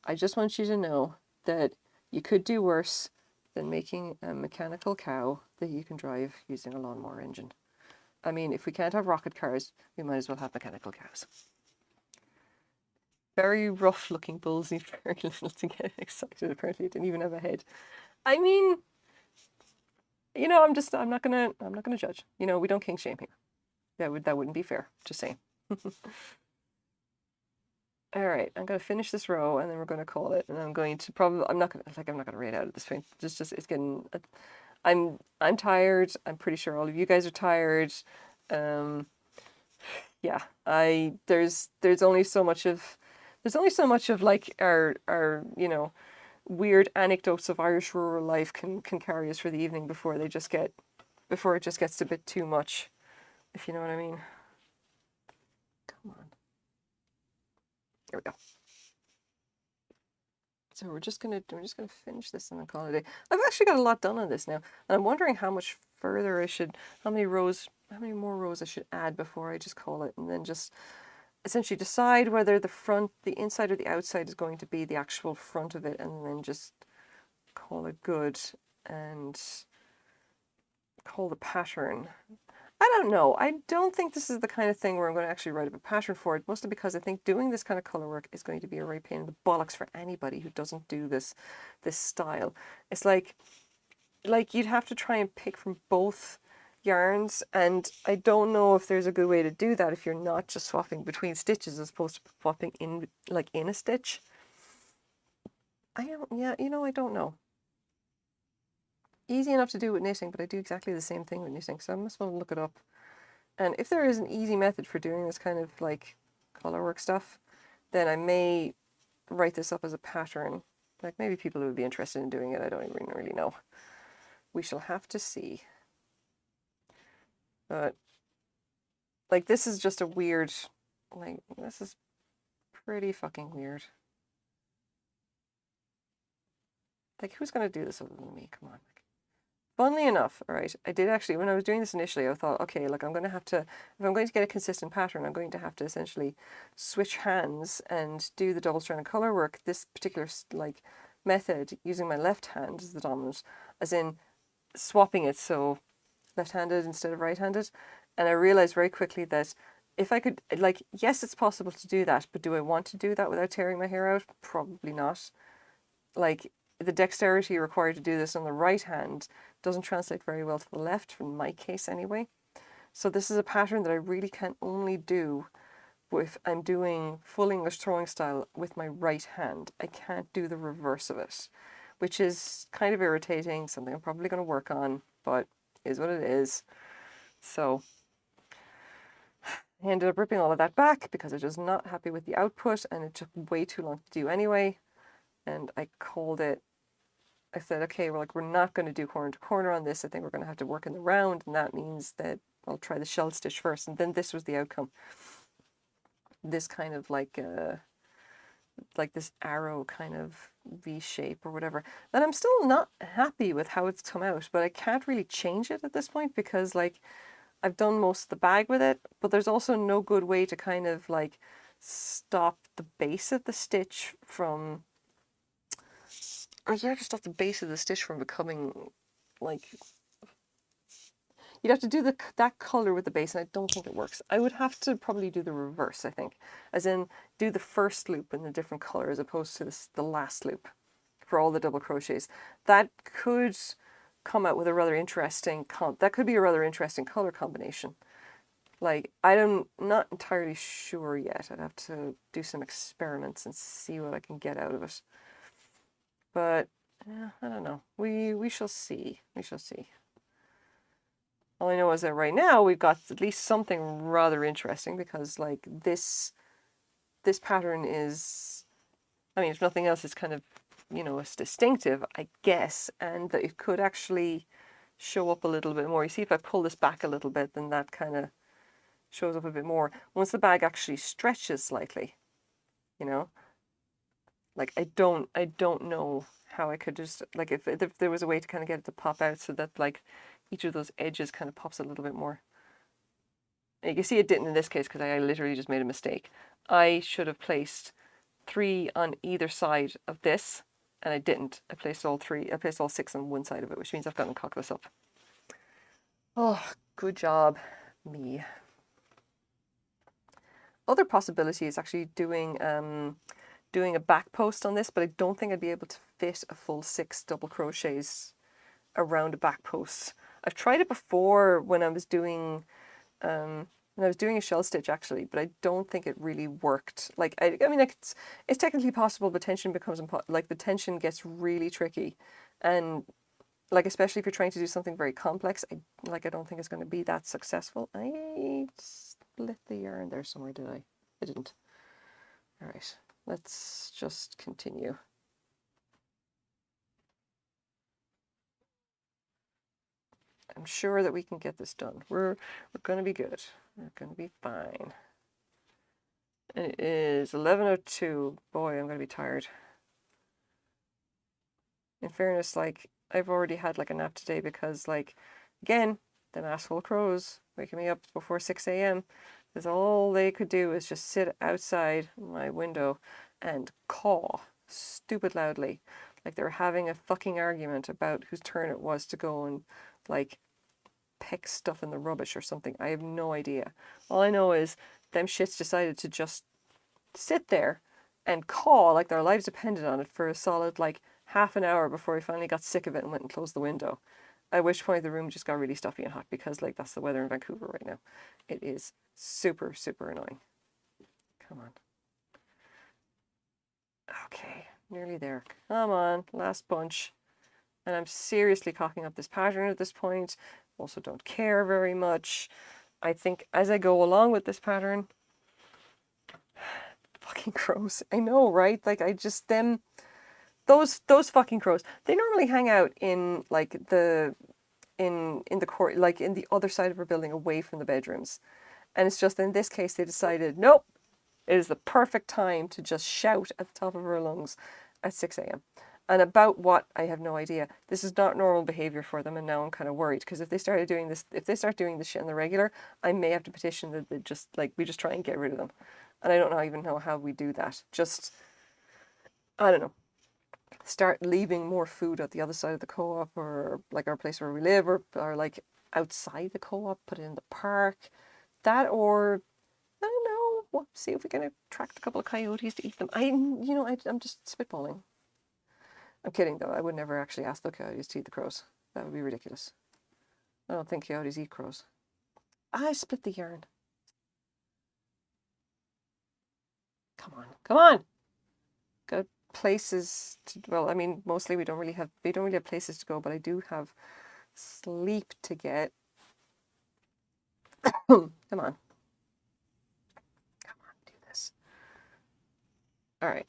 I just want you to know that you could do worse than making a mechanical cow that you can drive using a lawnmower engine. I mean, if we can't have rocket cars, we might as well have mechanical cows. Very rough looking bulls need very little to get excited. Apparently it didn't even have a head. I mean, you know, I'm not gonna judge. You know, we don't king shame here. That wouldn't be fair. Just saying. All right, I'm gonna finish this row and then we're gonna call it. And I'm not gonna rate out at this point. Just it's getting. I'm tired. I'm pretty sure all of you guys are tired. Yeah, there's only so much of like our weird anecdotes of Irish rural life can carry us for the evening before it just gets a bit too much, if you know what I mean. Come on. There we go. So we're just gonna finish this and then call it a day. I've actually got a lot done on this now, and I'm wondering how much further how many more rows I should add before I just call it, and then just essentially decide whether the inside or the outside is going to be the actual front of it, and then just call it good and call the pattern. I don't know. I don't think this is the kind of thing where I'm going to actually write up a pattern for it, mostly because I think doing this kind of color work is going to be a right pain in the bollocks for anybody who doesn't do this style. It's like you'd have to try and pick from both yarns, and I don't know if there's a good way to do that if you're not just swapping between stitches as opposed to swapping in in a stitch. I don't know. Easy enough to do with knitting, but I do exactly the same thing with knitting, so I must well look it up. And if there is an easy method for doing this kind of color work stuff, then I may write this up as a pattern. Like maybe people who would be interested in doing it, I don't even really know. We shall have to see. But this is just a weird, this is pretty fucking weird. Who's gonna do this other than me? Come on. Funnily enough, all right, I did actually, when I was doing this initially, I thought, okay, look, I'm going to have to, if I'm going to get a consistent pattern, I'm going to have to essentially switch hands and do the double-stranded color work, this particular, method, using my left hand as the dominant, as in swapping it, so left-handed instead of right-handed. And I realized very quickly that if I could, yes, it's possible to do that, but do I want to do that without tearing my hair out? Probably not. The dexterity required to do this on the right hand doesn't translate very well to the left, in my case anyway. So this is a pattern that I really can only do if I'm doing full English throwing style with my right hand. I can't do the reverse of it, which is kind of irritating, something I'm probably going to work on, but is what it is. So I ended up ripping all of that back because I was not happy with the output and it took way too long to do anyway. And I called it, I said, okay, we're not going to do corner to corner on this. I think we're going to have to work in the round, and that means that I'll try the shell stitch first. And then this was the outcome. This kind of this arrow kind of V shape or whatever. And I'm still not happy with how it's come out, but I can't really change it at this point because I've done most of the bag with it, but there's also no good way to kind of stop the base of the stitch from, to stop the base of the stitch from becoming you'd have to do that color with the base, and I don't think it works. I would have to probably do the reverse, I think, as in do the first loop in a different color as opposed to the last loop for all the double crochets. That could come out with a rather interesting that could be a rather interesting color combination. I'm not entirely sure yet. I'd have to do some experiments and see what I can get out of it. But I don't know. We shall see. We shall see. All I know is that right now we've got at least something rather interesting because this pattern is, I mean, if nothing else, it's kind of, it's distinctive, I guess, and that it could actually show up a little bit more. You see, if I pull this back a little bit, then that kind of shows up a bit more. Once the bag actually stretches slightly, I don't know how I could just, if there was a way to kind of get it to pop out so that each of those edges kind of pops a little bit more. And you can see it didn't in this case because I literally just made a mistake. I should have placed 3 on either side of this, and I didn't. I placed all 6 on one side of it, which means I've gotten cockless up. Oh, good job, me. Other possibility is actually doing a back post on this, but I don't think I'd be able to fit a full 6 double crochets around a back post. I've tried it before when I was doing a shell stitch actually, but I don't think it really worked. I mean, it's technically possible, but tension becomes the tension gets really tricky, and especially if you're trying to do something very complex, I don't think it's going to be that successful. I split the yarn there somewhere, did I? I didn't. All right, let's just continue. I'm sure that we can get this done. We're going to be good. We're going to be fine. And it is 11:02. Boy, I'm going to be tired. In fairness, I've already had a nap today because again, them asshole crows waking me up before 6 a.m. because all they could do is just sit outside my window and caw stupid loudly. They were having a fucking argument about whose turn it was to go and peck stuff in the rubbish or something. I have no idea. All I know is them shits decided to just sit there and caw like their lives depended on it for a solid like half an hour before we finally got sick of it and went and closed the window. At which point the room just got really stuffy and hot because like that's the weather in Vancouver right now. It is super, super annoying. Come on. Okay, nearly there. Come on, last bunch. And I'm seriously cocking up this pattern at this point. Also don't care very much. I think as I go along with this pattern, fucking crows. I know, right? Like I just them those fucking crows. They normally hang out in like the in the court, like in the other side of our building away from the bedrooms. And it's just in this case they decided, nope, it is the perfect time to just shout at the top of our lungs at 6 a.m. And about what, I have no idea. This is not normal behavior for them, and now I'm kind of worried because if they start doing this shit on the regular, I may have to petition that they just like we just try and get rid of them. And I don't even know how we do that. Just I don't know. Start leaving more food at the other side of the co-op or like our place where we live or like outside the co-op, put it in the park. That or I don't know. Well, see if we can attract a couple of coyotes to eat them. I'm just spitballing. I'm kidding though. I would never actually ask the coyotes to eat the crows. That would be ridiculous. I don't think coyotes eat crows. I split the yarn. Come on, come on. Got places to. Well, I mean, mostly we don't really have places to go, but I do have sleep to get. Come on. Do this. All right.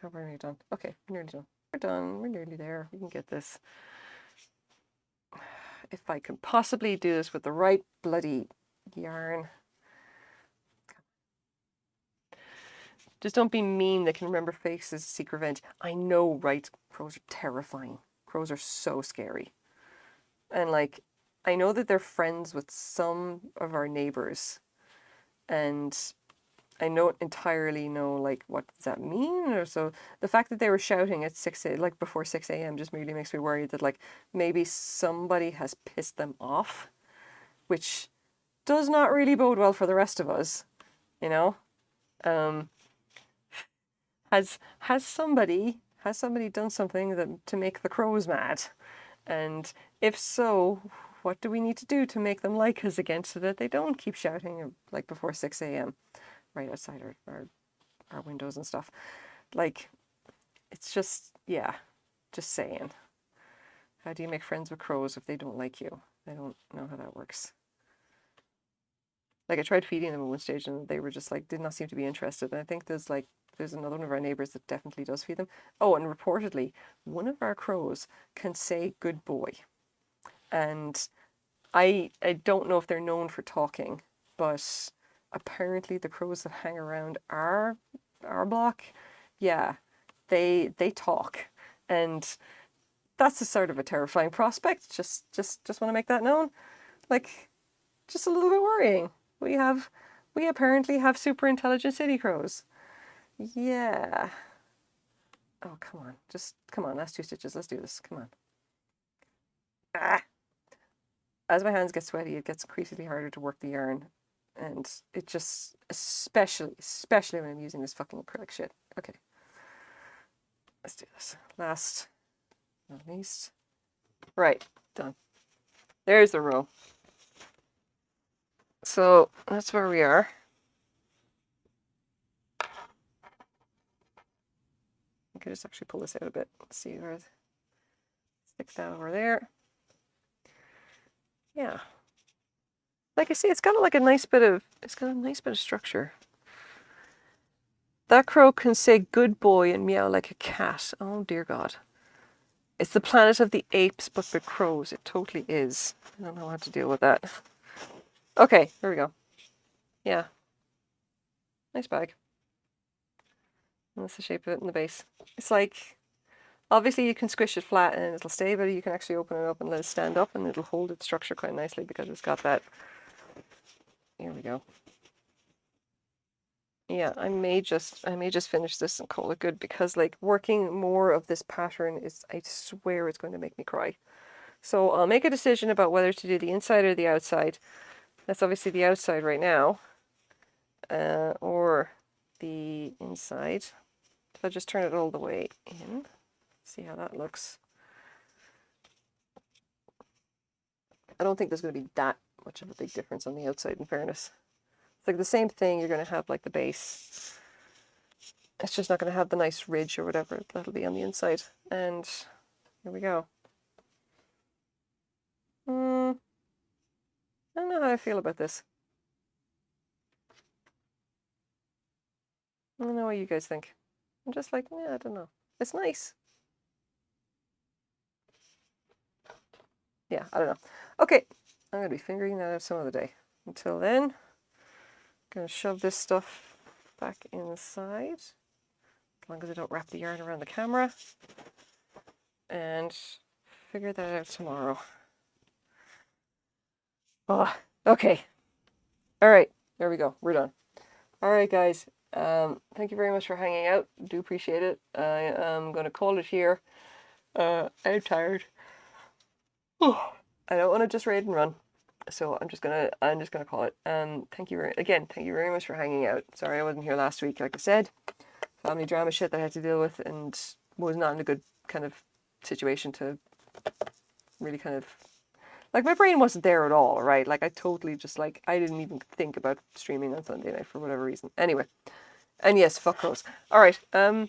How are we done? Okay, we're nearly done. We're done. We're nearly there. We can get this. If I can possibly do this with the right bloody yarn. Just don't be mean. They can remember faces, seek revenge. I know, right? Crows are terrifying. Crows are so scary. And like, I know that they're friends with some of our neighbors. And I don't entirely know, like, what does that mean? Or so the fact that they were shouting at before 6 a.m. just really makes me worried that, like, maybe somebody has pissed them off, which does not really bode well for the rest of us, you know? Has somebody done something to make the crows mad? And if so, what do we need to do to make them like us again so that they don't keep shouting like before 6 a.m. right outside our windows and stuff? Like, it's just, yeah, just saying. How do you make friends with crows if they don't like you? I don't know how that works. Like, I tried feeding them at one stage and they were just like, did not seem to be interested. And I think there's another one of our neighbors that definitely does feed them. Oh, and reportedly, one of our crows can say good boy. And I don't know if they're known for talking, but apparently the crows that hang around our block, yeah, they talk. And that's a sort of a terrifying prospect. Just want to make that known. Like, just a little bit worrying. We apparently have super intelligent city crows. Yeah. Oh, come on. Just, come on. Last 2 stitches. Let's do this. Come on. Ah. As my hands get sweaty, it gets increasingly harder to work the yarn. And it just, especially when I'm using this fucking acrylic shit. Okay. Let's do this. Last, not least. Right. Done. There's the row. So that's where we are. I could just actually pull this out a bit. Let's see where stick that over there. Yeah. Like I say, it's got like a nice bit of structure. That crow can say good boy and meow like a cat. Oh dear God. It's the planet of the apes, but for crows. It totally is. I don't know how to deal with that. Okay, here we go. Yeah. Nice bag. And that's the shape of it in the base. It's like, obviously you can squish it flat and it'll stay, but you can actually open it up and let it stand up and it'll hold its structure quite nicely because it's got that. Here we go. Yeah, I may just finish this and call it good because like working more of this pattern is, I swear it's going to make me cry. So I'll make a decision about whether to do the inside or the outside. That's obviously the outside right now, or the inside. I'll just turn it all the way in. See how that looks. I don't think there's going to be that much of a big difference on the outside, in fairness. It's like the same thing, you're going to have like the base. It's just not going to have the nice ridge or whatever that'll be on the inside. And here we go. I don't know how I feel about this. I don't know what you guys think. I'm just like, yeah, I don't know. It's nice. Yeah, I don't know. Okay, I'm going to be figuring that out some other day. Until then, I'm going to shove this stuff back inside. As long as I don't wrap the yarn around the camera. And figure that out tomorrow. Oh, okay. All right, there we go. We're done. All right, guys. Thank you very much for hanging out. Do appreciate it. I am going to call it here. I'm tired. I don't want to just raid and run, so I'm just gonna call it. Thank you very much for hanging out. Sorry I wasn't here last week. Like I said, family drama shit that I had to deal with, and was not in a good kind of situation to really kind of, like, my brain wasn't there at all, right? Like, I totally just, like, I didn't even think about streaming on Sunday night for whatever reason. Anyway, and yes, fuck those. All right, I'll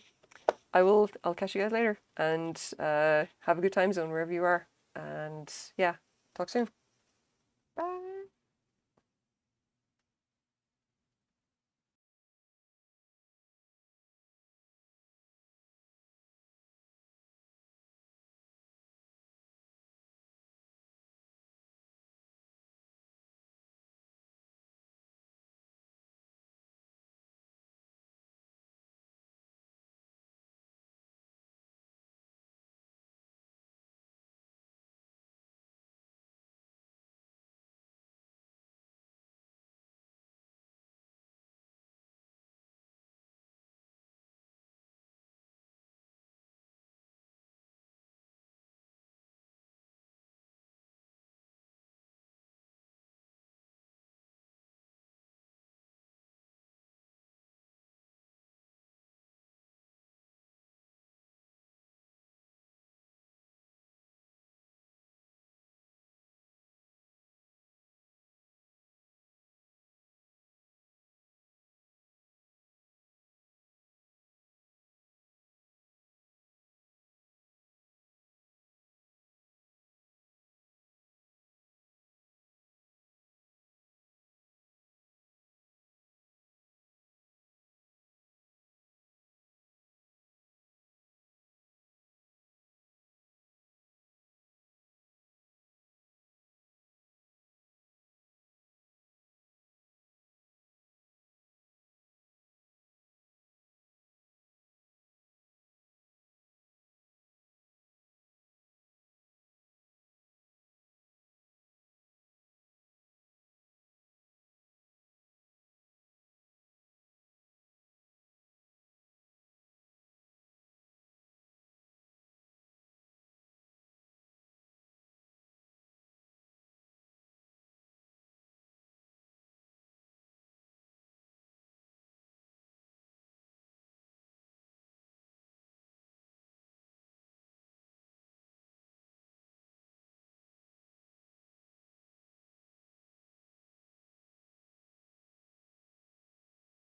catch you guys later, and have a good time zone wherever you are, and yeah, talk soon. Bye.